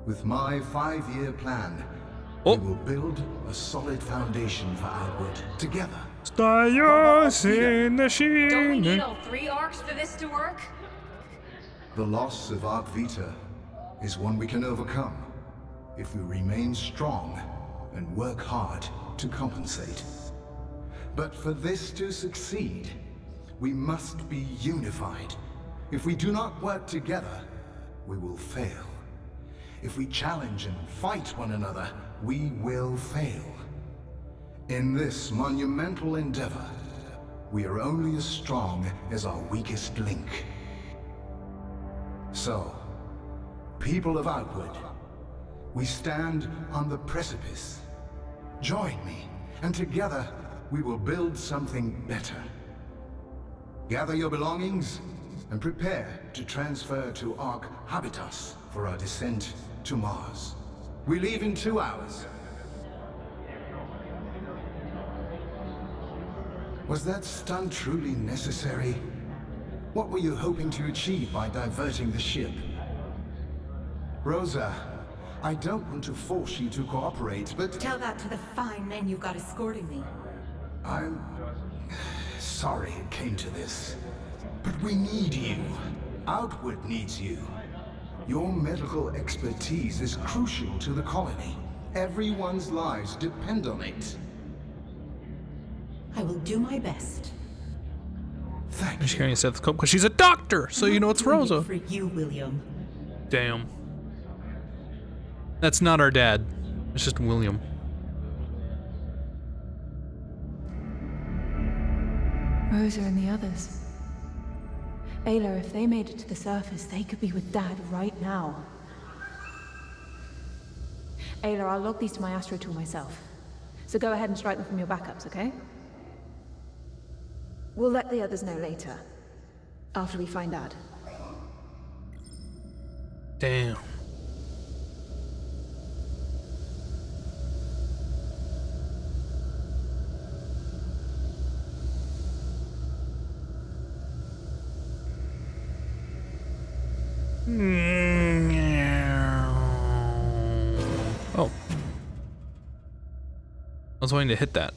With my 5-year plan, we will build a solid foundation for Outward together. Don't we need all 3 arcs for this to work? The loss of Arc Vita is one we can overcome if we remain strong and work hard to compensate. But for this to succeed, we must be unified. If we do not work together, we will fail. If we challenge and fight one another, we will fail. In this monumental endeavor, we are only as strong as our weakest link. So, people of Outward, we stand on the precipice. Join me, and together we will build something better. Gather your belongings and prepare to transfer to Ark Habitas for our descent to Mars. We leave in 2 hours. Was that stunt truly necessary? What were you hoping to achieve by diverting the ship? Rosa, I don't want to force you to cooperate, but... Tell that to the fine men you've got escorting me. I'm... sorry it came to this. But we need you. Outward needs you. Your medical expertise is crucial to the colony. Everyone's lives depend on it. I will do my best. She's carrying a stethoscope because she's a doctor, so you know it's Rosa. For you, William. Damn. That's not our dad. It's just William. Rosa and the others. Ayla, if they made it to the surface, they could be with Dad right now. Ayla, I'll log these to my Astro tool myself. So go ahead and strike them from your backups, okay? We'll let the others know later. After we find Dad. Damn. Oh. I was wanting to hit that.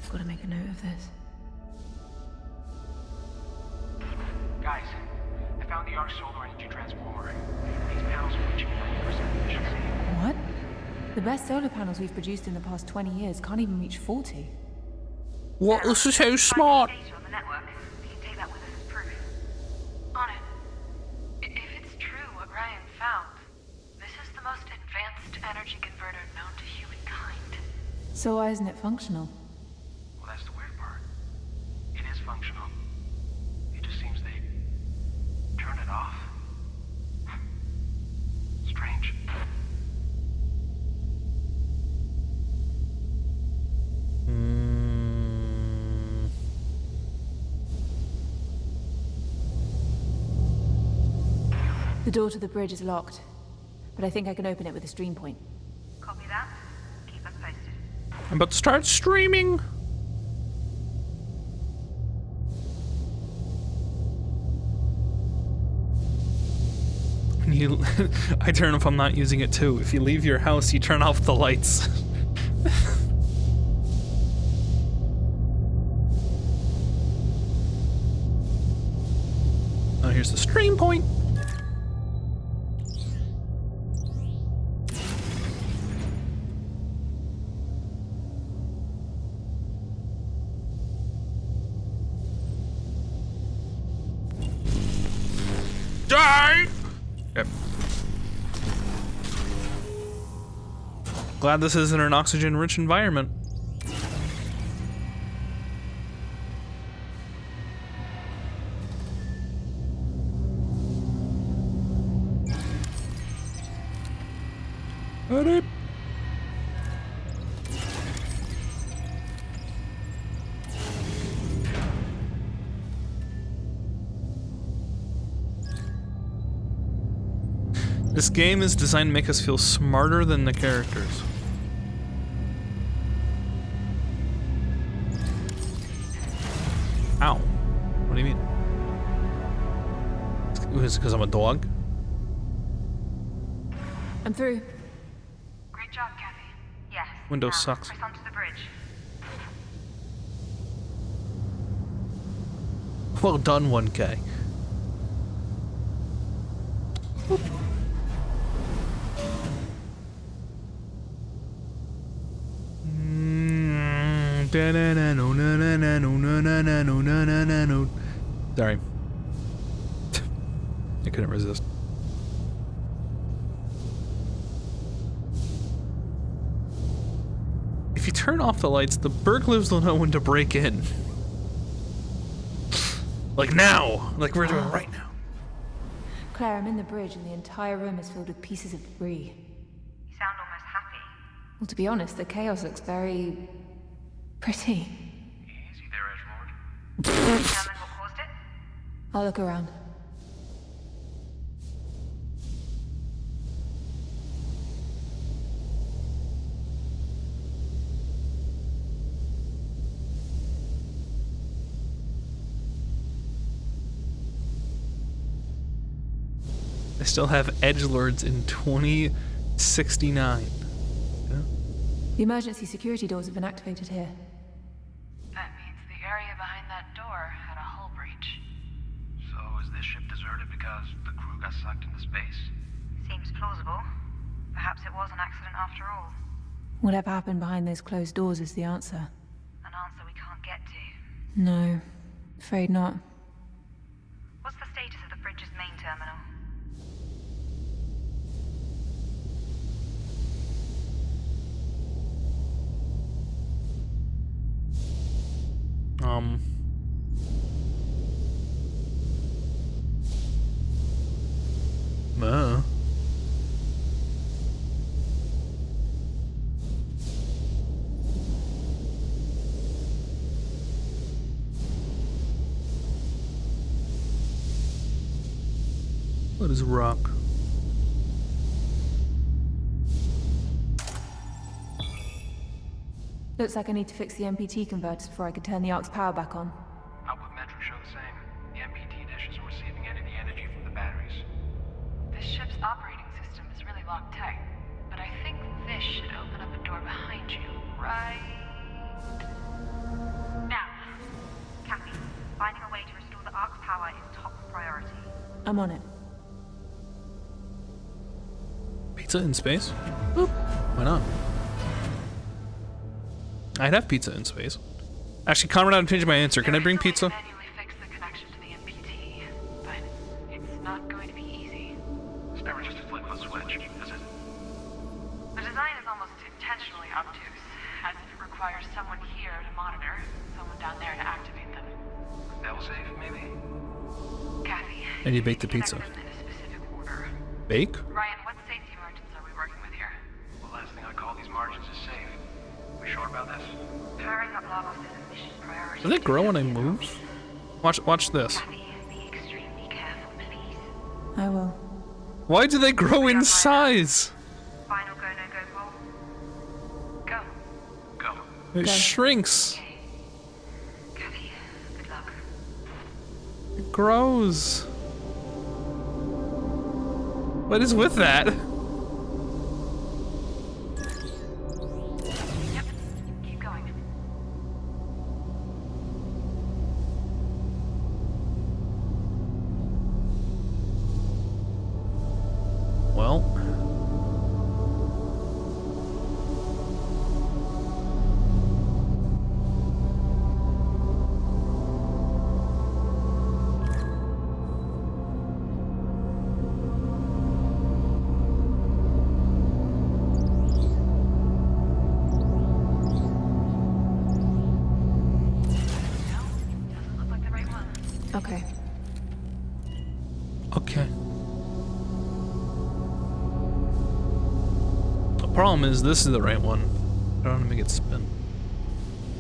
Gotta make a note of this. Guys, I found the Arc Solar Energy Transformer. These panels are reaching 90% efficiency. What? The best solar panels we've produced in the past 20 years can't even reach 40. What? This is so smart. On it. If it's true what Ryan found, this is the most advanced energy converter known to humankind. So why isn't it functional? Well, that's the weird part. It is functional. It just seems they turn it off. Strange. The door to the bridge is locked, but I think I can open it with a stream point. Copy that. Keep us posted. I'm about to start streaming. I turn if I'm not using it too. If you leave your house, you turn off the lights. Oh, here's the stream point. Die! Yep. Glad this isn't an oxygen-rich environment. Hurry! This game is designed to make us feel smarter than the characters. Ow. What do you mean? Is it because I'm a dog? I'm through. Great job, Kathy. Yes. Windows now, sucks. Press onto the bridge. Well done, 1K. Boop. Sorry. I couldn't resist. If you turn off the lights, the burglars will know when to break in. Like now! Like we're doing right now. Claire, I'm in the bridge and the entire room is filled with pieces of debris. You sound almost happy. Well, to be honest, the chaos looks very... pretty. Easy there, Edgelord. Determine what caused it? I'll look around. I still have edgelords in 2069. Yeah. The emergency security doors have been activated here. That means the area behind that door had a hull breach. So is this ship deserted because the crew got sucked into space? Seems plausible. Perhaps it was an accident after all. Whatever happened behind those closed doors is the answer. An answer we can't get to. No, afraid not. What's the status of the bridge's main terminal? What is rock? Looks like I need to fix the MPT converters before I can turn the ARC's power back on. Output metrics show the same. The MPT dish isn't receiving any of the energy from the batteries. This ship's operating system is really locked tight, but I think this should open up a door behind you, right now. Kathy, finding a way to restore the ARC's power is top priority. I'm on it. Pizza in space? Boop. Why not? I'd have pizza in space. Actually, Conrad, I'm changing my answer. Can I bring pizza? Fix the connection to the MPT, but it's not going to be easy. It's never just a flip of a switch, is it? The design is almost intentionally obtuse, as if it requires someone here to monitor, someone down there to activate them. Failsafe, maybe? Kathy. And you bake the pizza. In a specific order. Bake? Ryan, what safety margins are we working with here? The last thing I call these margins is safe. We sure about this? Powering up Lagos is a mission priority. Do they grow when I move? Watch this. Kathy, be extremely careful, please. I will. Why do they grow in size? Final go, no go, Paul. Go. Go. It shrinks. Kathy, good luck. It grows. What is with that? Keep going. Well. Okay. Okay. The problem is this is the right one. I don't want to make it spin.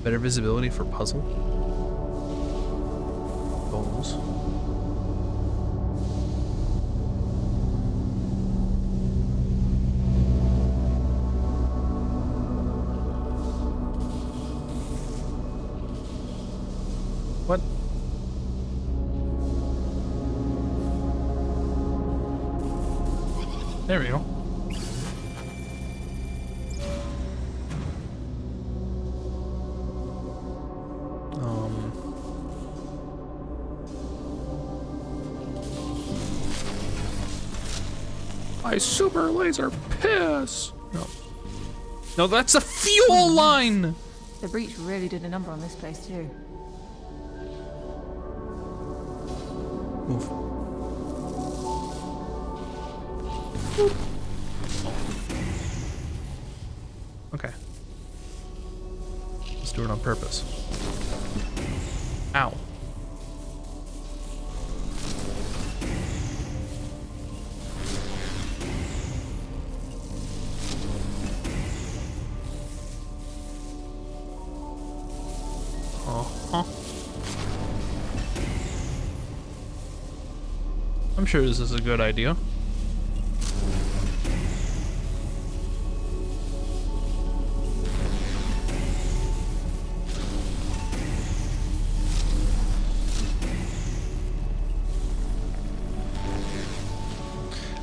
Better visibility for puzzle. Goals. What? There we go. My super laser piss. No. No, that's a fuel line. The breach really did a number on this place too. Move. Okay. Let's do it on purpose. Ow. I'm sure this is a good idea.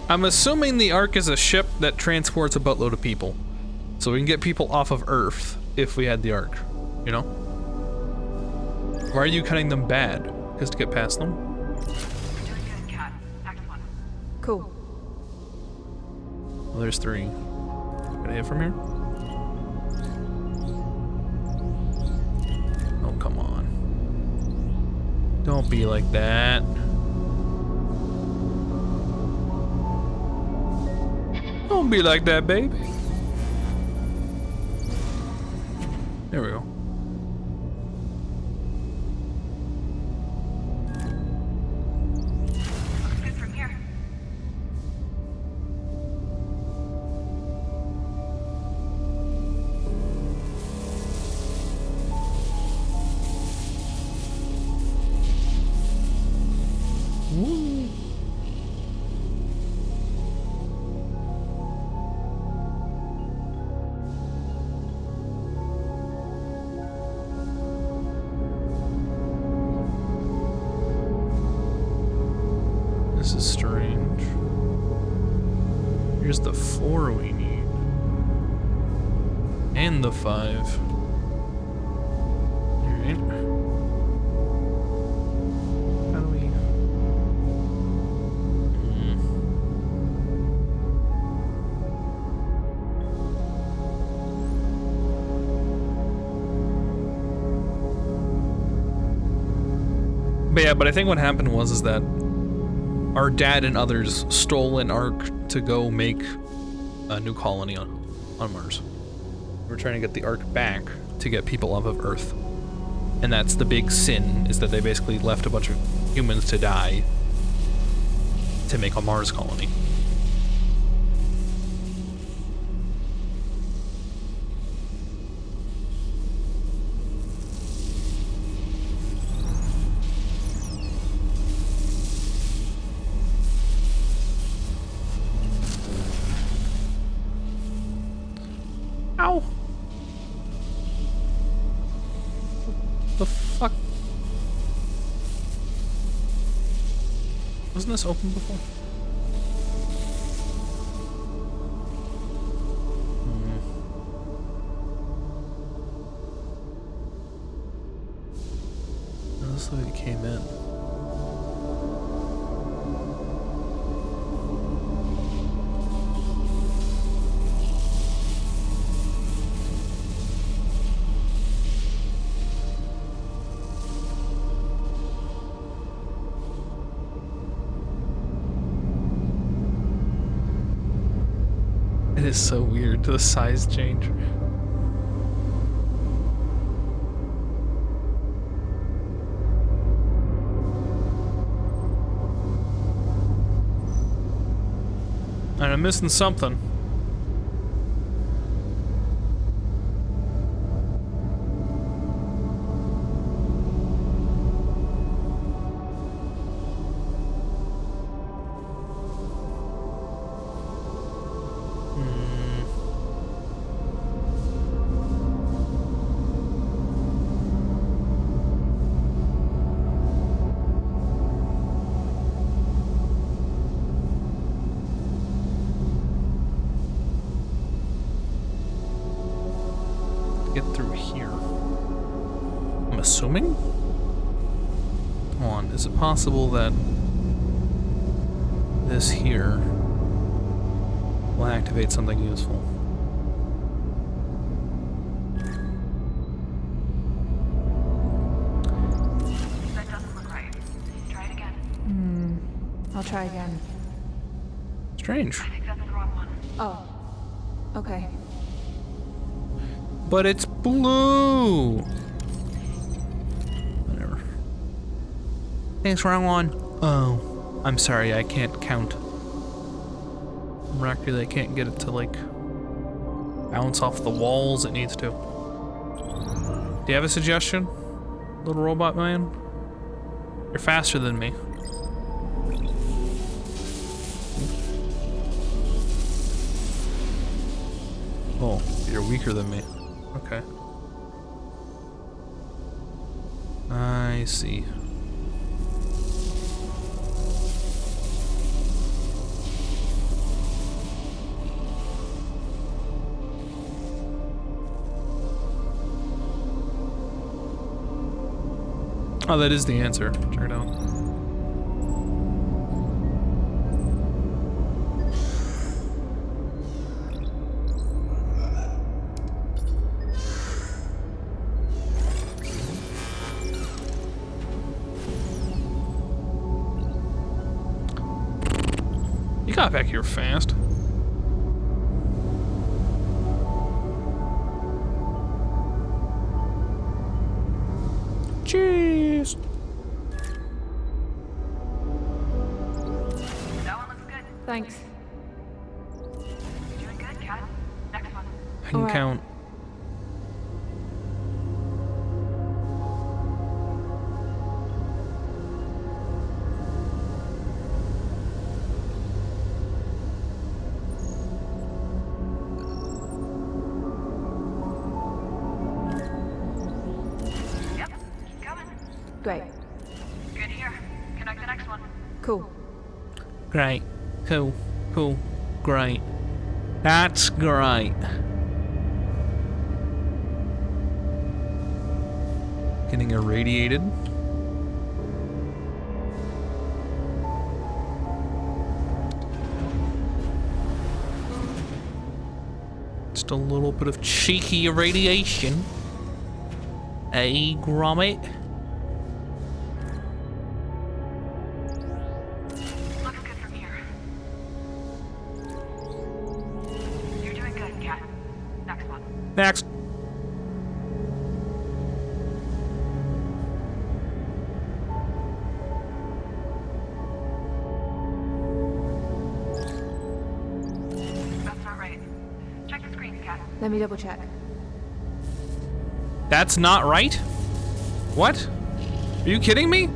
I'm assuming the Ark is a ship that transports a buttload of people. So we can get people off of Earth if we had the Ark, you know? Why are you cutting them bad? Just to get past them? Cool. Well, there's 3. Can I hit from here? Oh, come on. Don't be like that. Don't be like that, baby. There we go. Looks good from here. This is strange. Here's the 4 we need. And the 5. Alright. How do we... But yeah, but I think what happened was that our dad and others stole an Ark to go make a new colony on Mars. We're trying to get the Ark back to get people off of Earth. And that's the big sin, is that they basically left a bunch of humans to die to make a Mars colony. Ow! The fuck? Wasn't this open before? This is the way it came in. It is so weird, the size change. And I'm missing something. Get through here. I'm assuming? Come on, is it possible that this here will activate something useful? That doesn't look right. Try it again. I'll try again. Strange. I think that's the wrong one. Oh. Okay. But it's blue! Whatever. Thanks, wrong one. Oh. I'm sorry, I can't count. Miraculously, I can't get it to, like, bounce off the walls it needs to. Do you have a suggestion, little robot man? You're faster than me. Oh, you're weaker than me. Okay. I see. Oh, that is the answer. Check it out. You got back here fast. Jeez. That one looks good. Thanks. Doing good, Kat. Next one. I can count. Yep, keep coming. Great. Good here. Connect the next one. Cool. Great. Cool. Cool. Great. That's great. Getting irradiated. Just a little bit of cheeky irradiation. Hey, Gromit. Looks good from here. You're doing good, Cat. Next one. Next. That's not right. Check the screens, Cat. Let me double check. That's not right? What? Are you kidding me?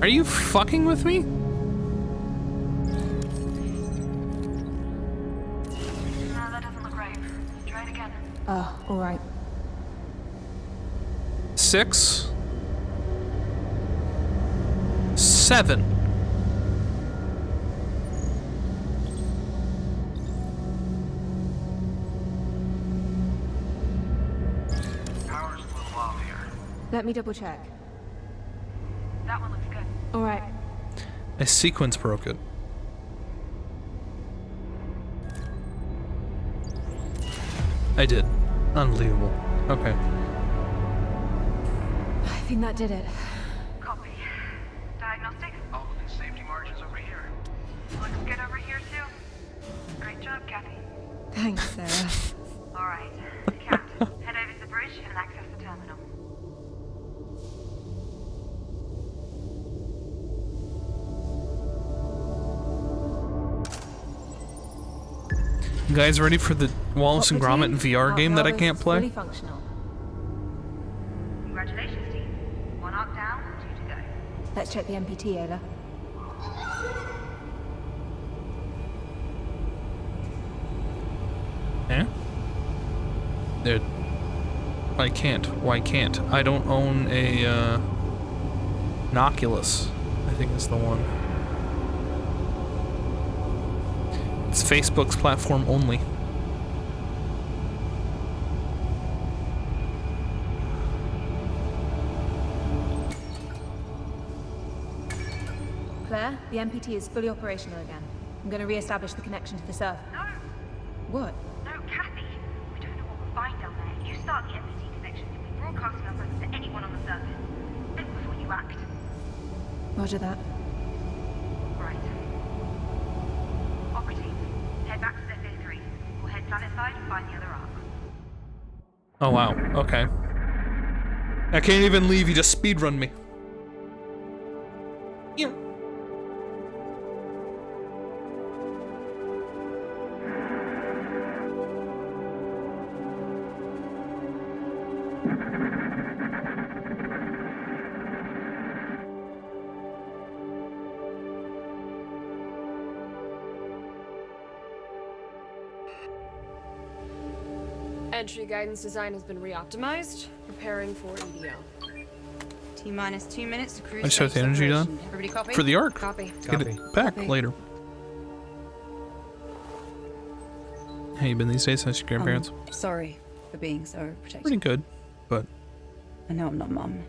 Are you fucking with me? No, that doesn't look right. Try it again. Oh, alright. 6, 7. Power's a little off here. Let me double check. That one looks good. Alright. A sequence broke it. I did. Unbelievable. Okay. I think that did it. Copy. Diagnostics? All within safety margins over here. Looks good over here, too. Great job, Kathy. Thanks, Sarah. All right. Cat, head over to the bridge and access the terminal. You guys ready for the Wallace and Gromit Operative, VR game that I can't play? Fully functional. Congratulations, team. 1 arc down, 2 to go. Let's check the MPT, Ayla. Eh? Dude. I can't. Why can't? I don't own a, an Oculus, I think is the one. It's Facebook's platform only. Claire, the MPT is fully operational again. I'm going to re-establish the connection to the surf. No, What? no, Kathy. We don't know what we'll find down there. You start the MPT connection and we broadcast our presence to anyone on the surface. Think before you act. Roger that. Right. Operative, head back to Zephyr 3. We'll head planet side and find the other arc. Oh wow, okay. I can't even leave, you just speedrun me. Entry guidance design has been re-optimized. Preparing for EDL. T-minus 2 minutes to cruise. I just have the energy done. Everybody copy? For the arc. Copy. Get it back later. How you been these days? How's your grandparents? Sorry for being so protective. Pretty good, but I know I'm not mum.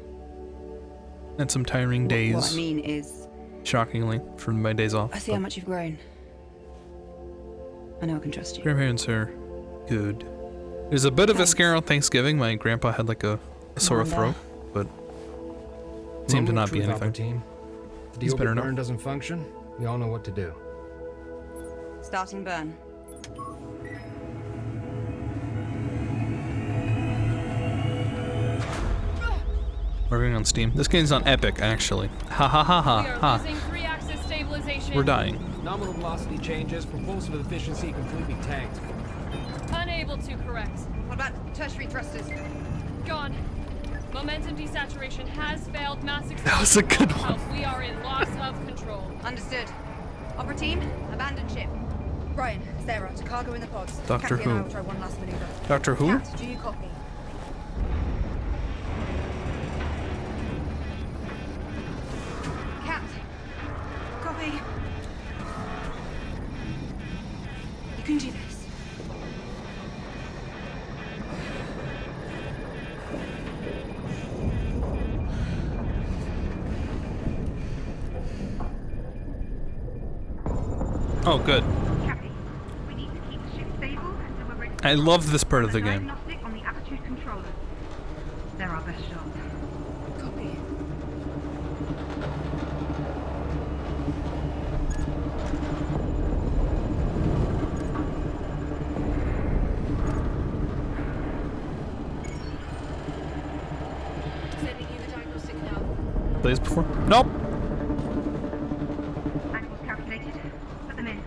had some tiring days. What I mean is, shockingly, from my days off. I see how much you've grown. I know I can trust you. Grandparents are good. There's a bit of a scare on Thanksgiving. My grandpa had like a sore throat, but seemed to not be anything. Team. If the He's better orbit now. burn doesn't function, we all know what to do. Starting burn. Working on Steam. This game's on Epic, actually. Ha ha ha ha We are ha. losing 3-axis stabilization. We're dying. Nominal velocity changes, propulsive efficiency completely tanked. Unable to correct. What about tertiary thrusters? Gone. Momentum desaturation has failed. Mass That was a good one. We are in loss of control. Understood. Opera team, abandon ship. Brian, Sarah, to cargo in the pods. Doctor Kathy and I Who. will try one last maneuver. Doctor Who? Kat, do you copy? Oh, good. Captain, we need to keep the ship stable until we're ready. I love this part of the game. Diagnostic on the attitude controller. They're our best shot. Copy. Sending you the diagnostic now. Plays before? Nope. Angles calculated. Put them in.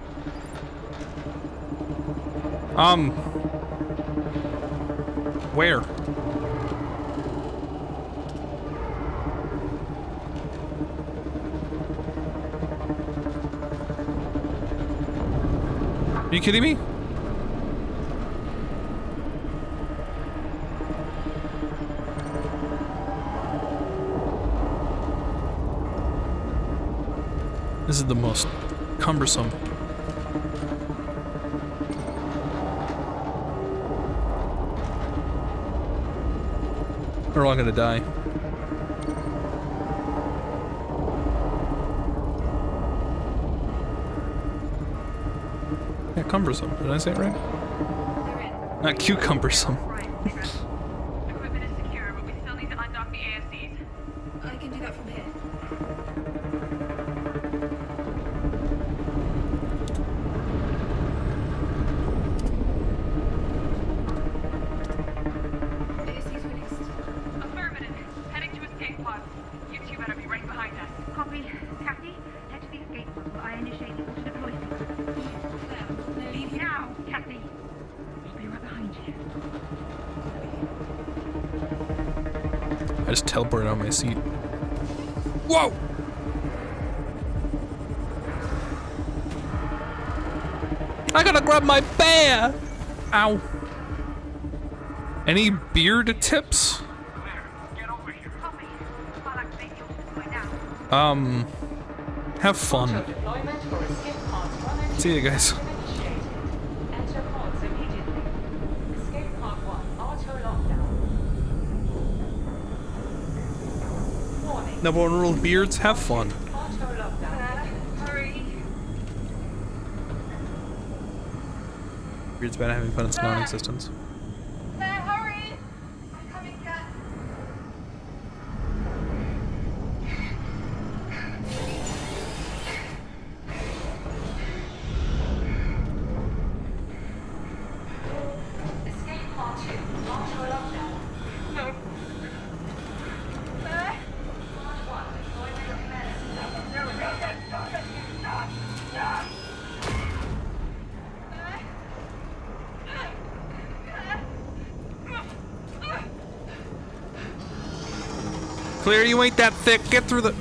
Where? Are you kidding me? This is the most cumbersome. We're all gonna die. Yeah, cumbersome. Did I say it right? Not cucumbersome. Equipment is secure, but we still need to undock the ASCs. I can do that from here. ASCs released. Affirmative. Heading to escape pod. You two better be right behind us. Copy. Kathy, head to the escape pod while I initiate the auto-deploy sequence. Leave now, Kathy. I'll be right behind you. I just teleported out of my seat. Whoa! I gotta grab my bear! Ow. Any beard tips? Have fun. See you guys. Enter pods immediately. Escape pod 1, auto lockdown. Warning. Number one rule of beards, have fun. Auto lockdown. Hurry. Beard's bad at having fun, it's non-existence. Claire, hurry! I'm coming back. Escape pod 2, auto lockdown. No. Claire? Pod 1, deployment Claire, you ain't that thick. Get through the...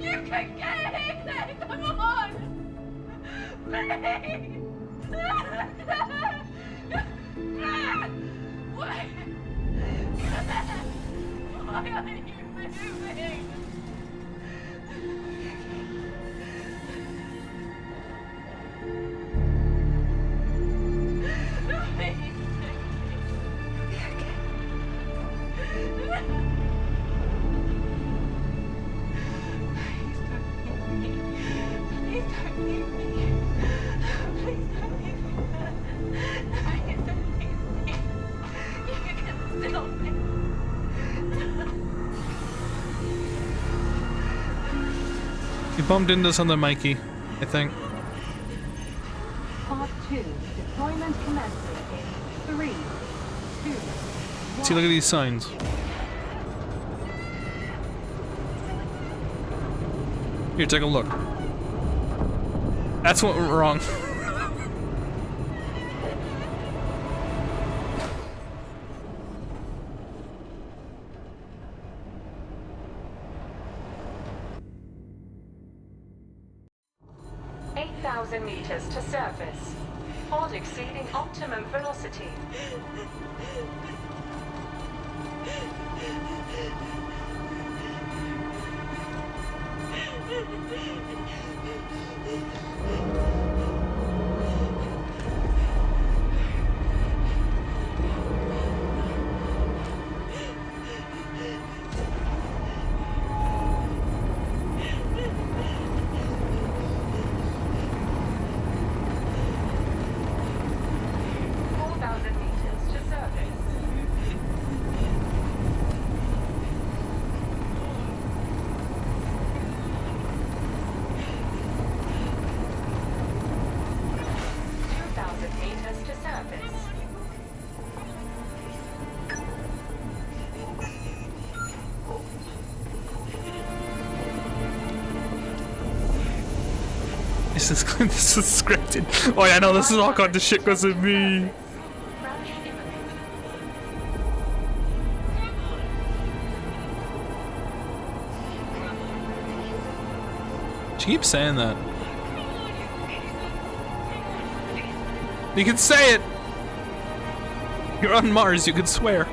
You can get in there! Come on! Please! Why? Why are you moving? You bumped into something, Mikey, I think. Pod 2, deployment commencing in 3, 2, 1. See, look at these signs. Here, take a look. That's what went wrong. Meters to surface. Pod exceeding optimum velocity. This is scripted. Oh yeah, no, this is all gone to shit because of me. She keeps saying that. You can say it! You're on Mars, you can swear.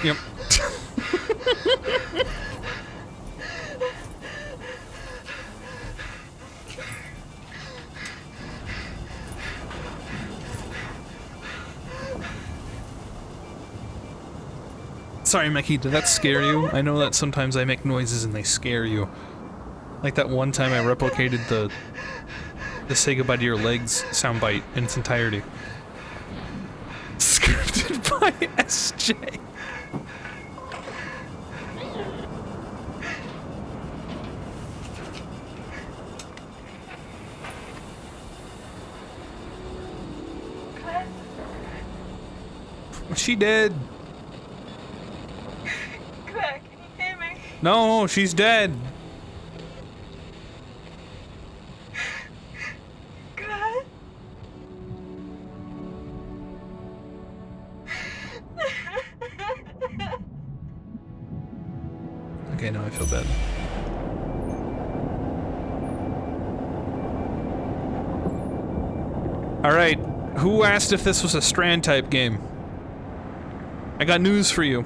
Yep. Sorry, Mickey, did that scare you? I know that sometimes I make noises and they scare you. Like that one time I replicated the say goodbye to your legs soundbite in its entirety. Scripted by SJ. She dead. Claire, can you hear me? No, she's dead. Claire? Okay, now I feel bad. Alright, who asked if this was a Strand type game? I got news for you.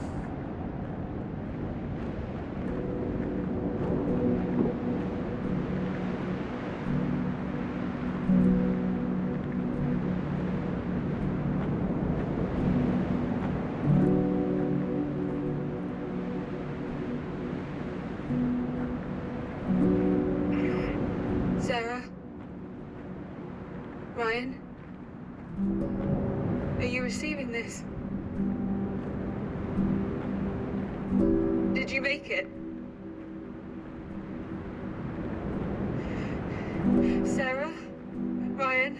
Sarah? Ryan? Are you receiving this? Did you make it? Sarah? Ryan?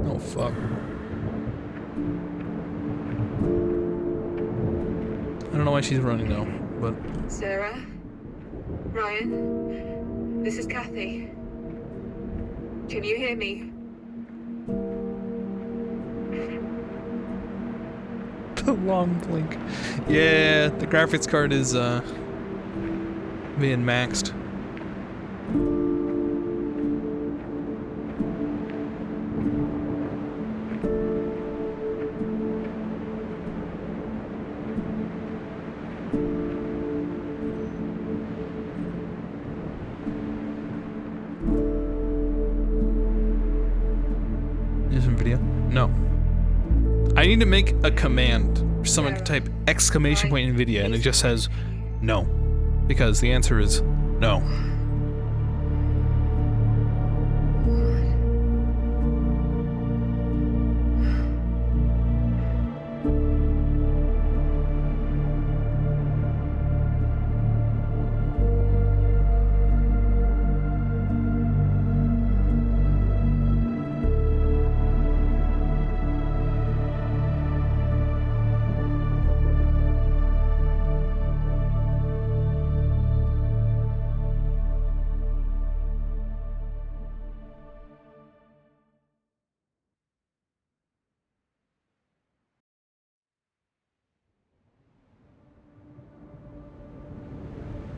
Oh, fuck. I don't know why she's running now, but... Sarah? Ryan? This is Kathy. Can you hear me? The long blink. Yeah, the graphics card is, being maxed. I need to make a command. Someone can type exclamation point NVIDIA and it just says no. Because the answer is no.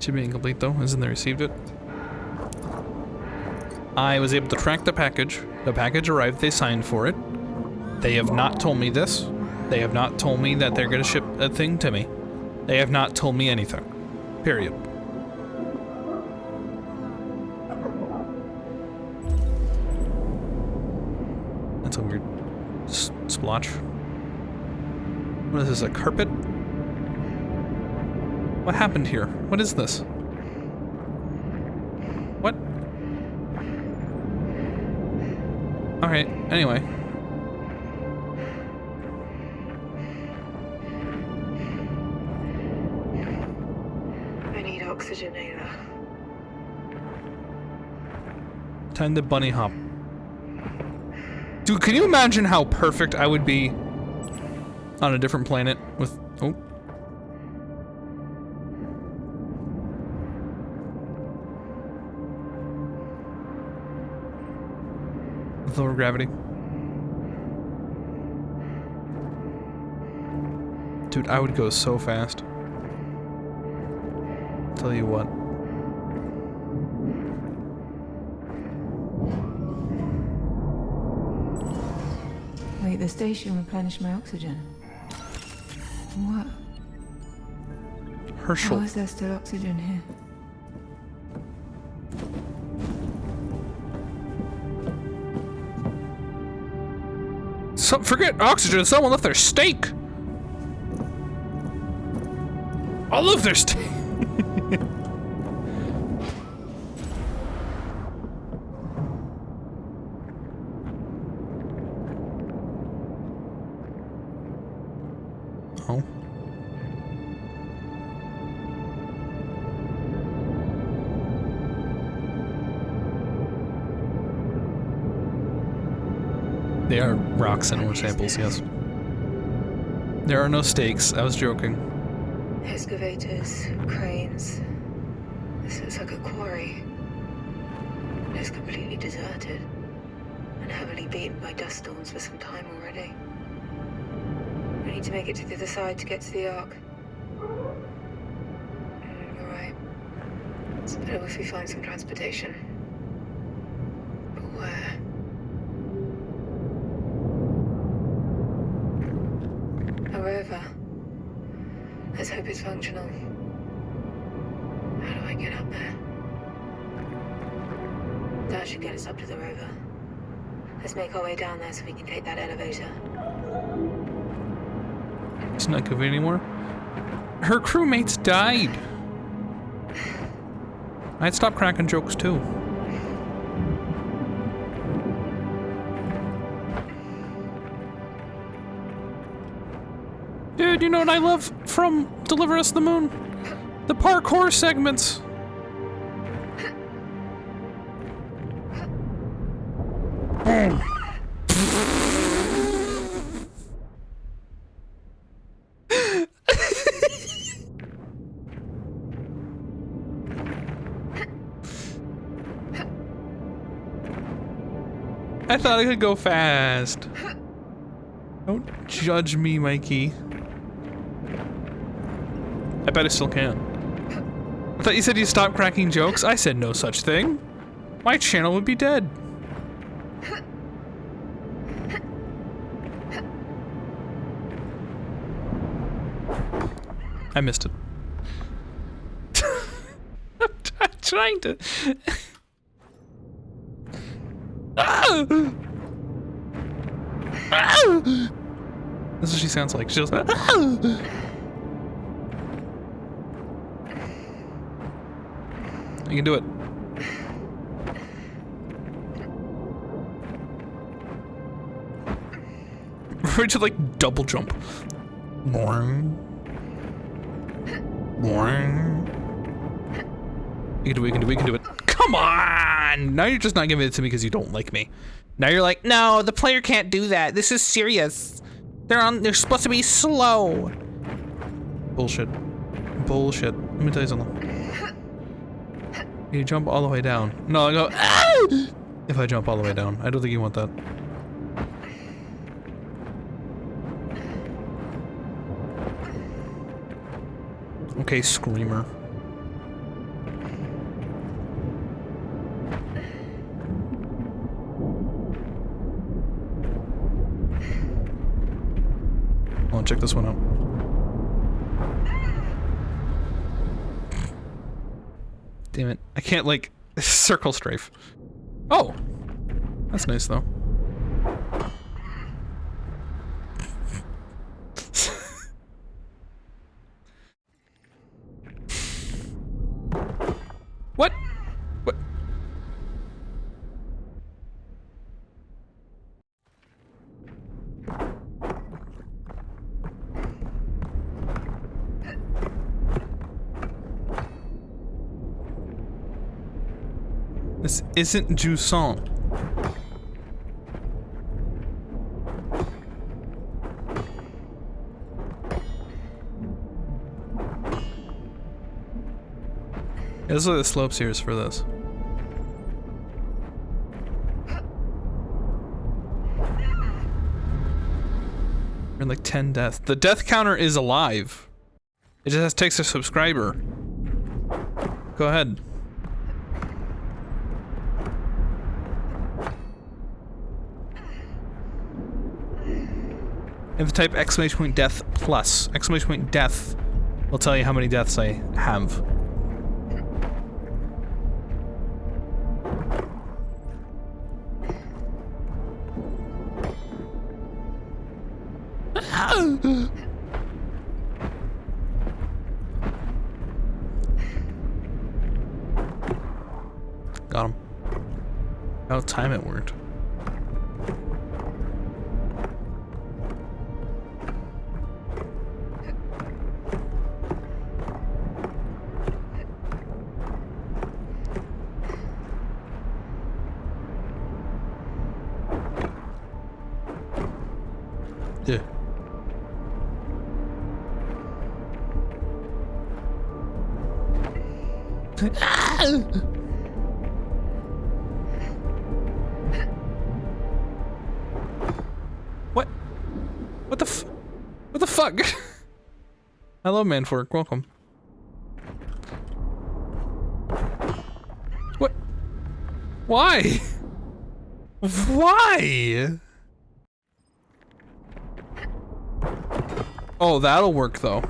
Should be incomplete though, isn't they received it? I was able to track the package. The package arrived, they signed for it. They have not told me this. They have not told me that they're gonna ship a thing to me. They have not told me anything. Period. That's a weird splotch. What is this, a carpet? What happened here? What is this? What? Alright, anyway. I need oxygen, Ayla. Time to bunny hop. Dude, can you imagine how perfect I would be on a different planet with... Oh. Lower gravity. Dude, I would go so fast. Tell you what. Wait, the station replenished my oxygen. What? Herschel. How is there still oxygen here? Forget oxygen, someone left their steak! I love their steak! Oh. They are rocks and ore samples, yes. There are no stakes, I was joking. Excavators, cranes. This looks like a quarry. It's completely deserted and heavily beaten by dust storms for some time already. We need to make it to the other side to get to the Ark. You're right. It's better if we find some transportation. But where? A rover. Let's hope it's functional. How do I get up there? That should get us up to the rover. Let's make our way down there so we can take that elevator. It's not good anymore. Her crewmates died. I'd stop cracking jokes too. Dude, you know what I love from Deliver Us the Moon? The parkour segments. I thought I could go fast. Don't judge me, Mikey. I bet I still can. I thought you said you stopped cracking jokes. I said no such thing. My channel would be dead. I missed it. I'm trying to... Ah! Ah! This is what she sounds like. She goes, ah! You can do it. Ready to like double jump. Boing. Boing. You can do it, you can do it, you can do it. Come on! Now you're just not giving it to me because you don't like me. Now you're like, no, the player can't do that. This is serious. They're supposed to be slow. Bullshit. Bullshit. Let me tell you something. You jump all the way down. No, I go, ah! If I jump all the way down. I don't think you want that. Okay, Screamer. Hold on, check this one out. Damn it. I can't, like, circle strafe. Oh! That's nice, though. What? What? This isn't Jusant. Yeah, this is like the slopes here is for this. We're in like 10 deaths. The death counter is alive. It just takes a subscriber. Go ahead. If you type !death plus, !death will tell you how many deaths I have. Got him. How time it worked. Yeah. What? What the fuck? Hello, Manfork. Welcome. What? Why? Why? Oh, that'll work though.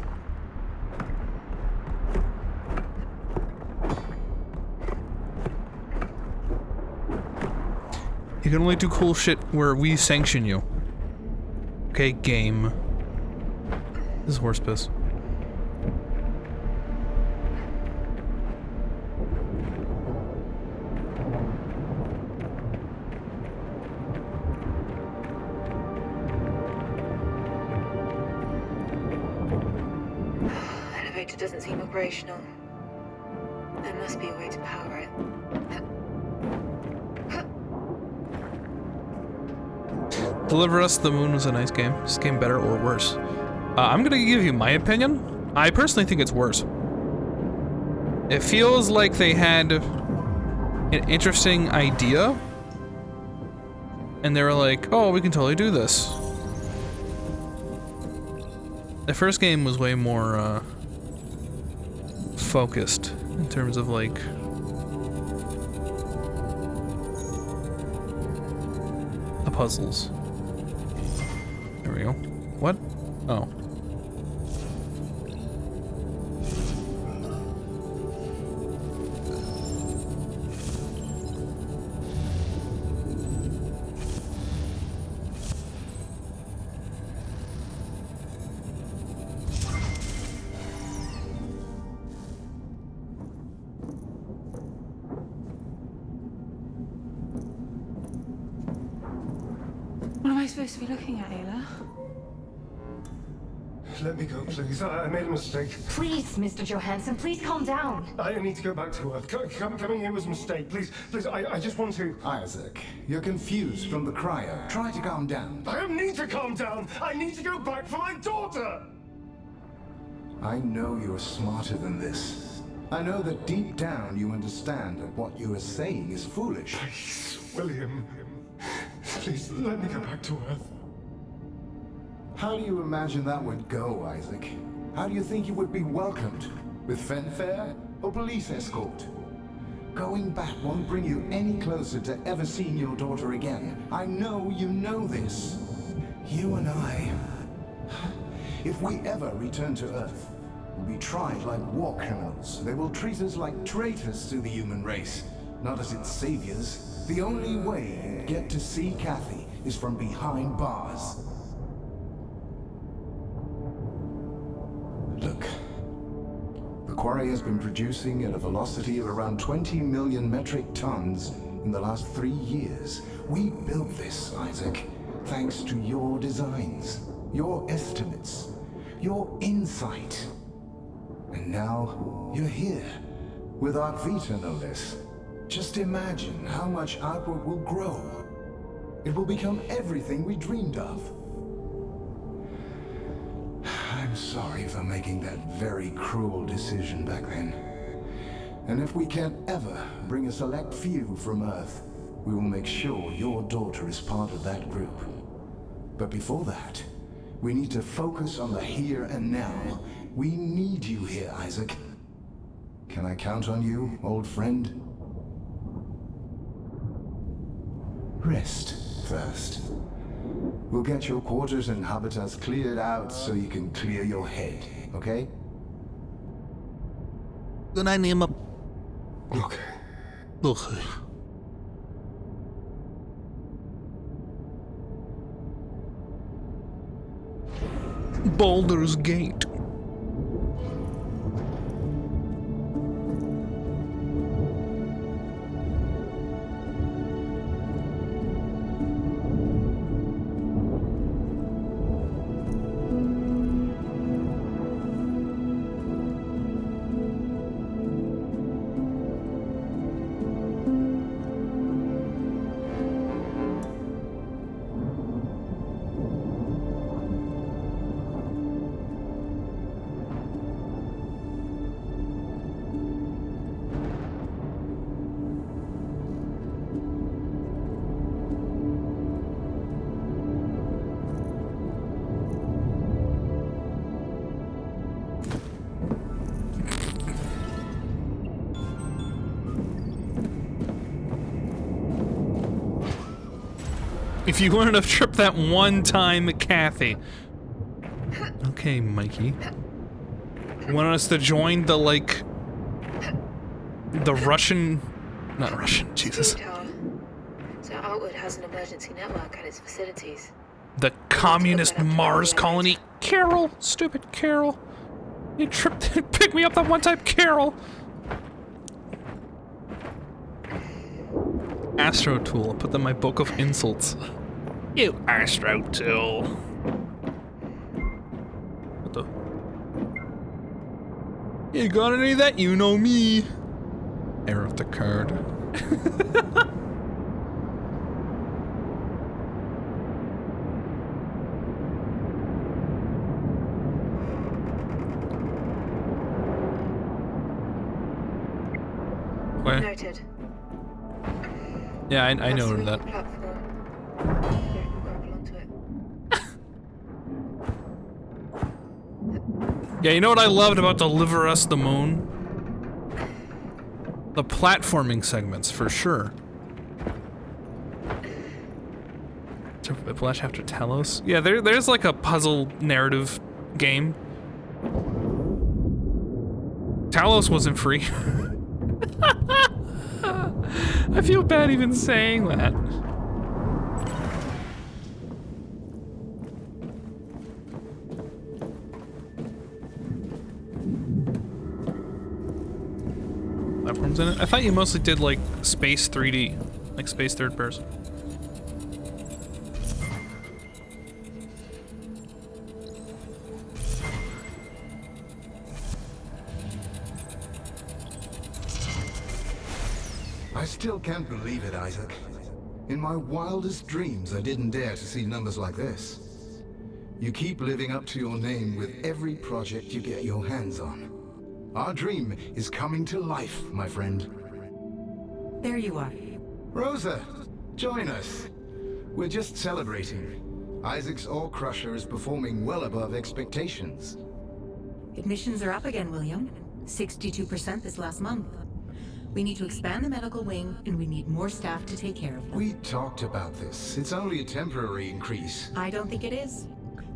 You can only do cool shit where we sanction you. Okay, game. This is horse piss. Elevator doesn't seem operational. There must be a way to power it. Deliver Us the Moon was a nice game. Is this game better or worse? I'm gonna give you my opinion. I personally think it's worse. It feels like they had an interesting idea and they were like, oh, we can totally do this. The first game was way more focused in terms of like the puzzles. There we go. What? Oh. I supposed to be looking at, Ayla? Let me go, please. I made a mistake. Please, Mr. Johansson, please calm down. I need to go back to Earth. Coming here was a mistake. Please, I just want to... Isaac, you're confused from the cryo. Try to calm down. I don't need to calm down. I need to go back for my daughter. I know you're smarter than this. I know that deep down you understand that what you are saying is foolish. Please, William. Please, let me go back to Earth. How do you imagine that would go, Isaac? How do you think you would be welcomed? With fanfare or police escort? Going back won't bring you any closer to ever seeing your daughter again. I know you know this. You and I... If we ever return to Earth, we'll be tried like war criminals. They will treat us like traitors to the human race, not as its saviors. The only way you get to see Kathy is from behind bars. Look, the quarry has been producing at a velocity of around 20 million metric tons in the last 3 years. We built this, Isaac, thanks to your designs, your estimates, your insight. And now, you're here, with Arcvita no less. Just imagine how much output will grow. It will become everything we dreamed of. I'm sorry for making that very cruel decision back then. And if we can't ever bring a select few from Earth, we will make sure your daughter is part of that group. But before that, we need to focus on the here and now. We need you here, Isaac. Can I count on you, old friend? Rest first. We'll get your quarters and habitats cleared out so you can clear your head, okay? Good night, Nima. Okay. Okay. Baldur's Gate. If you wanted to trip that one time, Kathy. Okay, Mikey. You want us to join the, like... the Russian... Not Russian, Jesus. So Outward has an emergency network at its facilities. The communist Mars colony. Carol! Stupid Carol. You tripped... Pick me up that one time, Carol! Astro Tool. I'll put that in my book of insults. You Astro Tool. What the? You got any of that? You know me. Error of the card. Where? Noted. Yeah, I know that. Yeah, you know what I loved about Deliver Us the Moon? The platforming segments, for sure. To Flash after Talos? Yeah, there's like a puzzle narrative game. Talos wasn't free. I feel bad even saying that. Platforms in it? I thought you mostly did like space 3D, like space third person. I still can't believe it, Isaac. In my wildest dreams, I didn't dare to see numbers like this. You keep living up to your name with every project you get your hands on. Our dream is coming to life, my friend. There you are. Rosa, join us. We're just celebrating. Isaac's Ore Crusher is performing well above expectations. Admissions are up again, William. 62% this last month. We need to expand the medical wing, and we need more staff to take care of them. We talked about this. It's only a temporary increase. I don't think it is.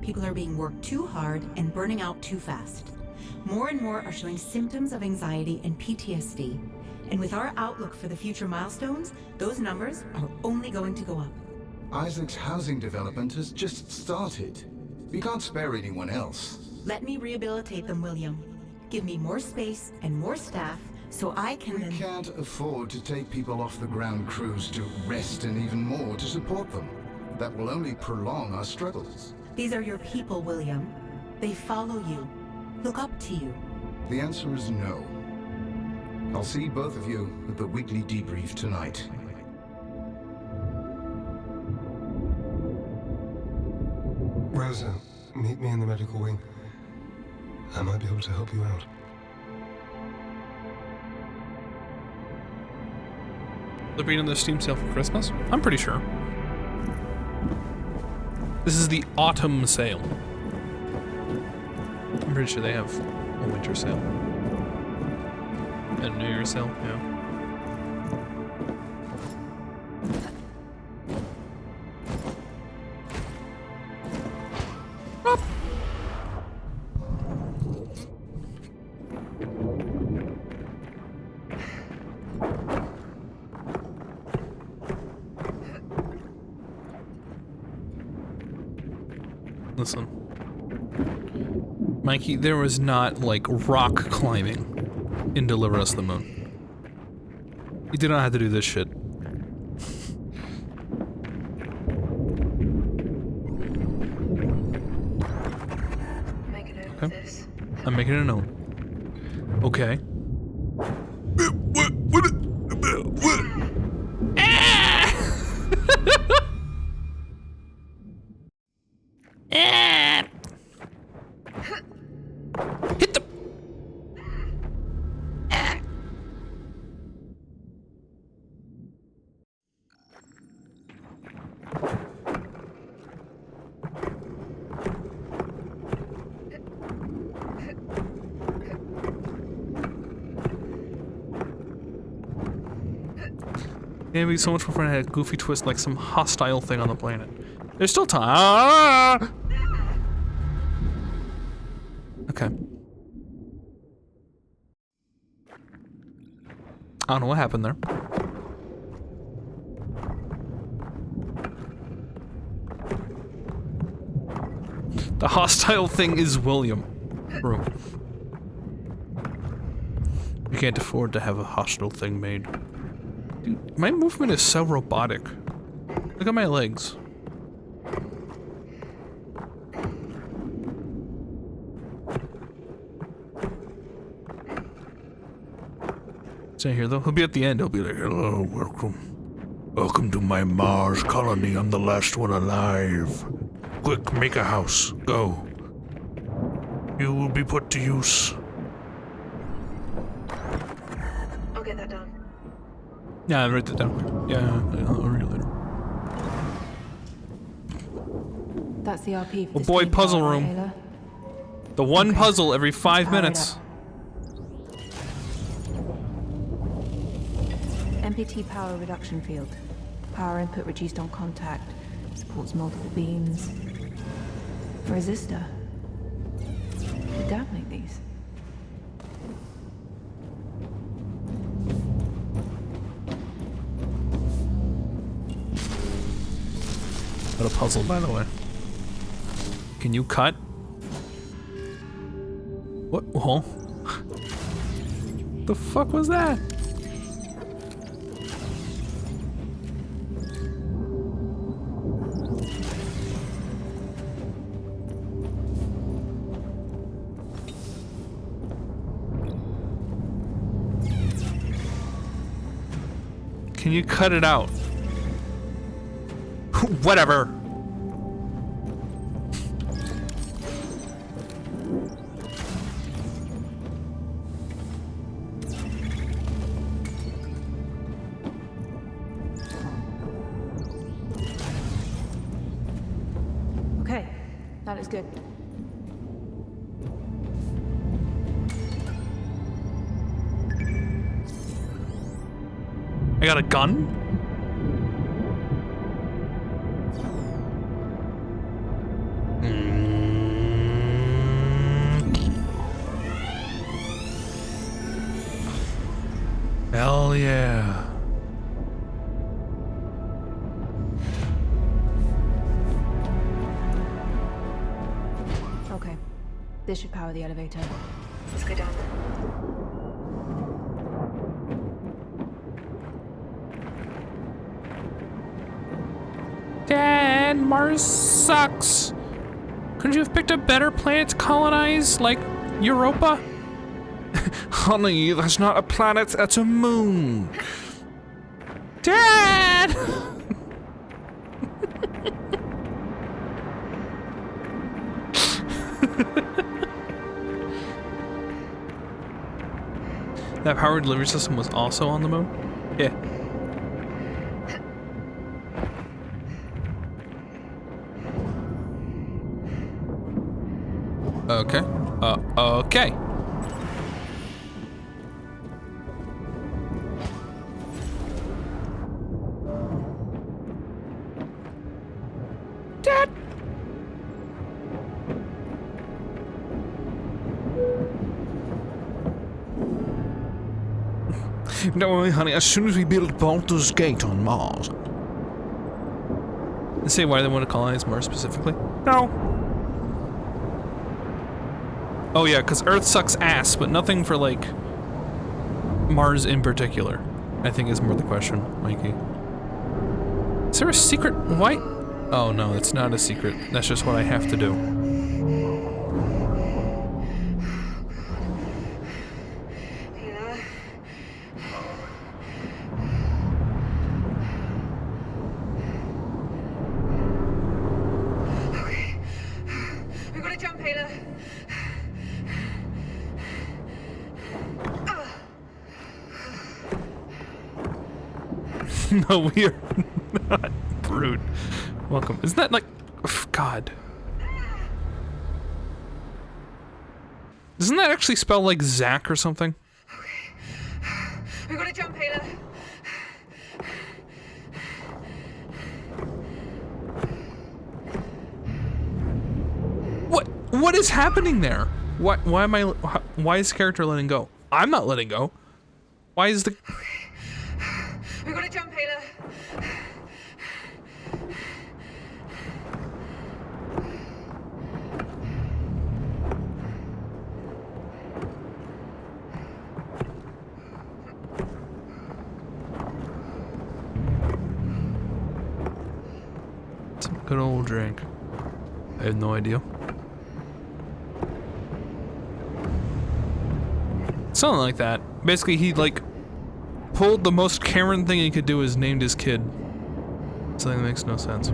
People are being worked too hard and burning out too fast. More and more are showing symptoms of anxiety and PTSD. And with our outlook for the future milestones, those numbers are only going to go up. Isaac's housing development has just started. We can't spare anyone else. Let me rehabilitate them, William. Give me more space and more staff so I can We can't afford to take people off the ground crews to rest and even more to support them. That will only prolong our struggles. These are your people, William. They follow you, look up to you. The answer is no. I'll see both of you at the weekly debrief tonight. Rosa, meet me in the medical wing. I might be able to help you out. They're being on the Steam sale for Christmas? I'm pretty sure. This is the autumn sale. I'm pretty sure they have a winter sale. And a New Year's sale, yeah. Listen, Mikey, there was not, like, rock climbing in Deliver Us the Moon. You did not have to do this shit. Make a note of Okay. this. I'm making a note. Okay. Hit the. It'd be so much more fun if I had a goofy twist like some hostile thing on the planet. There's still time. Ah! Okay. I don't know what happened there. The hostile thing is William. True. We can't afford to have a hostile thing made. Dude, my movement is so robotic. Look at my legs. Stay here though. He'll be at the end. He'll be like, "Hello, welcome. Welcome to my Mars colony. I'm the last one alive. Quick, make a house. Go. You will be put to use." I'll get that done. Yeah, I'll write that down. Yeah, I'll read it later. That's the RP for Oh this boy, team puzzle power, room. Ayla. The one puzzle every 5 Power it minutes. up. MPT power reduction field. Power input reduced on contact. Supports multiple beams. Resistor. Did Dad make these? What a puzzle, by the way. Can you cut? What? Oh. The fuck was that? Can you cut it out? Whatever. Okay, that is good. I got a gun? Hell yeah. Okay, this should power the elevator. Let's go down. Dad, Mars sucks. Couldn't you have picked a better planet to colonize, like Europa? Honey, that's not a planet, that's a moon. Dad! That power delivery system was also on the moon? Yeah. Okay. Okay. Dad! Don't worry, honey. As soon as we build Baldur's Gate on Mars. They say why they want to colonize Mars specifically? No. Oh yeah, because Earth sucks ass, but nothing for, like, Mars in particular, I think is more the question, Mikey. Is there a secret? Why? Oh no, it's not a secret. That's just what I have to do. We've got to jump, Ayla. No, we are not Brood. Welcome. Isn't that like... God. Doesn't that actually spell like Zach or something? We've got to jump, Ayla. What is happening there? Why is the character letting go? I'm not letting go. Why is the... We've got to jump, Ayla. Some good old drink. I have no idea. Something like that. Basically, he like pulled the most Karen thing he could do is named his kid something that makes no sense.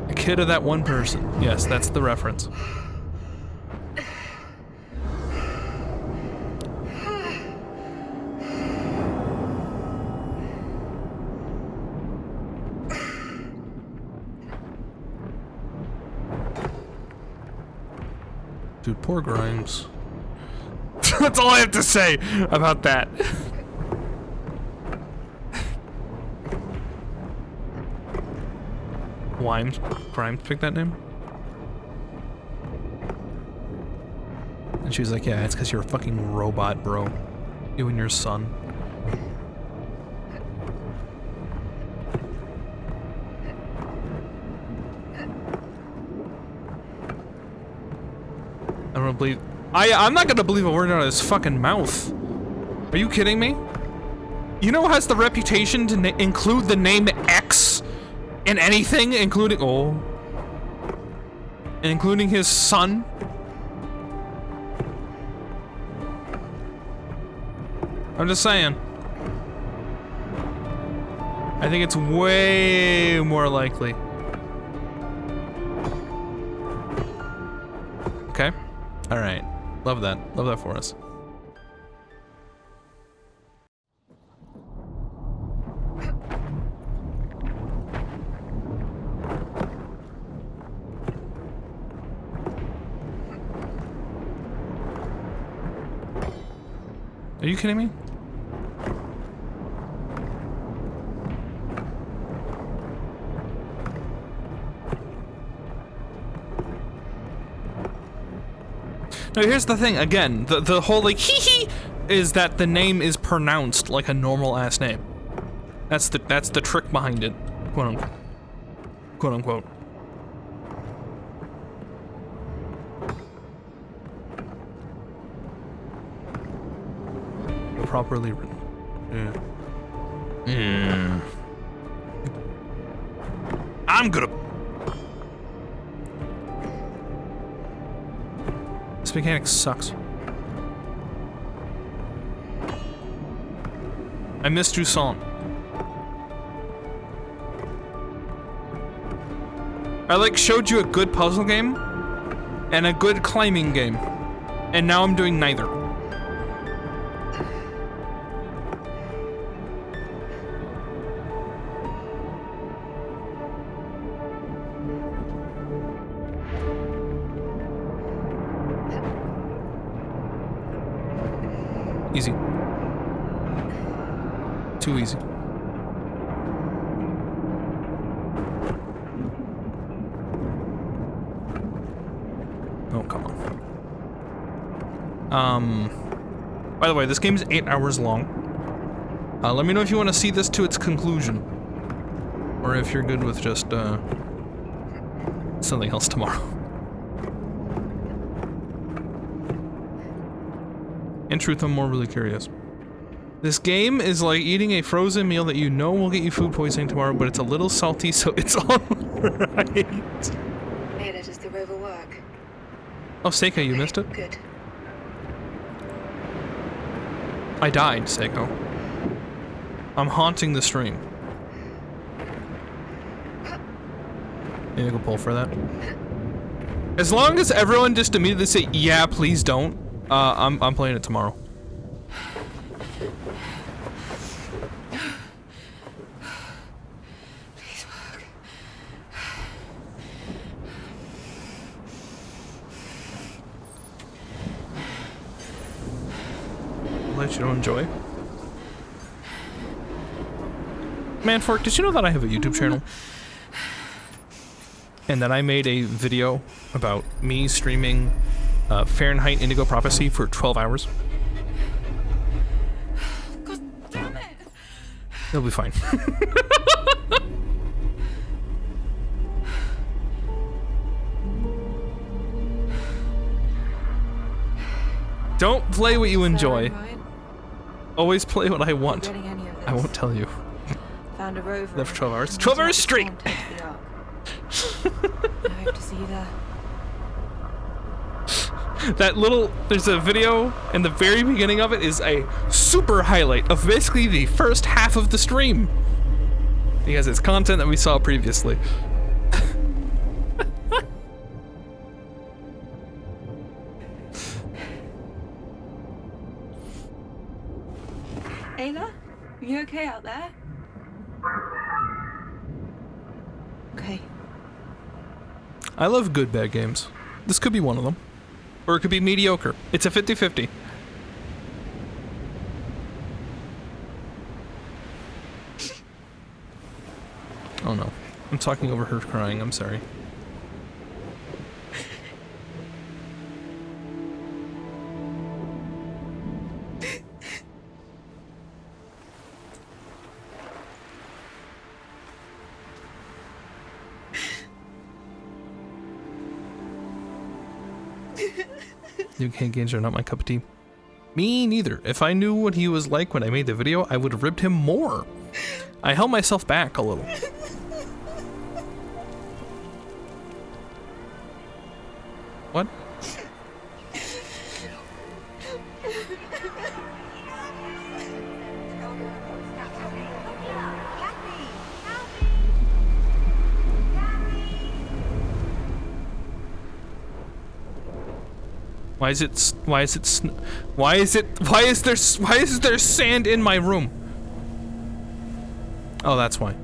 A kid of that one person. Yes, that's the reference. Dude, poor Grimes. That's all I have to say about that. Grimes picked that name? And she was like, yeah, it's because you're a fucking robot, bro. You and your son. I don't believe... I'm not gonna believe a word out of his fucking mouth. Are you kidding me? You know, has the reputation to include the name X in anything, including... Oh. Including his son? I'm just saying. I think it's way more likely. Okay. All right. Love that. Love that for us. Are you kidding me? No, here's the thing, again, the whole like hee is that the name is pronounced like a normal ass name. That's the trick behind it, quote unquote. Properly written. Yeah. I'm gonna. This mechanic sucks. I missed Toussaint. I like showed you a good puzzle game and a good climbing game, and now I'm doing neither. Easy. Too easy. Oh, come on. By the way, this game's 8 hours long. Let me know if you want to see this to its conclusion. Or if you're good with just, something else tomorrow. In truth, I'm more really curious. This game is like eating a frozen meal that you know will get you food poisoning tomorrow, but it's a little salty, so it's all right. Ada, does the rover work? Oh, Seiko, you missed it? Good. I died, Seiko. I'm haunting the stream. You need to go pull for that? As long as everyone just immediately say, yeah, please don't. I'm playing it tomorrow. Please work. I'll let you enjoy. Manfork, did you know that I have a YouTube channel? And that I made a video about me streaming Fahrenheit Indigo Prophecy for 12 hours. God damn it! It'll be fine. Don't play what you enjoy. Always play what I want. I won't tell you. Found a rover. That for 12 hours. 12 hours straight! I hope to see you there. That little, there's a video, and the very beginning of it is a super highlight of basically the first half of the stream. Because it's content that we saw previously. Ayla, are you okay out there? Okay. I love good bad games. This could be one of them. Or it could be mediocre. It's a 50-50. Oh no. I'm talking over her crying, I'm sorry. UK games are not my cup of tea. Me neither. If I knew what he was like when I made the video, I would have ribbed him more. I held myself back a little. What? Why is there sand in my room? Oh, that's why.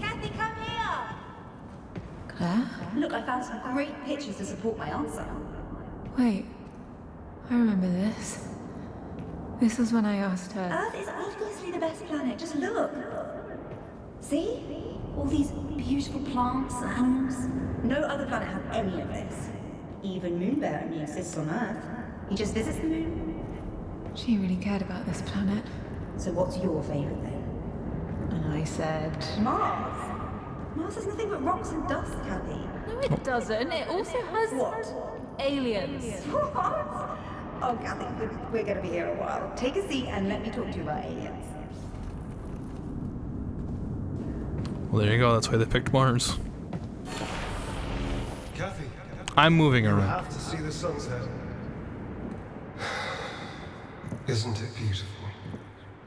Kathy, come here! Claire? Look, I found some great pictures to support my answer. Wait. I remember this. This was when I asked her. Earth is obviously the best planet. Just look. See? All these beautiful plants and animals. No other planet has any of this. Even Moonbear only exists on Earth. He just visits the moon. She really cared about this planet. So what's your favourite thing? And I said... Mars. Mars has nothing but rocks and dust, Kathy. No, it doesn't. It also has... What? Aliens. What? Oh, Kathy, we're going to be here a while. Take a seat and let me talk to you about aliens. Well, there you go. That's why they picked Mars. Kathy. I'm moving You around. have to see the sunset. Isn't it beautiful?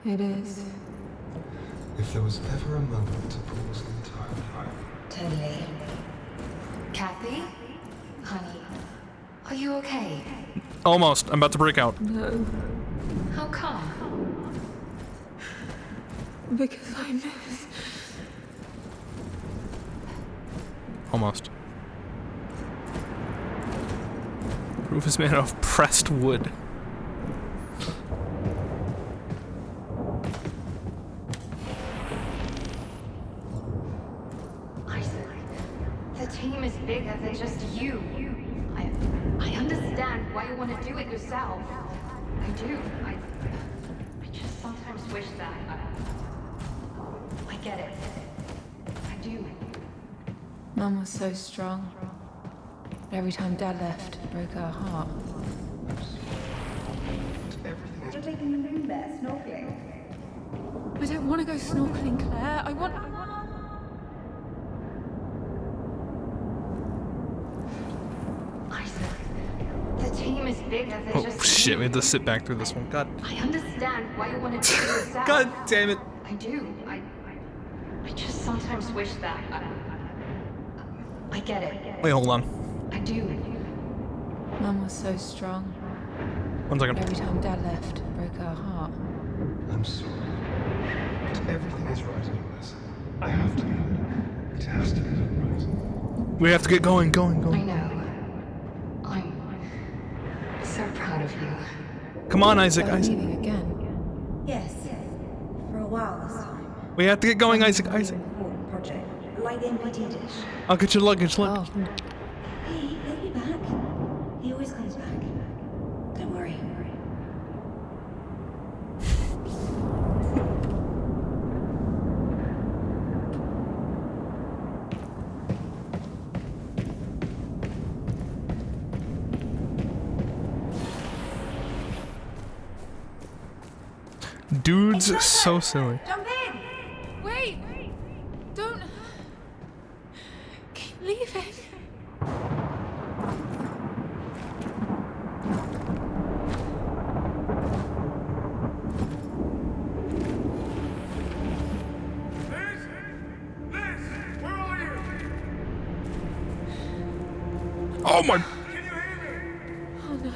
It is. If there was ever a moment to pause in time. Totally. Kathy? Honey, are you okay? Almost. I'm about to break out. No. How come? Because I miss... Almost. Roof is made out of pressed wood. Isaac, the team is bigger than just you. I understand why you want to do it yourself. I do. I just sometimes wish that. I get it. I do. Mum was so strong. But every time Dad left, it broke her heart. You're taking the moon there, snorkeling. I don't want to go snorkeling, Claire. I want... The team is bigger than Oh just shit, you. we have to sit back through this one. God. I understand why you want to do it yourself. God damn it. I do. I just sometimes wish that. I get it. Wait, hold on. I do. Mum was so strong. 1 second. But every time Dad left, it broke her heart. I'm sorry. But everything is right in this. I have to be it. It has to be right. We have to get going. I know. I'm so proud of you. Come on, Isaac. So we're Isaac. leaving again. Yes, for a while this time. We have to get going, Isaac. Isaac. Important project, like the MPT dish. I'll get your luggage. Look. Hey, he'll be back. He always comes back. Don't worry. Dude's so silly. Jump in! Wait! Don't... Keep leaving. Oh my... Oh no,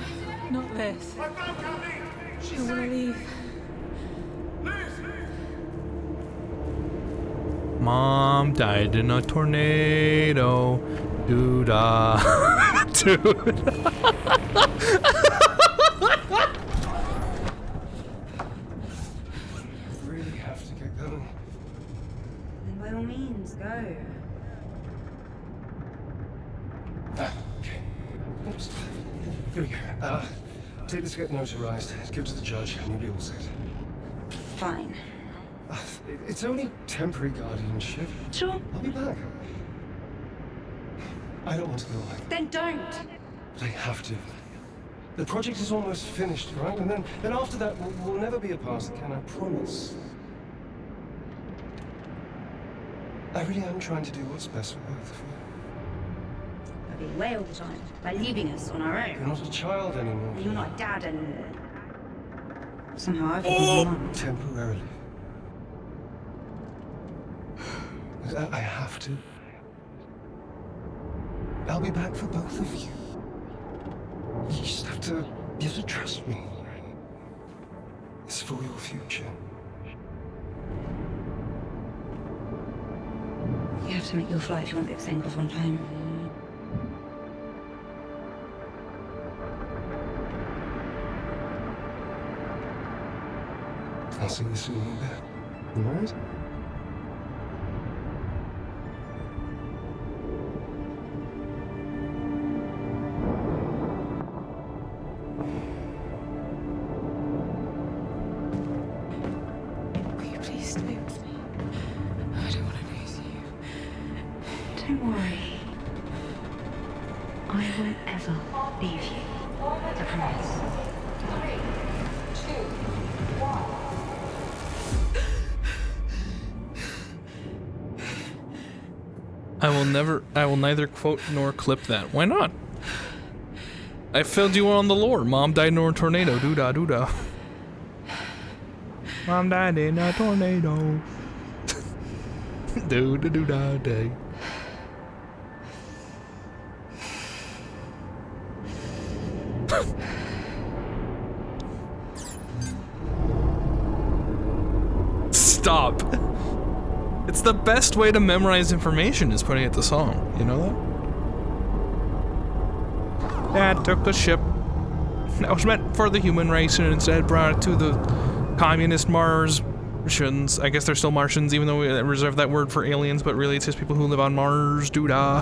not this. I don't want to leave. Mom died in a tornado. Doo-da. Dude. Really have to get going. Then by all means, go. Okay. Oops. Here we go. Take this, get notarized, give it to the judge, and you'll be all set. Fine. It's only temporary guardianship. Sure. I'll be back. I don't want to go like that. Then don't. But I have to. The project is almost finished, right? And then after that, we'll never be apart again, I promise. I really am trying to do what's best for both of you. I'll be away all the time by leaving us on our own. You're not a child anymore. And you're not a dad anymore. Somehow I've become mum. Temporarily. I have to. I'll be back for both of you. You just have to trust me. It's for your future. You have to make your flight if you want to get St. off on time. I'll see you soon in bed. All right? Will you please stay with me? I don't want to lose you. Don't worry. I won't ever leave you. I promise. 3, 2, 1. I will neither quote nor clip that. Why not? I filled you on the lore. Mom died in a tornado. Doo-da, doo-da. Mom died in a tornado. Do-da-doo-da day. Stop. It's the best way to memorize information is putting it to song. You know that? Dad took the ship that was meant for the human race and instead brought it to the communist Martians. I guess they're still Martians, even though we reserve that word for aliens, but really it's just people who live on Mars. Doo-da.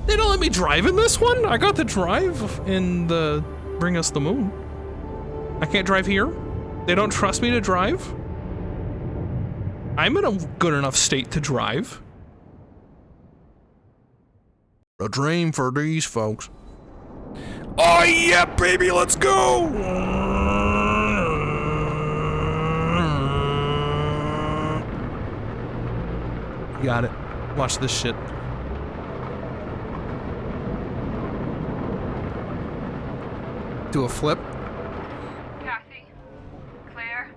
They don't let me drive in this one? I got to drive in the Bring Us the Moon. I can't drive here? They don't trust me to drive? I'm in a good enough state to drive. A dream for these folks. Oh yeah, baby, let's go! Got it. Watch this shit. Do a flip. Kathy, Claire,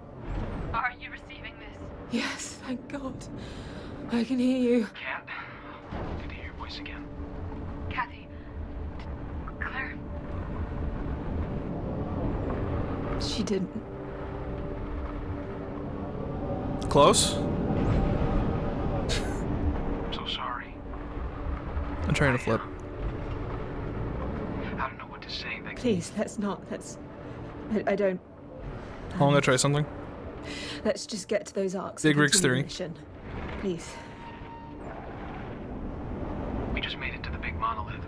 are you receiving this? Yes, thank God. I can hear you. Cat, good to hear your voice again. Kathy, Claire. She didn't. Close? I'm so sorry. I'm trying to flip. I don't know what to say. Please, let's not. I don't. I'm gonna try something. Let's just get to those arcs. Big Rigs theory. Please. We just made it to the big monolith.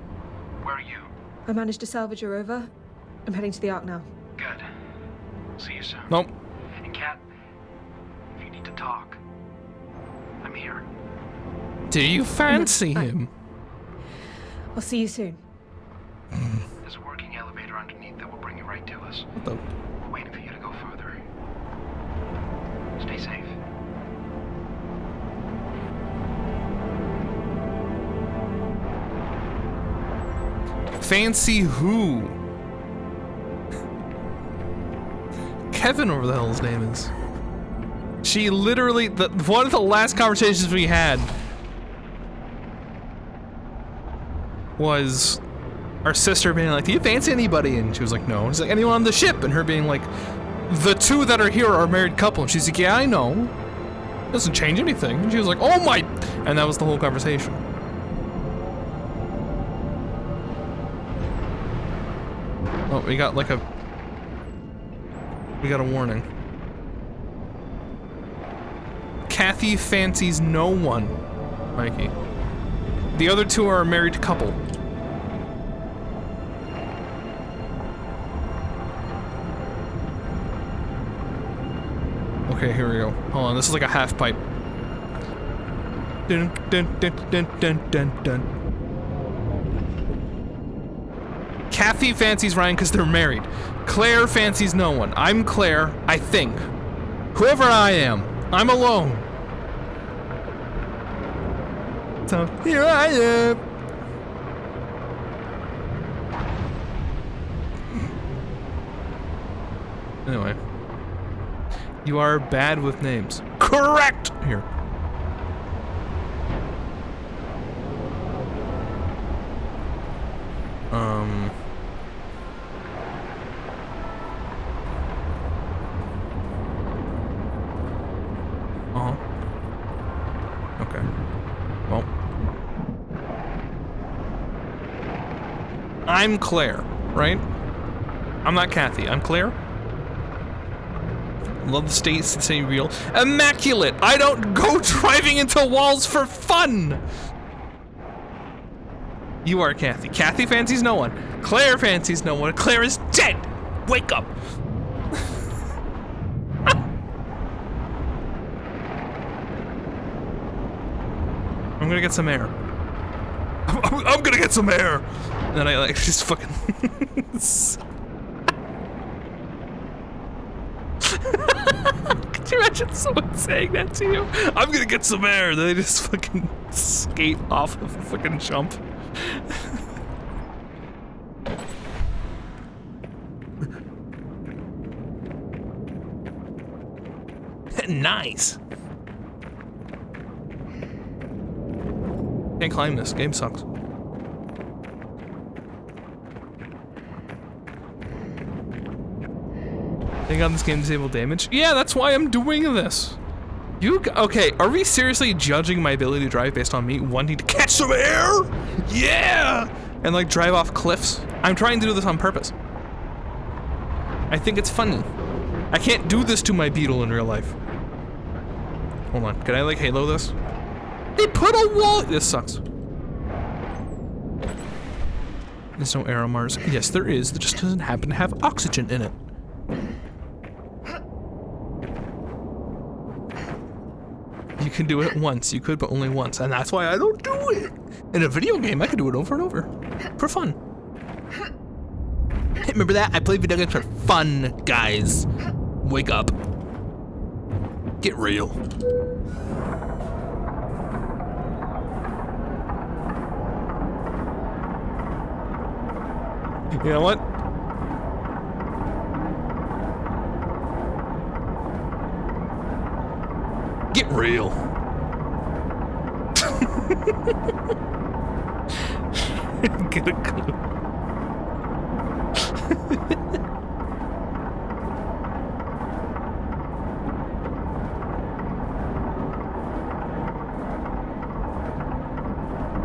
Where are you? I managed to salvage her over. I'm heading to the arc now. Good. See you soon. Nope. And Kat, if you need to talk, I'm here. Do you fancy him? I'll see you soon. There's a working elevator underneath that will bring you right to us. What the? We're waiting for you to go further. Stay safe. Fancy who? Kevin, whatever the hell his name is. She literally, one of the last conversations we had was our sister being like, do you fancy anybody? And she was like, no. She's like, anyone on the ship? And her being like, the two that are here are a married couple. And she's like, yeah, I know. Doesn't change anything. And she was like, oh my, and that was the whole conversation. Oh, we got like a warning. Kathy fancies no one, Mikey. The other two are a married couple. Okay, here we go. Hold on, this is like a half pipe. Dun dun dun dun dun dun dun. Kathy fancies Ryan because they're married. Claire fancies no one. I'm Claire, I think. Whoever I am, I'm alone. So here I am. Anyway. You are bad with names. Correct! Here. Okay. Well. I'm Claire, right? I'm not Kathy. I'm Claire. Love the states and say real. Immaculate! I don't go driving into walls for fun! You are Kathy. Kathy fancies no one. Claire fancies no one. Claire is dead! Wake up! I'm gonna get some air. I'm gonna get some air! And then I like just fucking... Could you imagine someone saying that to you? I'm gonna get some air! Then they just fucking skate off of a fucking jump. Nice! Can't climb this. Game sucks. Think on this game disable damage? Yeah, that's why I'm doing this. Okay, are we seriously judging my ability to drive based on me wanting to catch some air? Yeah! And like drive off cliffs? I'm trying to do this on purpose. I think it's funny. I can't do this to my Beetle in real life. Hold on, can I like Halo this? They put a wall. This sucks. There's no air on Mars. Yes, there is. It just doesn't happen to have oxygen in it. You can do it once. You could, but only once. And that's why I don't do it. In a video game, I could do it over and over. For fun. Hey, remember that? I play video games for fun, guys. Wake up. Get real. You know what? Get real. Get a clue.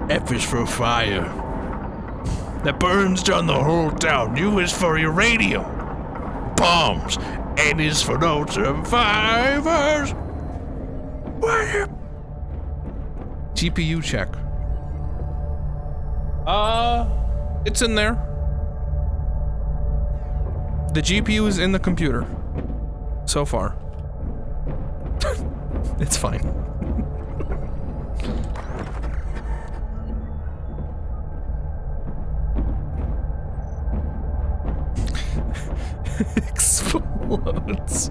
F is for fire. That burns down the whole town. U is for uranium. Bombs. N is for no survivors. GPU check. It's in there. The GPU is in the computer. So far. It's fine. Explodes.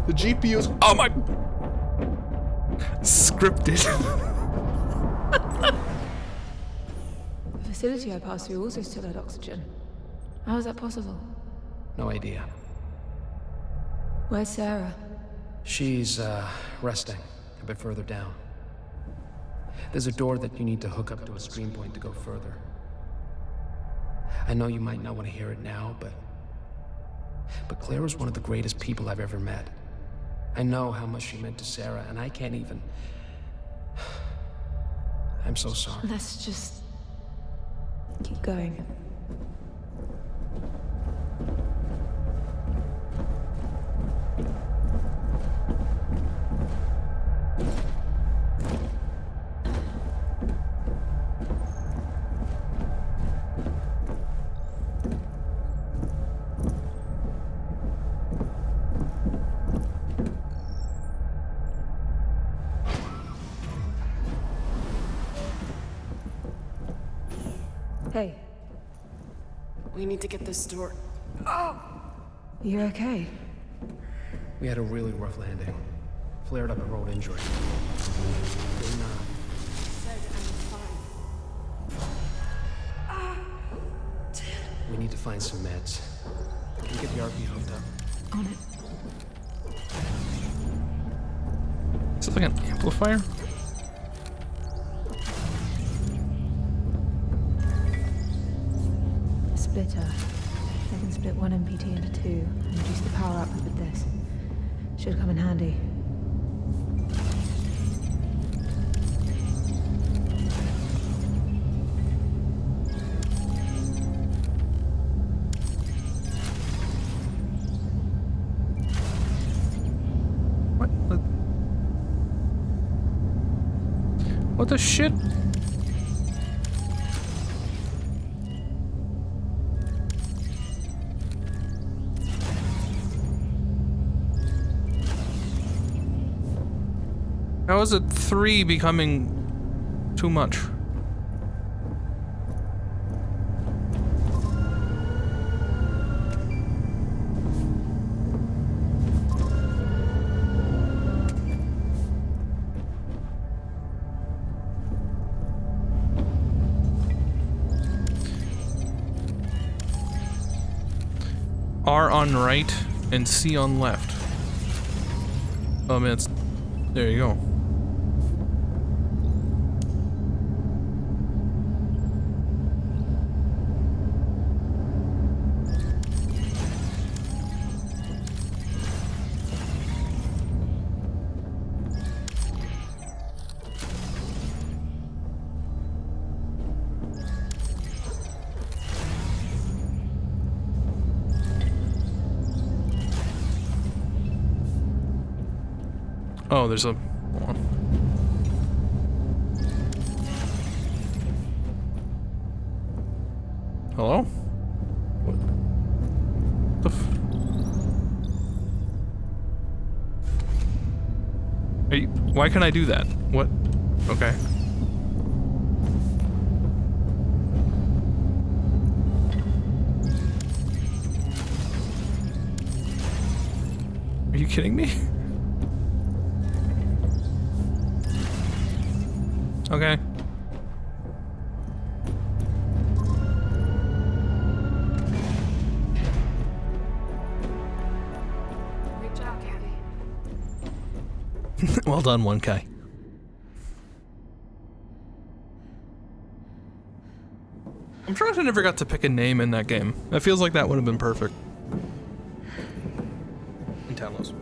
The GPU's. Oh my. Scripted. The facility I passed through also still had oxygen. How is that possible? No idea. Where's Sarah? She's, resting a bit further down. There's a door that you need to hook up to a stream point to go further. I know you might not want to hear it now, but Claire was one of the greatest people I've ever met. I know how much she meant to Sarah, and I can't even... I'm so sorry. Let's just... keep going. Hey. We need to get this door. Oh! You okay? We had a really rough landing. Flared up a road injury. We need to find some meds. Can you get the RP hooked up? On it. Is this like an amplifier? A splitter. I can split one MPT into two and reduce the power output with this. Should come in handy. What the shit? How is it 3 becoming too much? R on right and C on left. Oh man, it's, there you go. Oh, there's a... Hold on. Hello? What the f... Are you... Why can I do that? What? Okay. Are you kidding me? Okay. Great job, Kathy. Well done, 1K. I'm shocked I never got to pick a name in that game. It feels like that would have been perfect. In Talos.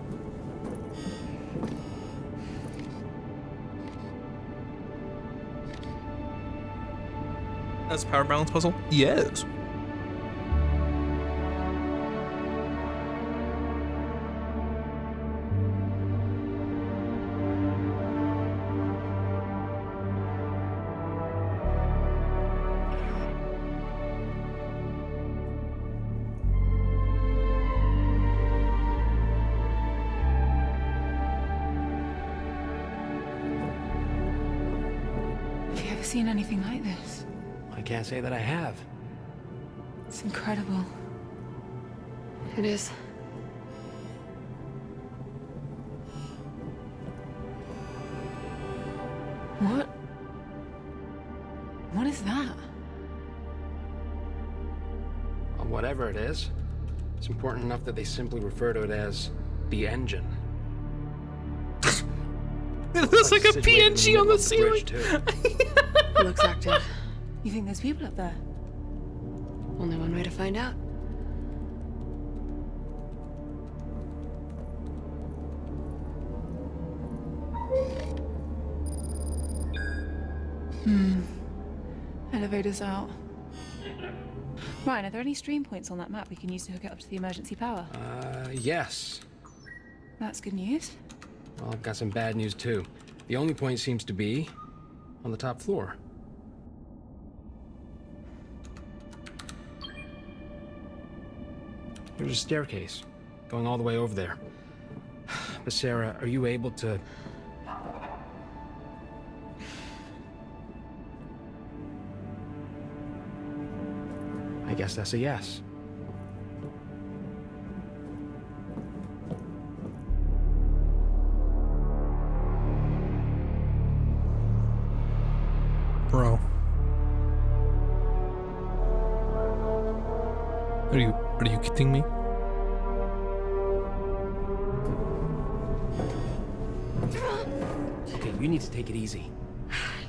That's a power balance puzzle? Yes. Have you ever seen anything like this? I can't say that I have. It's incredible. It is. What? What is that? Well, whatever it is, it's important enough that they simply refer to it as the engine. It looks like a PNG on the ceiling. It looks active. You think there's people up there? Only one way to find out. Elevator's out. Ryan, are there any stream points on that map we can use to hook it up to the emergency power? Yes. That's good news. Well, I've got some bad news too. The only point seems to be on the top floor. There's a staircase going all the way over there. But Sarah, are you able to... I guess that's a yes. Bro. Are you kidding me? Okay, you need to take it easy.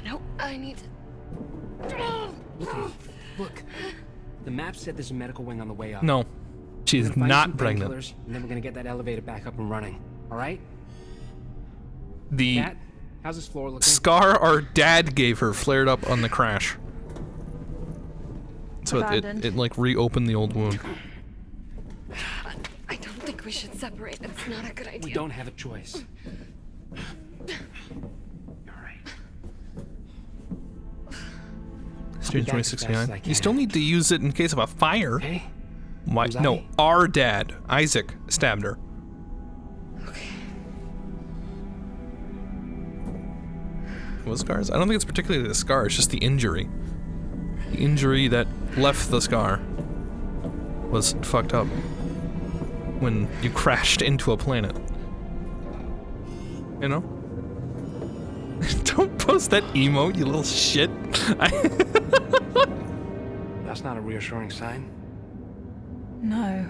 No, I need to... Look. The map said there's a medical wing on the way up. No, she's We're gonna find not some pregnant. painkillers, and then we're gonna get that elevator back up and running. All right? The Cat, how's this floor looking? scar our dad gave her flared up on the crash. So it like reopened the old wound. I don't think we should separate. It's not a good idea. We don't have a choice. Student back as fast as I 2069. You still need to use it in case of a fire. Okay. Why? Who's No, I? our dad, Isaac, stabbed her. What scars? I don't think it's particularly the scar, it's just the injury. The injury that left the scar was fucked up when you crashed into a planet. You know? Don't post that emote, you little shit. That's not a reassuring sign. No.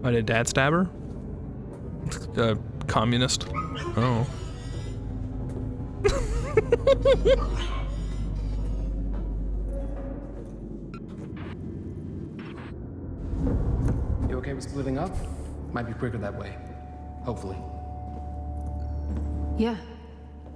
Why did dad stab her? Communist. Oh. You okay with splitting up? Might be quicker that way. Hopefully. Yeah,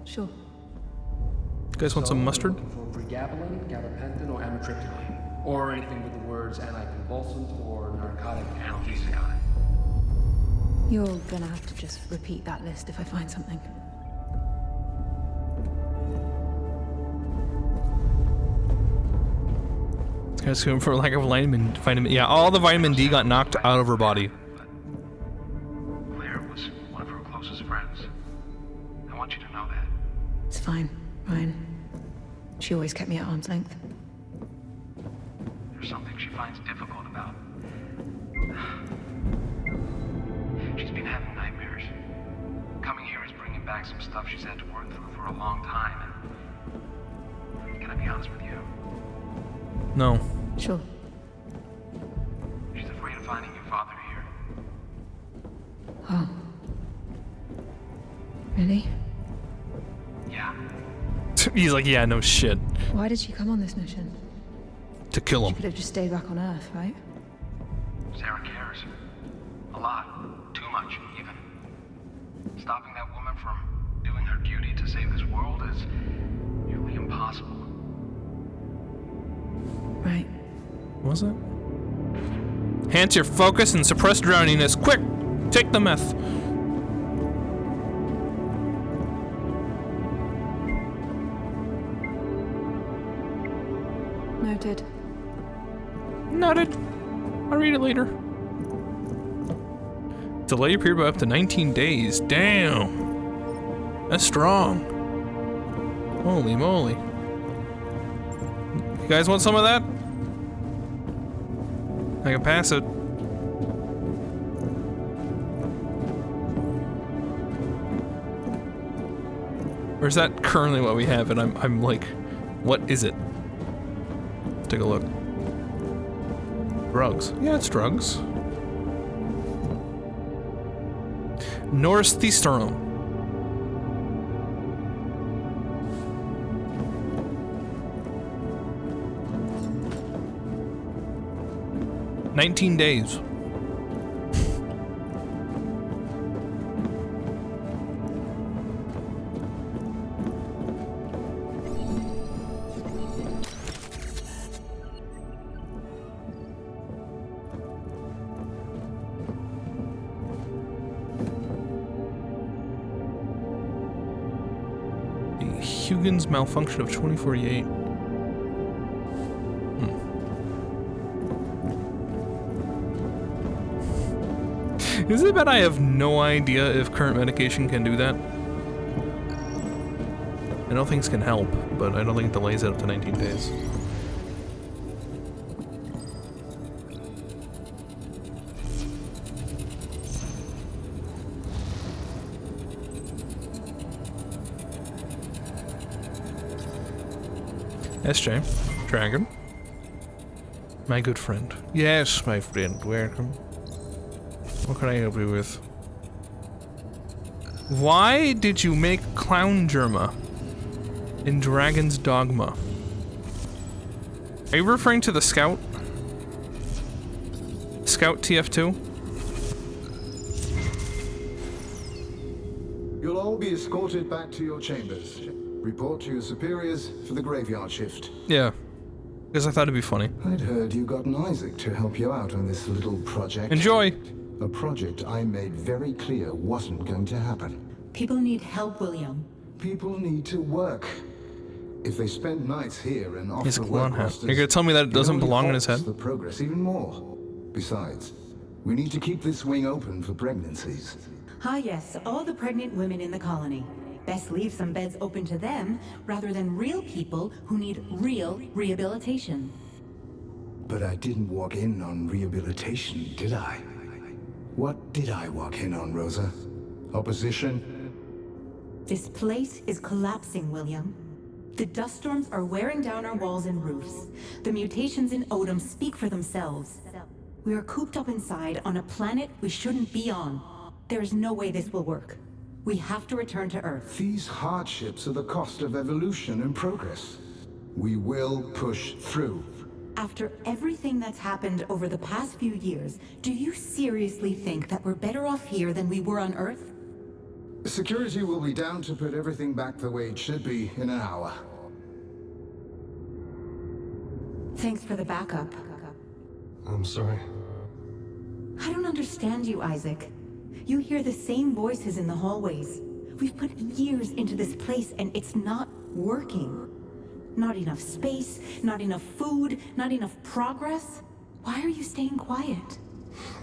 sure. You guys want some mustard? For pregabalin, gabapentin, or amitriptyline. Or anything with the words anticonvulsant or narcotic analgesic on it. You're gonna have to just repeat that list if I find something. This guy's going for lack of vitamin. Yeah, all the vitamin D got knocked out of her body. Claire was one of her closest friends. I want you to know that. It's fine, Ryan. She always kept me at arm's length. There's something she finds difficult about. She's been having nightmares. Coming here is bringing back some stuff she's had to work through for a long time. And can I be honest with you? No. Sure. She's afraid of finding your father here. Oh. Really? Yeah. He's like, yeah, no shit. Why did she come on this mission? To kill She him. could have just stayed back on Earth, right? Sarah cares. A lot. Too much, even. Stopping that woman from doing her duty to save this world is nearly impossible. Right. What was that? Enhance your focus and suppress drowniness. Quick! Take the meth. Noted. Noted. I'll read it later. Delay your period by up to 19 days. Damn. That's strong. Holy moly. You guys want some of that? I can pass it. Or is that currently what we have? And I'm like, what is it? Let's take a look. Drugs. Yeah, it's drugs. Northeastern. "19 days. Huygens malfunction of 2048. Is it bad I have no idea if current medication can do that? I know things can help, but I don't think it delays it up to 19 days. SJ, Dragon. My good friend. Yes, my friend, welcome. What can I help you with? Why did you make Clown Germa in Dragon's Dogma? Are you referring to the Scout? Scout TF2? You'll all be escorted back to your chambers. Report to your superiors for the graveyard shift. Yeah. Because I thought it'd be funny. I'd heard you got an Isaac to help you out on this little project. Enjoy! A project I made very clear wasn't going to happen. People need help, William. People need to work. If they spend nights here and off His the clown work hat. rosters, You're gonna tell me that it doesn't only belong in his halts head? the progress even more. Besides, we need to keep this wing open for pregnancies. Ah, yes, all the pregnant women in the colony. Best leave some beds open to them rather than real people who need real rehabilitation. But I didn't walk in on rehabilitation, did I? What did I walk in on, Rosa? Opposition? This place is collapsing, William. The dust storms are wearing down our walls and roofs. The mutations in Odom speak for themselves. We are cooped up inside on a planet we shouldn't be on. There is no way this will work. We have to return to Earth. These hardships are the cost of evolution and progress. We will push through. After everything that's happened over the past few years, do you seriously think that we're better off here than we were on Earth? Security will be down to put everything back the way it should be in an hour. Thanks for the backup. I'm sorry. I don't understand you, Isaac. You hear the same voices in the hallways. We've put years into this place and it's not working. Not enough space, not enough food, not enough progress. Why are you staying quiet?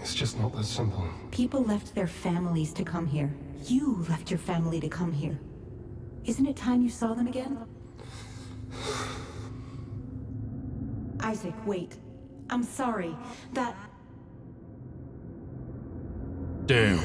It's just not that simple. People left their families to come here. You left your family to come here. Isn't it time you saw them again? Isaac, wait. I'm sorry. That... Damn.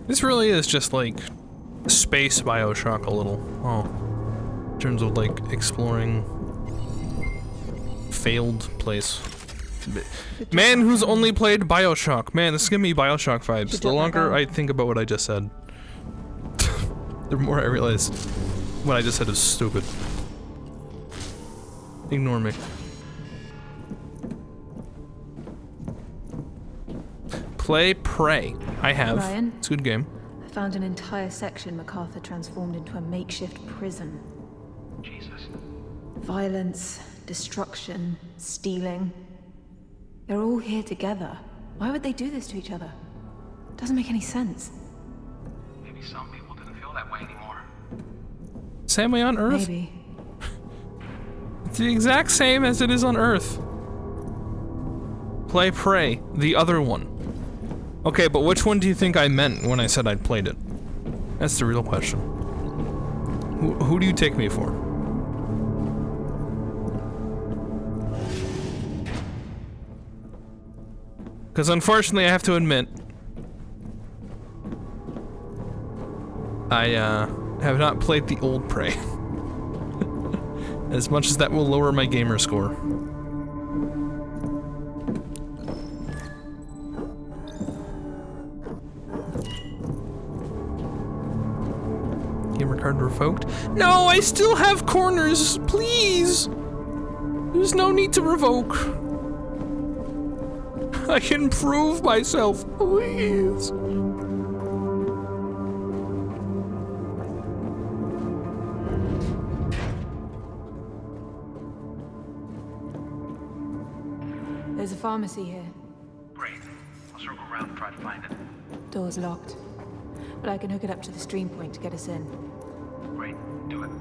This really is just like space BioShock a little. Oh. In terms of like exploring failed place. Man who's only played BioShock. Man, this is giving me BioShock vibes. The longer I think about what I just said, the more I realize what I just said is stupid. Ignore me. Play Prey. I have. Ryan? It's a good game. I found an entire section MacArthur transformed into a makeshift prison. Jesus. Violence, destruction, stealing. They're all here together. Why would they do this to each other? Doesn't make any sense. Maybe some people didn't feel that way anymore. Same way on Earth? Maybe. It's the exact same as it is on Earth. Play Prey, the other one. Okay, but which one do you think I meant when I said I'd played it? That's the real question. Who do you take me for? Because unfortunately I have to admit, I have not played the old Prey. As much as that will lower my gamer score. Gamer card revoked? No, I still have corners, please! There's no need to revoke. I can prove myself, please. There's a pharmacy here. Great. I'll circle around and try to find it. Door's locked. But I can hook it up to the stream point to get us in. Great. Do it.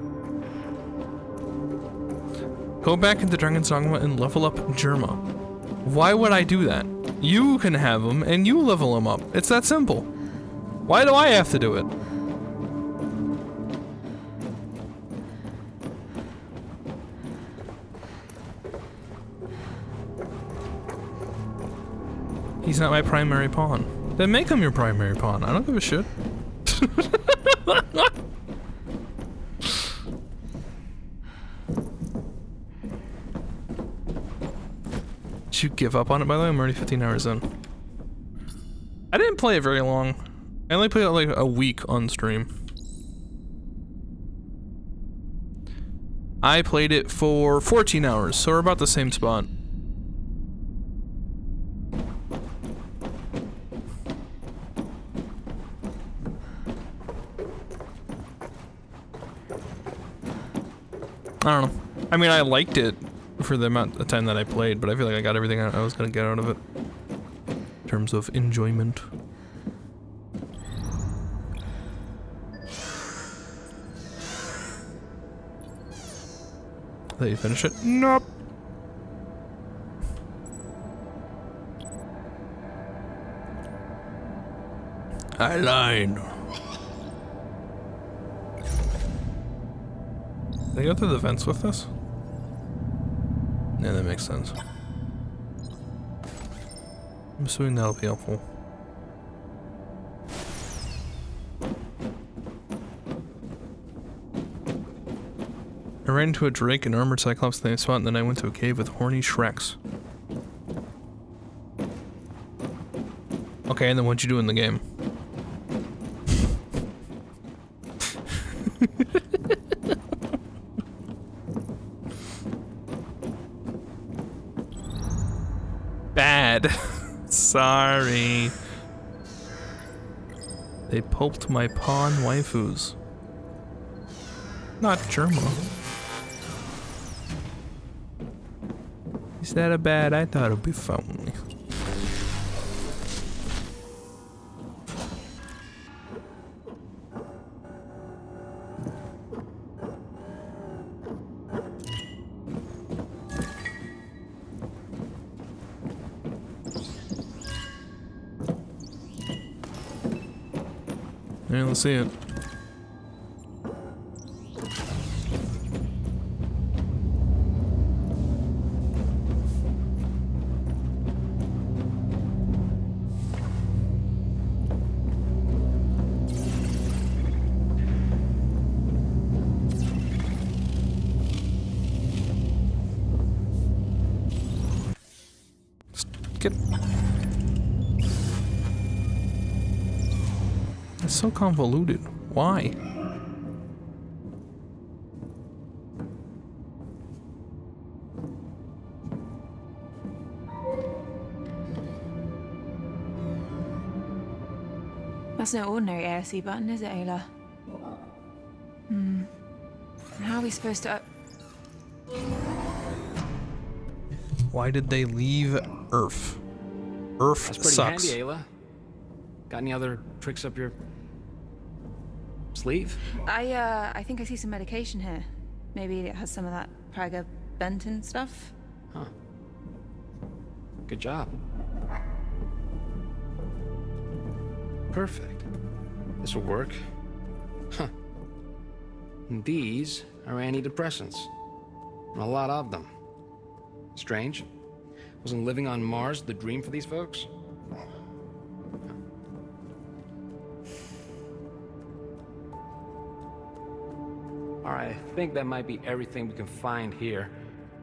Go back into Dragon's Dogma and level up Germa. Why would I do that? You can have them and you level them up. It's that simple. Why do I have to do it? He's not my primary pawn. Then make him your primary pawn. I don't give a shit. Did you give up on it, by the way? I'm already 15 hours in. I didn't play it very long. I only played it like a week on stream. I played it for 14 hours, so we're about the same spot. I don't know. I mean, I liked it for the amount of time that I played, but I feel like I got everything I was gonna get out of it in terms of enjoyment. Did you finish it? Nope. I lied. Did I go through the vents with this? Yeah, that makes sense. I'm assuming that'll be helpful. I ran into a Drake and armored Cyclops in the same spot, and then I went to a cave with horny Shreks. Okay, and then what'd you do in the game? Bad. Sorry. They pulped my pawn waifus. Not Germa. Is that a bad? I thought it'd be funny. Yeah, let's see it. Get. It's so convoluted. Why? That's no ordinary ASC button, is it, Ayla? Hmm. How are we supposed to... Why did they leave Earth? Earth That's pretty sucks. handy, Ayla. Got any other tricks up your sleeve? I think I see some medication here. Maybe it has some of that Praga-Benton stuff? Huh. Good job. Perfect. This will work. Huh. And these are antidepressants. And a lot of them. Strange. Wasn't living on Mars the dream for these folks? Alright, I think that might be everything we can find here.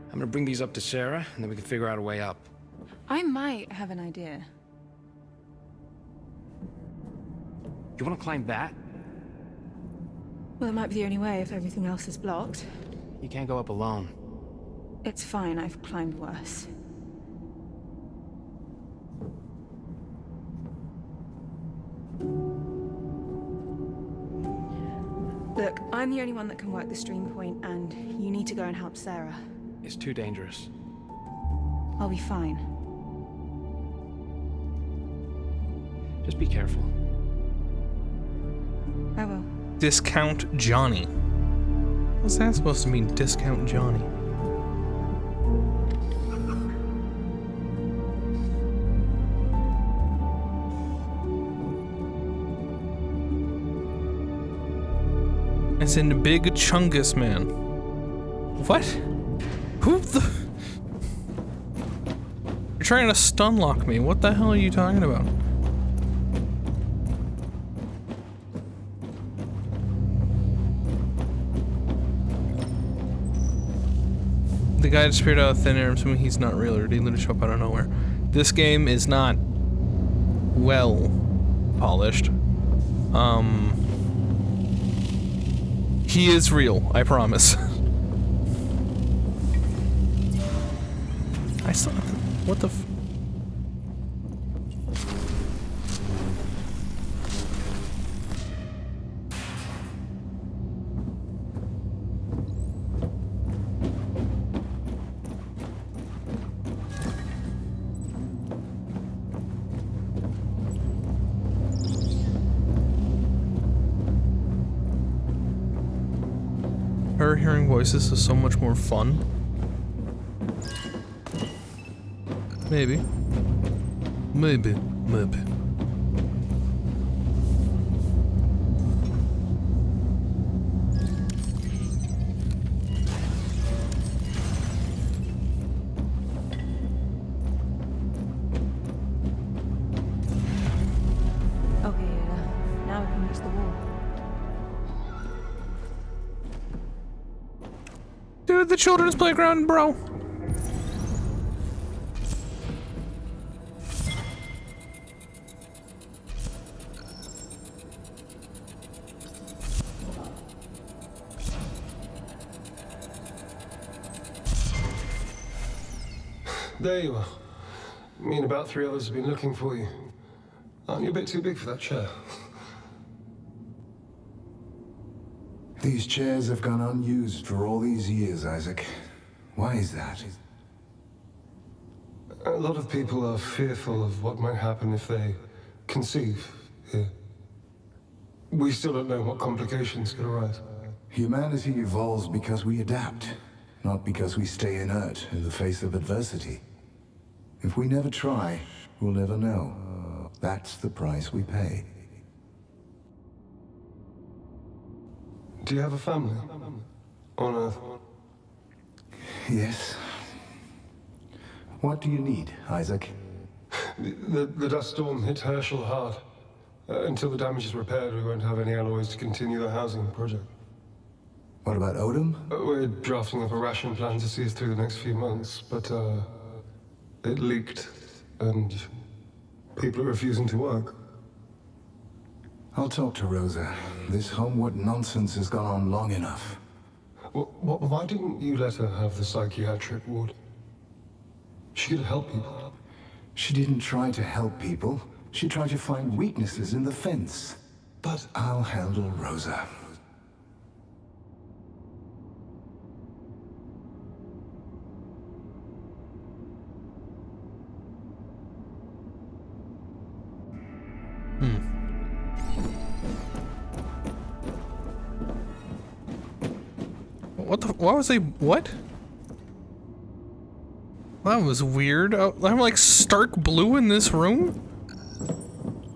I'm gonna bring these up to Sarah, and then we can figure out a way up. I might have an idea. You wanna climb that? Well, it might be the only way if everything else is blocked. You can't go up alone. It's fine, I've climbed worse. Look, I'm the only one that can work the stream point, and you need to go and help Sarah. It's too dangerous. I'll be fine. Just be careful. I will. Discount Johnny. What's that supposed to mean, Discount Johnny? It's in Big Chungus Man. What? Who the? You're trying to stun lock me. What the hell are you talking about? The guy disappeared out of thin air. I'm assuming he's not real, or did he literally show up out of nowhere? This game is not well polished. He is real, I promise. I still have to, what the f- Her hearing voices is so much more fun. Maybe. Maybe. Maybe. Okay, now we can reach the wall. Dude, the children's playground, bro. There you are. Me and about 3 others have been looking for you. Aren't you a bit too big for that chair? These chairs have gone unused for all these years, Isaac. Why is that? A lot of people are fearful of what might happen if they conceive here. We still don't know what complications could arise. Humanity evolves because we adapt, not because we stay inert in the face of adversity. If we never try, we'll never know. That's the price we pay. Do you have a family? On Earth? Yes. What do you need, Isaac? The dust storm hit Herschel hard. Until the damage is repaired, we won't have any alloys to continue the housing project. What about Odom? We're drafting up a ration plan to see us through the next few months, but it leaked, and people are refusing to work. I'll talk to Rosa. This homework nonsense has gone on long enough. Why didn't you let her have the psychiatric ward? She could help people. She didn't try to help people. She tried to find weaknesses in the fence. But I'll handle Rosa. What the? Why was they? What? That was weird. I'm like stark blue in this room?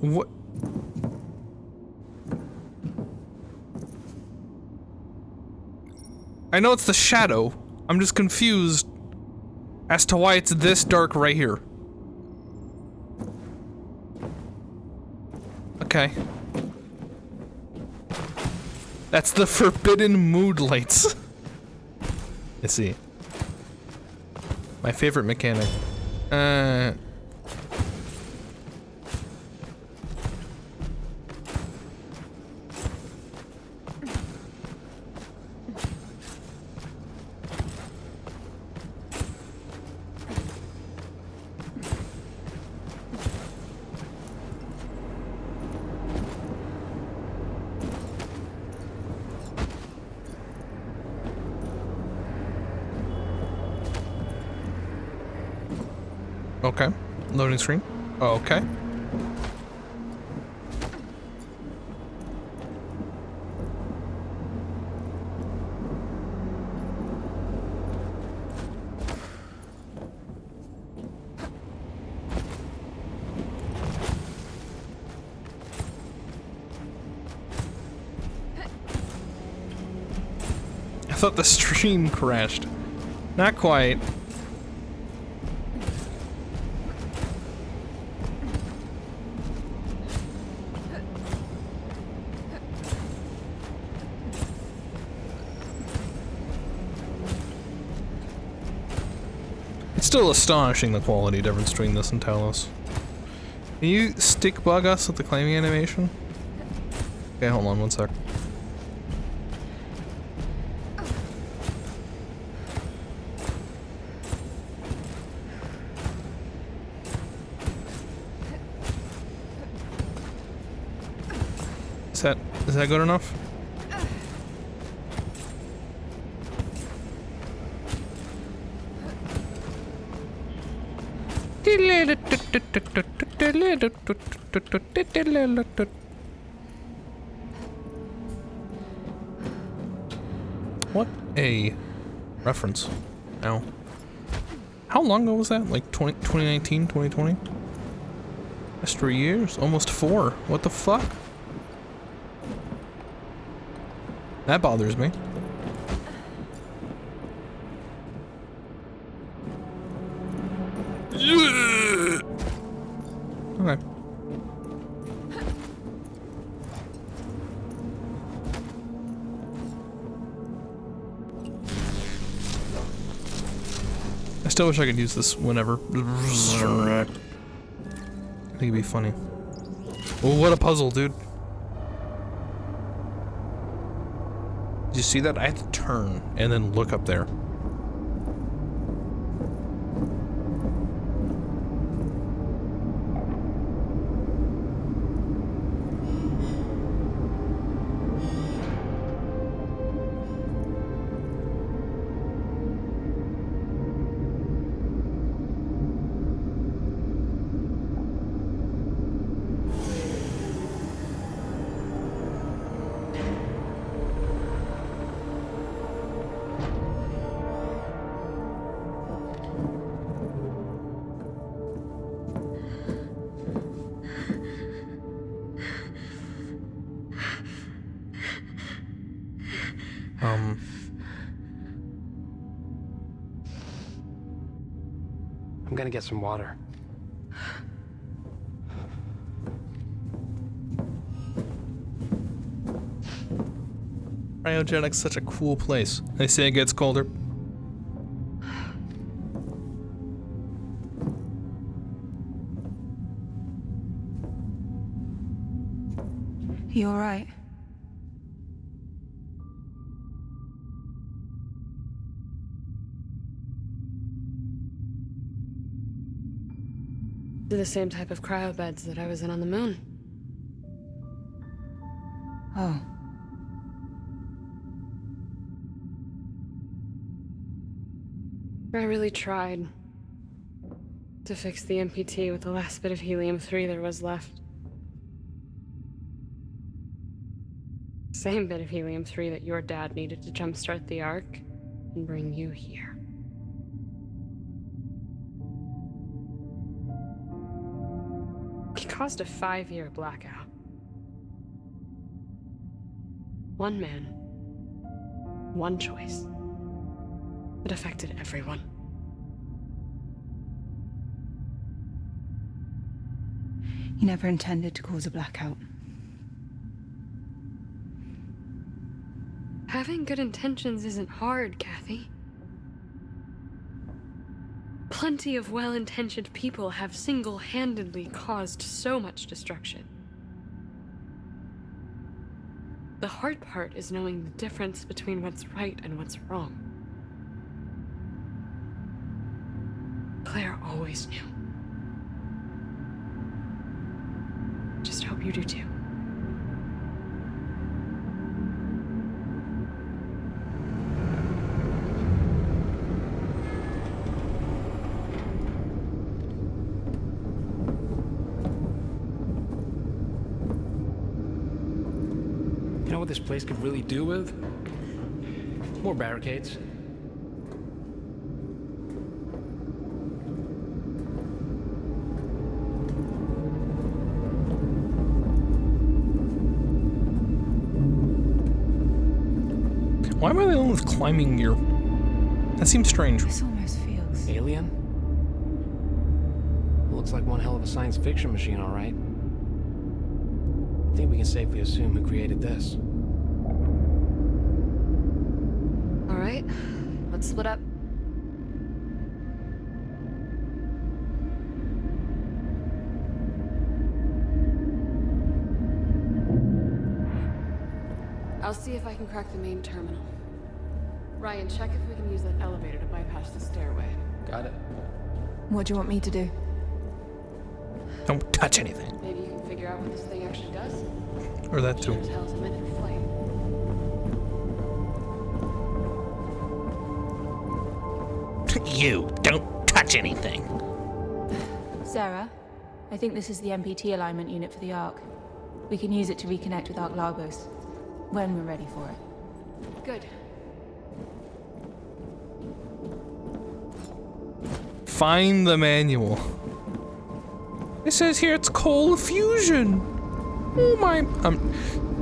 What? I know it's the shadow. I'm just confused as to why it's this dark right here. Okay. That's the forbidden mood lights. I see. My favorite mechanic. Okay. Loading screen. Okay. I thought the stream crashed. Not quite. Still astonishing the quality difference between this and Talos. Can you stick bug us with the climbing animation? Okay, hold on one sec. Is that good enough? What a reference. Now, how long ago was that? Like 2019, 2020? That's 3 years? Almost 4. What the fuck? That bothers me. Okay. I still wish I could use this whenever. I think it'd be funny. Oh, what a puzzle, dude. Did you see that? I had to turn and then look up there. I'm gonna get some water. Cryogenic's such a cool place. They say it gets colder. You alright? They're the same type of cryo beds that I was in on the moon. Oh. I really tried to fix the MPT with the last bit of helium-3 there was left. Same bit of helium-3 that your dad needed to jumpstart the Ark and bring you here. It caused a 5-year blackout. One man, one choice. It affected everyone. You never intended to cause a blackout. Having good intentions isn't hard, Kathy. Plenty of well-intentioned people have single-handedly caused so much destruction. The hard part is knowing the difference between what's right and what's wrong. Claire always knew. Just hope you do too. You know what this place could really do with? More barricades. Why am I the only one with climbing gear? That seems strange. This almost feels... Alien? Looks like one hell of a science fiction machine, all right. I think we can safely assume who created this. All right, let's split up. I'll see if I can crack the main terminal. Ryan, check if we can use that elevator to bypass the stairway. Got it. What do you want me to do? Don't touch anything. Maybe you can figure out what this thing actually does. Or that too. Sure as hell's a minute flame. You don't touch anything. Sarah, I think this is the MPT alignment unit for the Ark. We can use it to reconnect with Ark Lagos when we're ready for it. Good. Find the manual. It says here it's cold fusion. Oh my.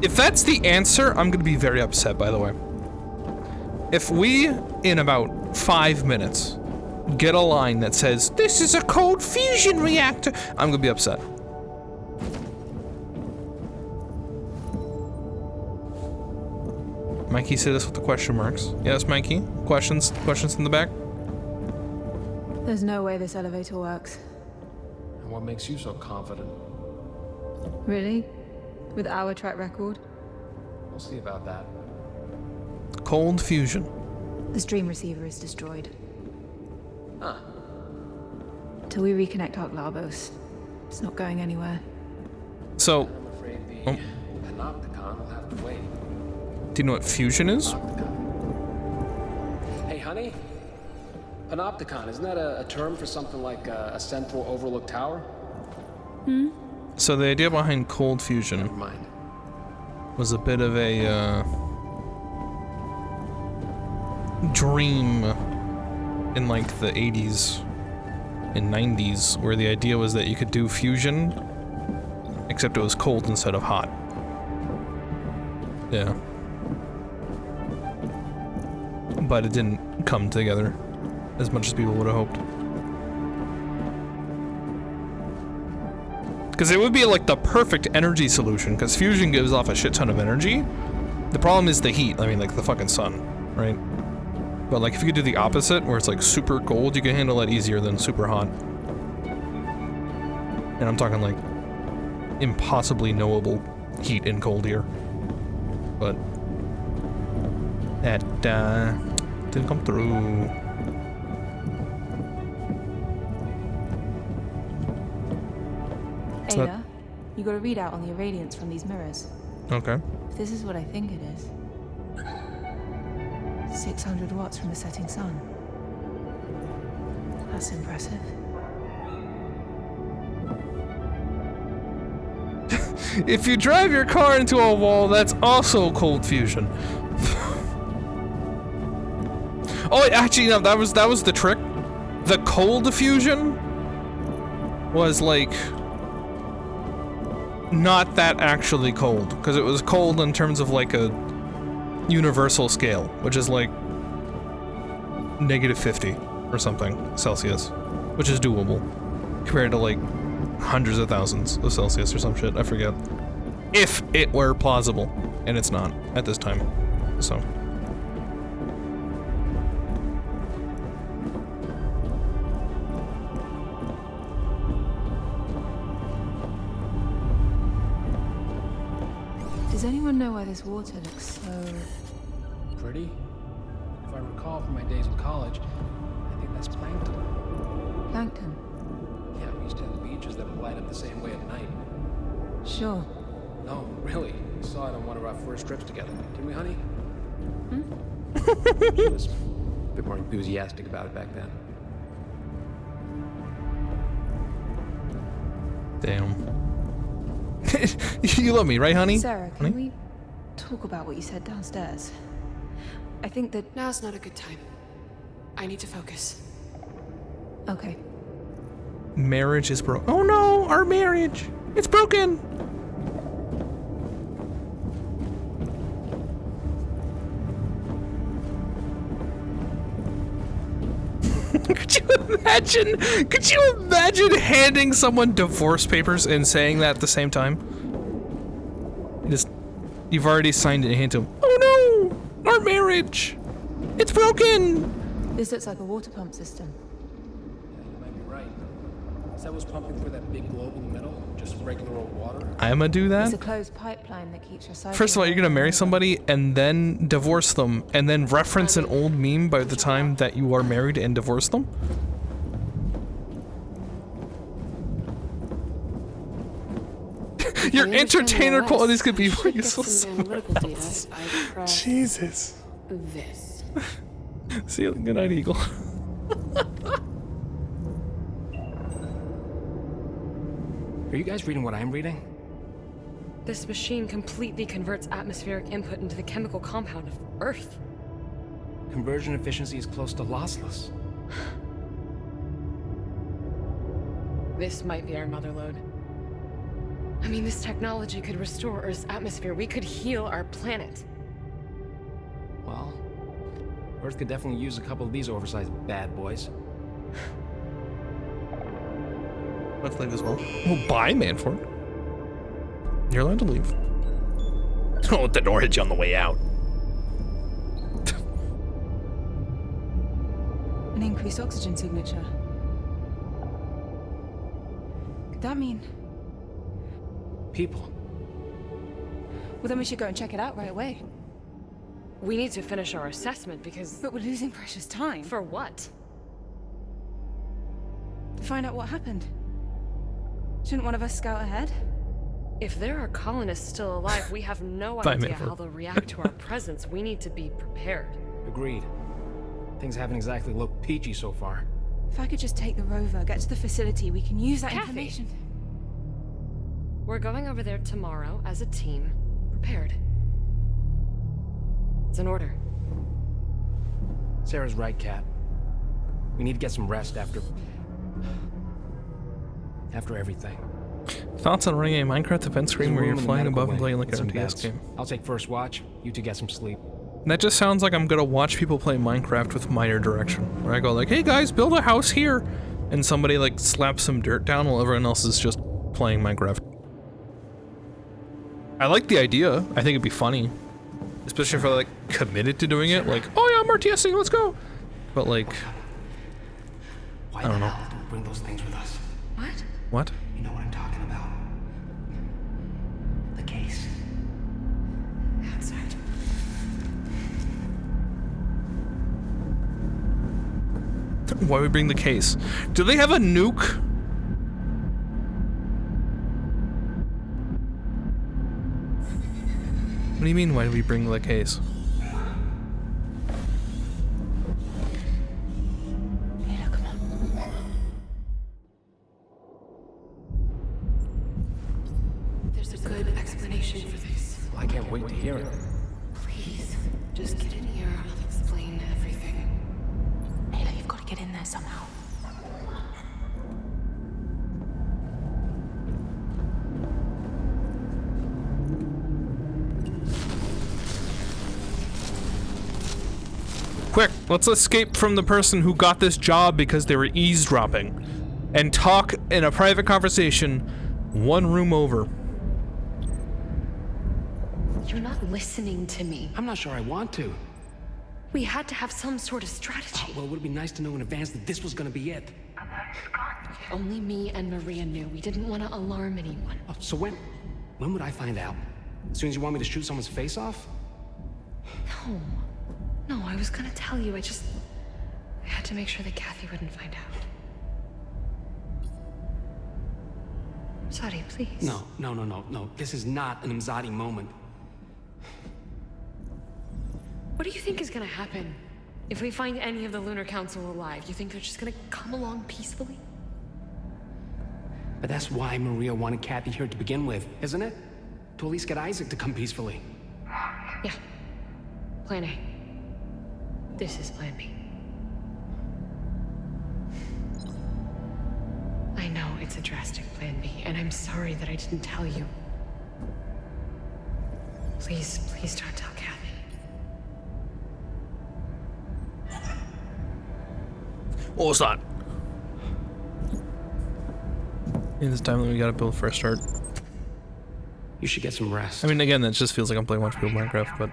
If that's the answer, I'm gonna be very upset, by the way. If we, in about 5 minutes, get a line that says, this is a cold fusion reactor, I'm gonna be upset. Mikey said this with the question marks. Yes, Mikey? Questions in the back? There's no way this elevator works. And what makes you so confident? Really? With our track record? We'll see about that. Cold fusion. The stream receiver is destroyed. Huh. Till we reconnect Ark Lagos, it's not going anywhere. So, I'm afraid the Panopticon will have to wait. Do you know what fusion is? Hey, honey? Panopticon, isn't that a term for something like a central overlook tower? Hmm? So the idea behind cold fusion was a bit of a dream in like the 80s and 90s, where the idea was that you could do fusion, except it was cold instead of hot. Yeah. But it didn't come together as much as people would have hoped. Because it would be like the perfect energy solution, because fusion gives off a shit ton of energy. The problem is the heat, I mean like the fucking sun, right? But like if you could do the opposite, where it's like super cold, you can handle that easier than super hot. And I'm talking like impossibly knowable heat in cold here. But that didn't come through. Ada, you got a readout on the irradiance from these mirrors. Okay. If this is what I think it is. 600 watts from the setting sun. That's impressive. If you drive your car into a wall, that's also cold fusion. Oh, actually, no, that was the trick. The cold fusion was like not that actually cold, because it was cold in terms of like a universal scale, which is like -50 or something Celsius, which is doable compared to like hundreds of thousands of Celsius or some shit, I forget. If it were plausible, and it's not at this time, so. Does anyone know why this water looks so... Pretty? If I recall from my days in college, I think that's plankton. Plankton? Yeah, we used to have beaches that would light up the same way at night. Sure. No, really. We saw it on one of our first trips together. Didn't we, honey? She was a bit more enthusiastic about it back then. Damn. You love me, right, honey? Sarah, can we talk about what you said downstairs? I think that... Now's not a good time. I need to focus. Okay. Marriage is broken. Oh no, our marriage! It's broken! Could you imagine handing someone divorce papers and saying that at the same time? You've already signed it and hand to them. Oh no! Our marriage! It's broken! This looks like a water pump system. Yeah, you might be right. Is that what's pumping through that big globe in the middle? Just regular old water? I'ma do that? It's a closed pipeline that keeps your cycle. First of all, you're gonna marry somebody and then divorce them and then reference an old meme by the time that you are married and divorce them? Your entertainer qualities could be useless. Jesus. This. See you. Good night, Eagle. Are you guys reading what I'm reading? This machine completely converts atmospheric input into the chemical compound of Earth. Conversion efficiency is close to lossless. This might be our mother lode. I mean, this technology could restore Earth's atmosphere. We could heal our planet. Well, Earth could definitely use a couple of these oversized bad boys. Let's leave as well. Oh, bye, Manford. You're allowed to leave. Don't let the door hit you on the way out. An increased oxygen signature. Could that mean? People. Well, then we should go and check it out right away. We need to finish our assessment because... But we're losing precious time. For what? To find out what happened. Shouldn't one of us scout ahead? If there are colonists still alive, we have no idea how they'll react to our presence. We need to be prepared. Agreed. Things haven't exactly looked peachy so far. If I could just take the rover, get to the facility, we can use that Kathy. information. We're going over there tomorrow as a team, prepared. It's an order. Sarah's right, Kat. We need to get some rest after everything. Thoughts on running a Minecraft event screen where you're flying above and playing like an RTS bets. game? I'll take first watch. You two get some sleep. That just sounds like I'm gonna watch people play Minecraft with minor direction. Where I go like, hey guys, build a house here! And somebody like slaps some dirt down while everyone else is just playing Minecraft. I like the idea. I think it'd be funny. Especially if I like committed to doing it, like, oh yeah, I'm RTSing, let's go! But like, I don't know. Why the hell do we bring those things with us? What? What? You know what I'm talking about. The case. Outside. Why would we bring the case? Do they have a nuke? What do you mean, why do we bring the case? Nina, come on. There's a good explanation for this. I can't wait to hear it. Please, just get in here. I'll explain everything. Ayla, you've got to get in there somehow. Quick, let's escape from the person who got this job because they were eavesdropping. And talk in a private conversation, one room over. You're not listening to me. I'm not sure I want to. We had to have some sort of strategy. Well, it would be nice to know in advance that this was gonna be it. Only me and Maria knew. We didn't want to alarm anyone. Oh, so when would I find out? As soon as you want me to shoot someone's face off? No, I was gonna tell you. I had to make sure that Kathy wouldn't find out. Sorry, please. No. This is not an Imzadi moment. What do you think is gonna happen if we find any of the Lunar Council alive? You think they're just gonna come along peacefully? But that's why Maria wanted Kathy here to begin with, isn't it? To at least get Isaac to come peacefully. Yeah. Plan A. This is Plan B. I know it's a drastic Plan B, and I'm sorry that I didn't tell you. Please don't tell Kathy. What was that? In this time that we gotta build a fresh start. You should get some rest. I mean, again, that just feels like I'm playing one people Minecraft, but...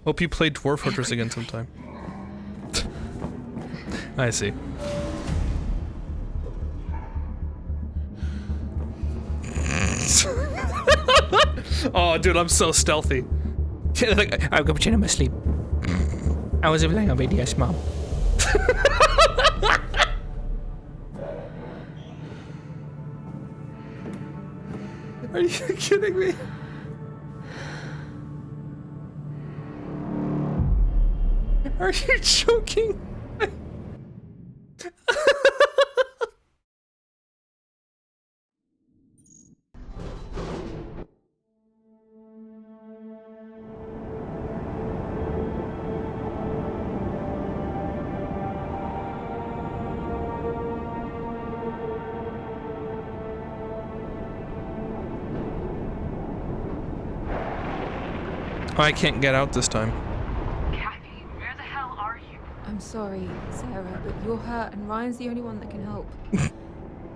Hope you play Dwarf Fortress again sometime. I see. Oh, dude, I'm so stealthy. Like, I've got pretend I'm asleep. I was playing on VDS, Mom. Are you kidding me? Are you joking? I can't get out this time. Kathy, where the hell are you? I'm sorry, Sarah, but you're hurt and Ryan's the only one that can help.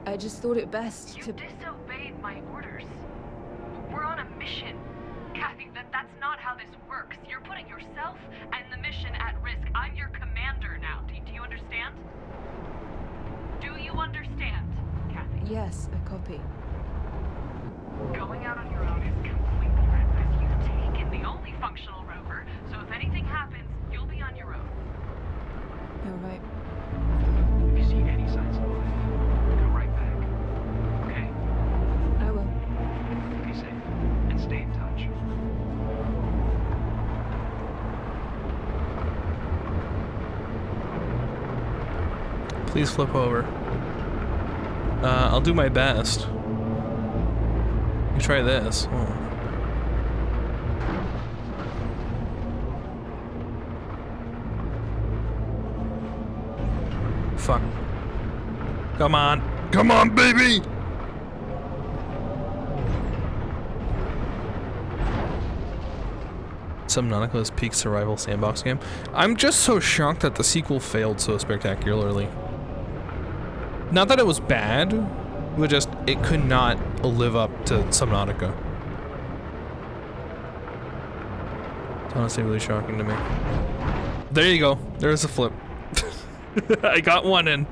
I just thought it best You to... disobeyed my orders. We're on a mission. Kathy, that's not how this works. You're putting yourself and the mission at risk. I'm your commander now. Do you understand? Do you understand, Kathy? Yes, I copy. Going out on your own is completely reckless. You've taken the only functional rover, so if anything happens, you'll be on your own. You're right. If you see any signs of life, come right back. Okay? I will. Be safe and stay in touch. Please flip over. I'll do my best. You try this. Oh. Fuck. Come on. Come on, baby! Subnautica's peak survival sandbox game. I'm just so shocked that the sequel failed so spectacularly. Not that it was bad, but just it could not live up to Subnautica. It's honestly really shocking to me. There you go. There's a flip. I got one in.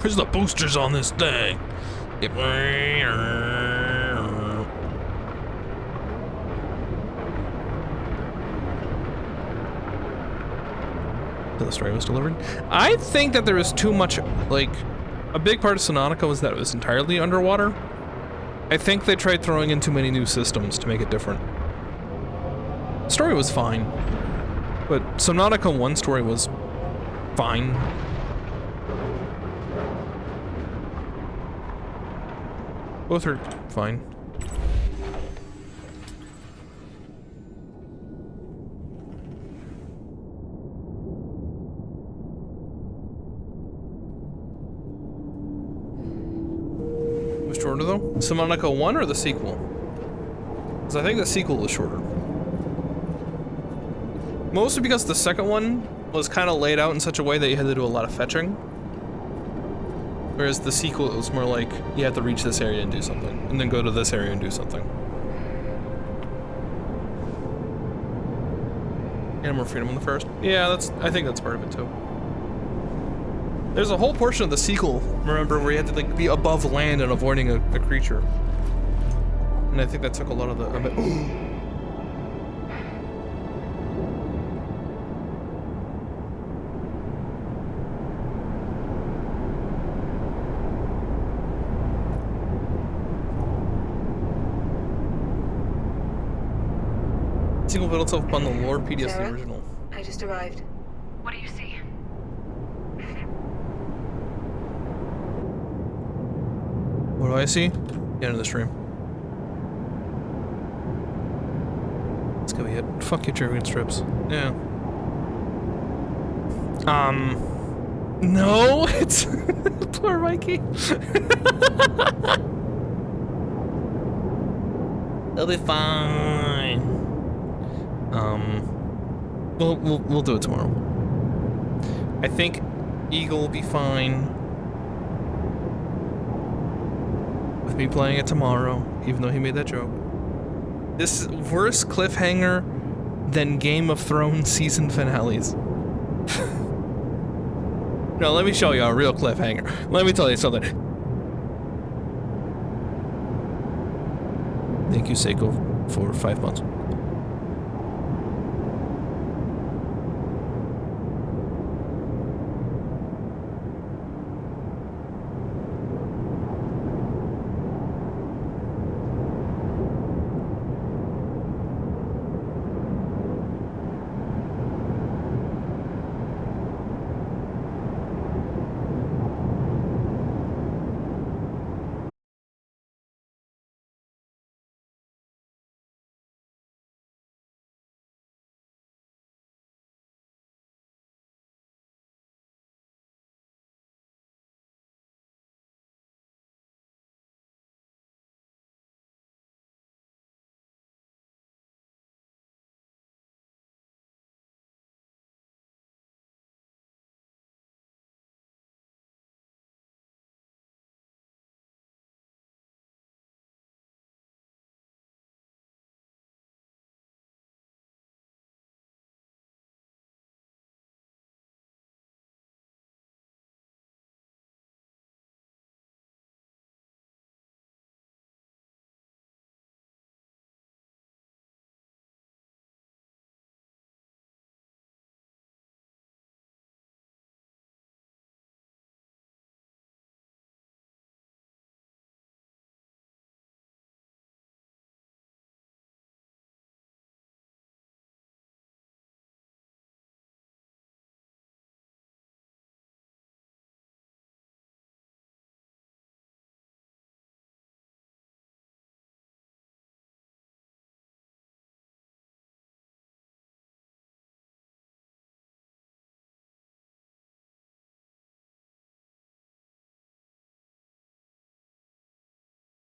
Where's the boosters on this thing? The story was delivered. I think that there was too much, like, a big part of Subnautica was that it was entirely underwater. I think they tried throwing in too many new systems to make it different. The story was fine, but Subnautica 1 story was fine. Both are fine. Was shorter though? Subnautica 1 or the sequel? Because I think the sequel was shorter. Mostly because the second one was kind of laid out in such a way that you had to do a lot of fetching. Whereas the sequel, it was more like, you have to reach this area and do something, and then go to this area and do something. And more freedom in the first. Yeah, I think that's part of it too. There's a whole portion of the sequel, remember, where you had to like be above land and avoiding a creature. And I think that took a lot of the... Sequel built itself upon the lore PTSD Sarah? original. I just arrived. What do you see? What do I see? The end of the stream. That's gonna be it. Fuck you, Jerry strips. Yeah. No, it's poor Mikey. It'll be fine. We'll do it tomorrow. I think Eagle will be fine with me playing it tomorrow, even though he made that joke. This worst cliffhanger than Game of Thrones season finales. No, let me show you a real cliffhanger. Let me tell you something. Thank you, Seiko, for 5 months.